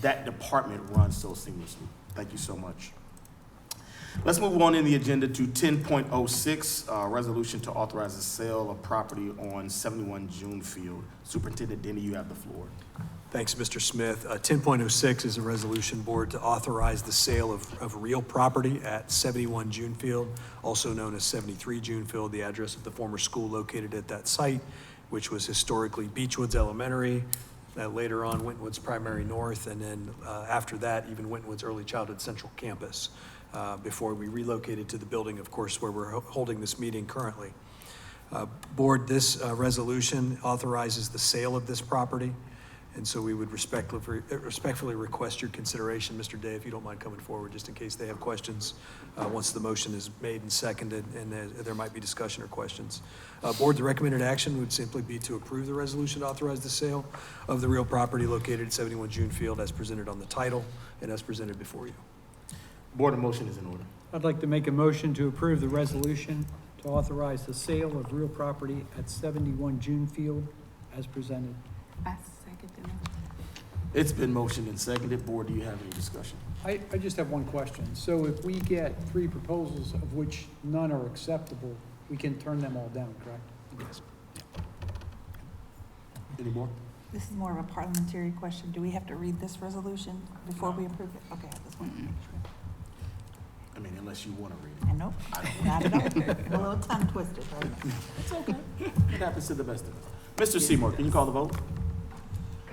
that department run so seamlessly. Thank you so much. Let's move on in the agenda to 10.06, resolution to authorize the sale of property on 71 June Field. Superintendent Denny, you have the floor. Thanks, Mr. Smith. 10.06 is a resolution, Board, to authorize the sale of real property at 71 Junefield, also known as 73 Junefield, the address of the former school located at that site, which was historically Beechwoods Elementary, later on Winton Primary North, and then after that, even Winton Early Childhood Central Campus, before we relocated to the building, of course, where we're holding this meeting currently. Board, this resolution authorizes the sale of this property. And so we would respectfully request your consideration, Mr. Day, if you don't mind coming forward, just in case they have questions, once the motion is made and seconded, and there might be discussion or questions. Board, the recommended action would simply be to approve the resolution to authorize the sale of the real property located at 71 Junefield as presented on the title and as presented before you. Board, the motion is in order. I'd like to make a motion to approve the resolution to authorize the sale of real property at 71 Junefield as presented. I second the motion. It's been motioned and seconded. Board, do you have any discussion? I just have one question. So if we get 3 proposals of which none are acceptable, we can turn them all down, correct? Yes. Any more? This is more of a parliamentary question. Do we have to read this resolution before we approve it? Okay, I just want to make sure. I mean, unless you want to read it. And nope, I don't not at all. I'm a little tongue twisted right now. It's okay. It happens to the best of us. Mr. Seymour, can you call the vote?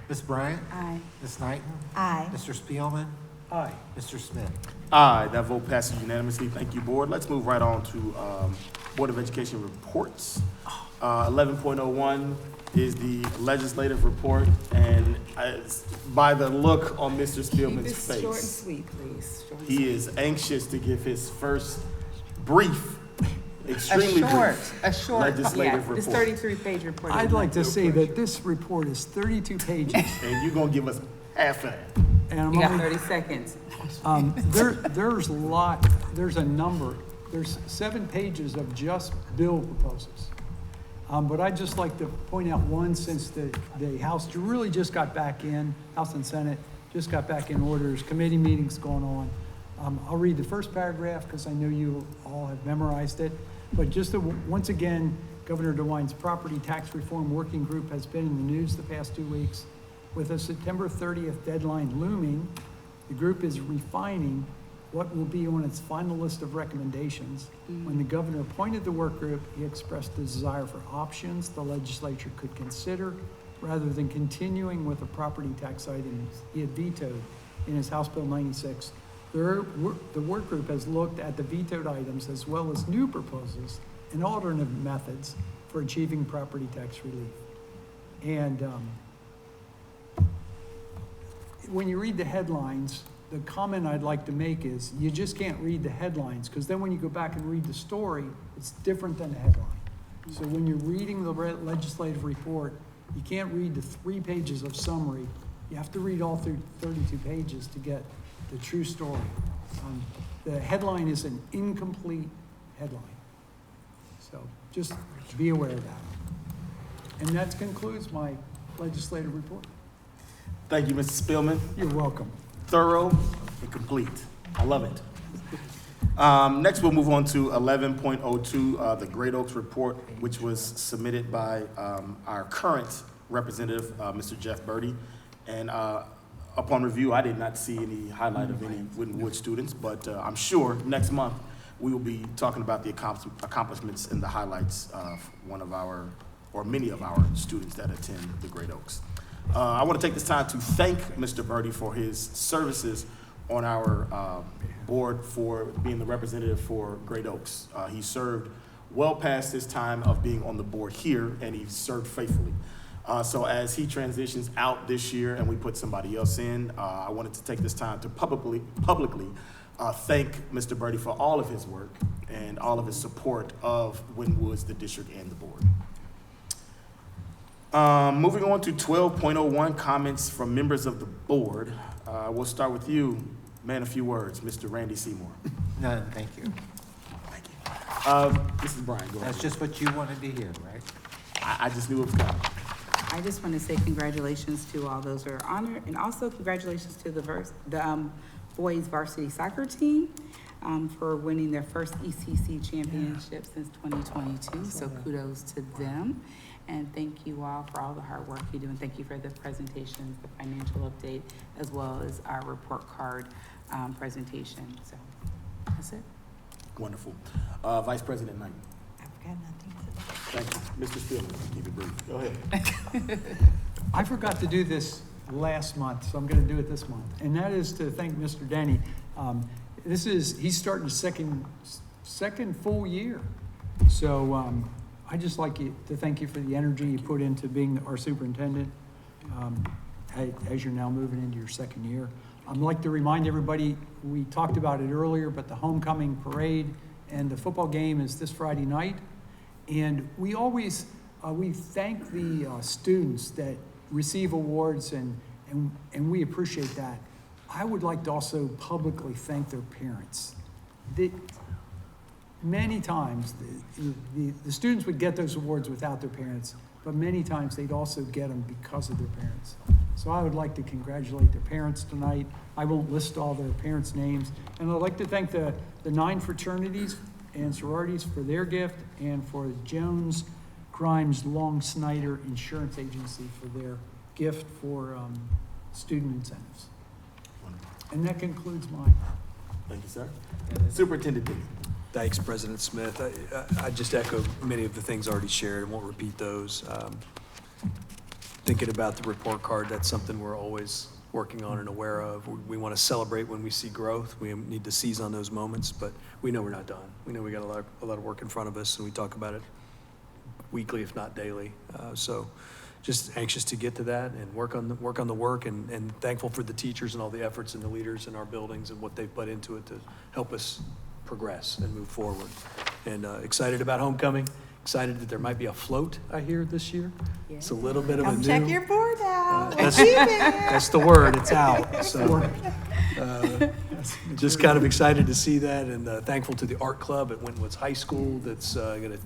Ms. Bryant? Aye. Ms. Knighton? Aye. Mr. Spielman? Aye. Mr. Smith? Aye, that vote passes unanimously. Thank you, Board. Let's move right on to Board of Education reports. 11.01 is the legislative report, and by the look on Mr. Spielman's Keep it short and face, sweet, please. Short and he is anxious to give his first brief, extremely brief a short, legislative yeah, this report. 33-page report. I'd is like not to no say pressure. that this report is 32 pages. And you're gonna give us half of that. And I'm You got only 30 seconds. there's a number, there's 7 pages of just bill proposals. But I'd just like to point out one, since the House really just got back in, House and Senate just got back in orders, committee meetings going on. I'll read the first paragraph because I know you all have memorized it. But just once again, Governor DeWine's property tax reform working group has been in the news the past 2 weeks. With a September 30th deadline looming, the group is refining what will be on its final list of recommendations. When the governor appointed the work group, he expressed a desire for options the legislature could consider rather than continuing with the property tax items he had vetoed in his House Bill 96 The work group has looked at the vetoed items as well as new proposals and alternative methods for achieving property tax relief. And when you read the headlines, the comment I'd like to make is you just can't read the headlines, because then when you go back and read the story, it's different than the headline. So when you're reading the legislative report, you can't read the 3 pages of summary. You have to read all through 32 pages to get the true story. The headline is an incomplete headline. So just be aware of that. And that concludes my legislative report. Thank you, Mr. Spielman. You're welcome. Thorough and complete. I love it. Next, we'll move on to 11.02, the Great Oaks report, which was submitted by our current representative, Mr. Jeff Birdie. And upon review, I did not see any highlight of any Winton Woods students, but I'm sure next month we will be talking about the accomplishments and the highlights of one of our, or many of our students that attend the Great Oaks. I want to take this time to thank Mr. Birdie for his services on our board for being the representative for Great Oaks. He served well past his time of being on the board here, and he served faithfully. So as he transitions out this year and we put somebody else in, I wanted to take this time to publicly thank Mr. Birdie for all of his work and all of his support of Winton Woods, the district, and the board. Moving on to 12.01, comments from members of the board. We'll start with you, man, a few words, Mr. Randy Seymour. None, thank you. Thank you. Mrs. Bryan, go ahead. That's just what you wanted to hear, right? I just knew it was coming. I just want to say congratulations to all those who are honored, and also congratulations to the boys varsity soccer team for winning their first ECC championship since 2022. So kudos to them, and thank you all for all the hard work you do, and thank you for the presentations, the financial update, as well as our report card presentation. So that's it. Wonderful. Vice President Knight. I've got nothing to say. Thank you. Mr. Spielman, keep it brief. Go ahead. I forgot to do this last month, so I'm going to do it this month. And that is to thank Mr. Denny. He's starting his second full year. So I just like to thank you for the energy you put into being our superintendent as you're now moving into your second year. I'd like to remind everybody, we talked about it earlier, but the homecoming parade and the football game is this Friday night. And we always, we thank the students that receive awards, and we appreciate that. I would like to also publicly thank their parents. Many times, the students would get those awards without their parents, but many times they'd also get them because of their parents. So I would like to congratulate their parents tonight. I won't list all their parents' names. And I'd like to thank the 9 fraternities and sororities for their gift, and for Jones, Grimes, Long, Snyder Insurance Agency for their gift for student incentives. And that concludes mine. Thank you, sir. Superintendent Denny. Thanks, President Smith. I just echo many of the things already shared and won't repeat those. Thinking about the report card, that's something we're always working on and aware of. We want to celebrate when we see growth. We need to seize on those moments, but we know we're not done. We know we got a lot of work in front of us, and we talk about it weekly, if not daily. So just anxious to get to that and work on the work, and thankful for the teachers and all the efforts and the leaders in our buildings and what they've put into it to help us progress and move forward. And excited about homecoming. Excited that there might be a float, I hear, this year. Yeah. It's a little bit of a Come new. check your board out. That's the word, it's out. So just kind of excited to see that, and thankful to the art club at Winton Woods High School that's going to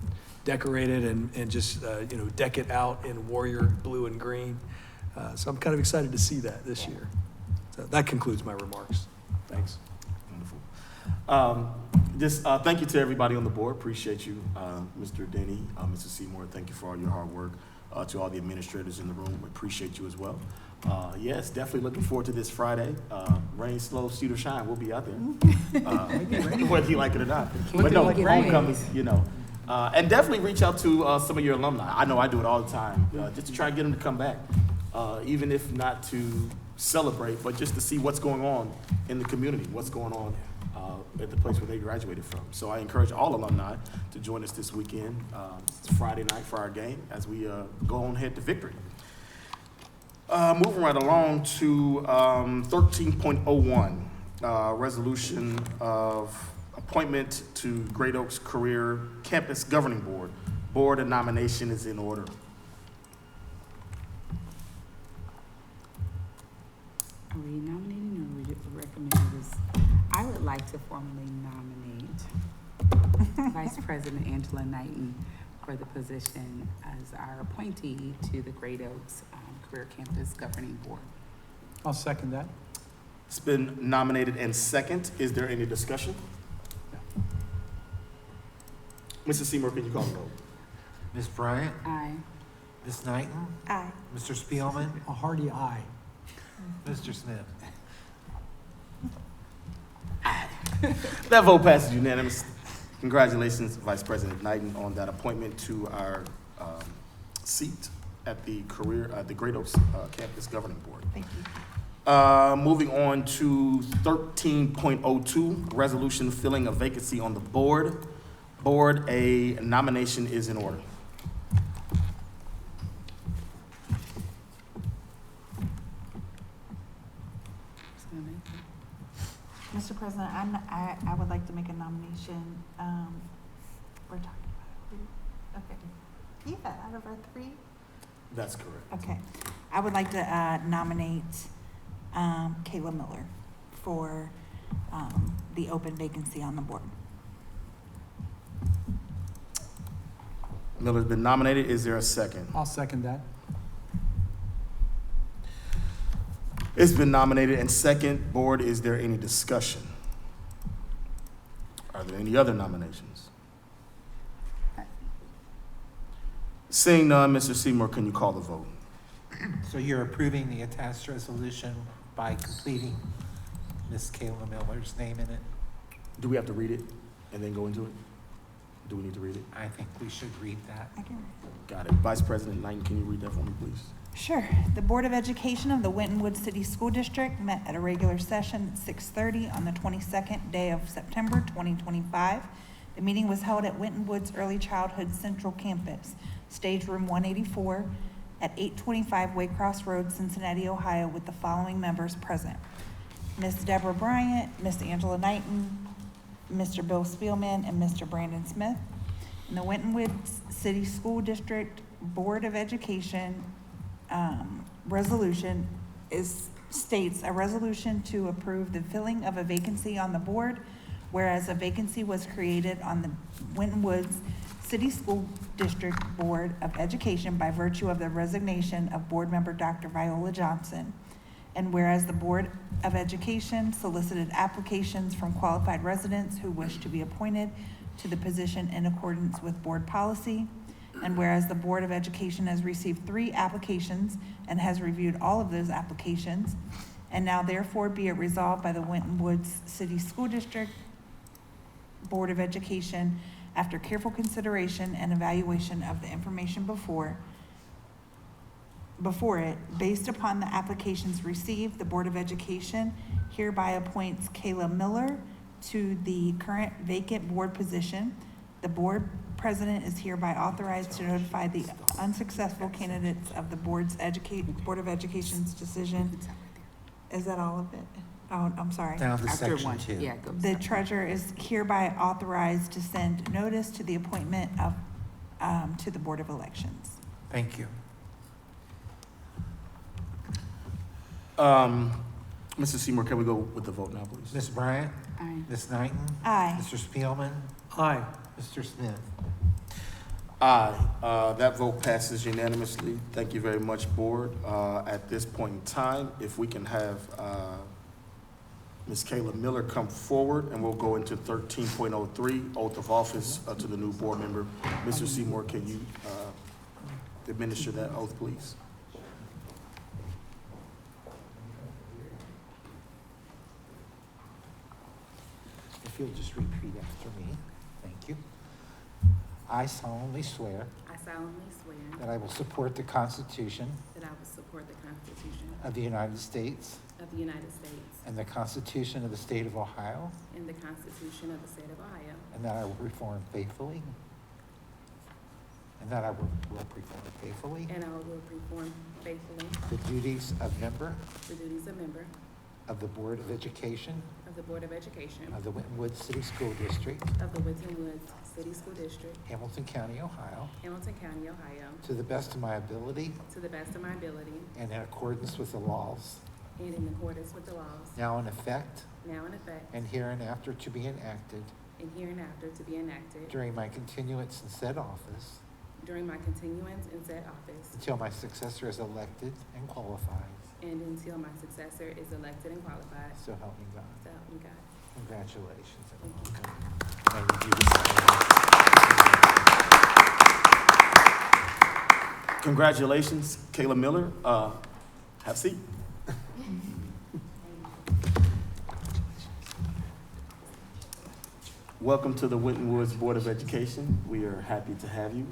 decorate it and just deck it out in warrior blue and green. So I'm kind of excited to see that this year. So that concludes my remarks. Thanks. Wonderful. Thank you to everybody on the board. Appreciate you, Mr. Denny, Mr. Seymour. Thank you for all your hard work. To all the administrators in the room, we appreciate you as well. Yes, definitely looking forward to this Friday. Rain, slow, shoot or shine, we'll be out there. Whether you like it or not. But no, homecoming, and definitely reach out to some of your alumni. I know I do it all the time, just to try and get them to come back. Even if not to celebrate, but just to see what's going on in the community, what's going on at the place where they graduated from. So I encourage all alumni to join us this weekend. It's Friday night for our game as we go on ahead to victory. Moving right along to 13.01, resolution of appointment to Great Oaks Career Campus Governing Board. Board and nomination is in order. Are we nominating or are we just recommending this? I would like to formally nominate Vice President Angela Knighton for the position as our appointee to the Great Oaks Career Campus Governing Board. I'll second that. It's been nominated and second. Is there any discussion? Mrs. Seymour, can you call the vote? Ms. Bryant? Aye. Ms. Knighton? Aye. Mr. Spielman? A hearty aye. Mr. Smith? That vote passes unanimous. Congratulations, Vice President Knighton, on that appointment to our seat at the Great Oaks Campus Governing Board. Thank you. Moving on to 13.02, resolution filling a vacancy on the board. Board, a nomination is in order. Mr. President, I would like to make a nomination. We're talking about who? Okay. Yeah, out of our three? That's correct. Okay. I would like to nominate Kayla Miller for the open vacancy on the board. Miller's been nominated. Is there a second? I'll second that. It's been nominated and second. Board, is there any discussion? Are there any other nominations? Seeing none, Mr. Seymour, can you call the vote? So you're approving the attached resolution by completing Ms. Kayla Miller's name in it? Do we have to read it and then go into it? Do we need to read it? I think we should read that. I can. Got it. Vice President Knighton, can you read that for me, please? Sure. The Board of Education of the Winton Woods City School District met at a regular session at 6:30 on the 22nd day of September 2025. The meeting was held at Winton Woods Early Childhood Central Campus, Stage Room 184, at 825 Waycross Road, Cincinnati, Ohio, with the following members present: Ms. Deborah Bryant, Ms. Angela Knighton, Mr. Bill Spielman, and Mr. Brandon Smith. And the Winton Woods City School District Board of Education resolution states a resolution to approve the filling of a vacancy on the board, whereas a vacancy was created on the Winton Woods City School District Board of Education by virtue of the resignation of board member Dr. Viola Johnson. And whereas the Board of Education solicited applications from qualified residents who wish to be appointed to the position in accordance with board policy. And whereas the Board of Education has received 3 applications and has reviewed all of those applications, and now therefore be it resolved by the Winton Woods City School District Board of Education, after careful consideration and evaluation of the information before it, based upon the applications received, the Board of Education hereby appoints Kayla Miller to the current vacant board position. The board president is hereby authorized to notify the unsuccessful candidates of the Board of Education's decision. Is that all of it? Oh, I'm sorry. Down to After section one, 2. yeah, go. The treasurer is hereby authorized to send notice to the appointment of, to the Board of Elections. Thank you. Mr. Seymour, can we go with the vote now, please? Ms. Bryant? Aye. Ms. Knighton? Aye. Mr. Spielman? Aye. Mr. Smith? Aye. That vote passes unanimously. Thank you very much, Board. At this point in time, if we can have Ms. Kayla Miller come forward, and we'll go into 13.03, oath of office to the new board member. Mr. Seymour, can you administer that oath, please? If you'll just repeat after me. Thank you. I solemnly swear I solemnly swear that I will support the Constitution that I will support the Constitution of the United States of the United States and the Constitution of the State of Ohio, and the Constitution of the State of Ohio, and that I will perform faithfully, and that I will perform faithfully and I will perform faithfully the duties of member the duties of member of the Board of Education of the Board of Education of the Winton Woods City School District, of the Winton Woods City School District, Hamilton County, Ohio, Hamilton County, Ohio, to the best of my ability to the best of my ability and in accordance with the laws and in accordance with the laws now in effect now in effect and hereinafter to be enacted and hereinafter to be enacted during my continuance in said office during my continuance in said office until my successor is elected and qualified. and until my successor is elected and qualified. So help me God. So help me God. Congratulations. Thank you. I need you to sign. Congratulations, Kayla Miller. Have a seat. Welcome to the Winton Woods Board of Education. We are happy to have you.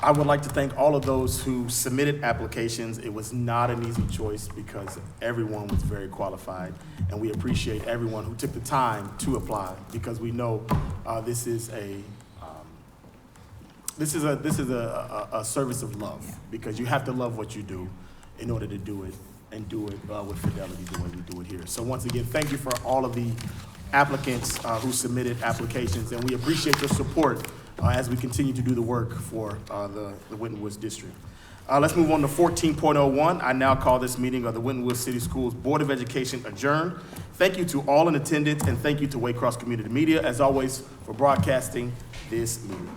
I would like to thank all of those who submitted applications. It was not an easy choice because everyone was very qualified, and we appreciate everyone who took the time to apply because we know this is a service of love because you have to love what you do in order to do it and do it with fidelity the way we do it here. So once again, thank you for all of the applicants who submitted applications, and we appreciate your support as we continue to do the work for the Winton Woods District. Let's move on to 14.01. I now call this meeting of the Winton Woods City Schools Board of Education adjourned. Thank you to all in attendance, and thank you to Waycross Community Media, as always, for broadcasting this meeting.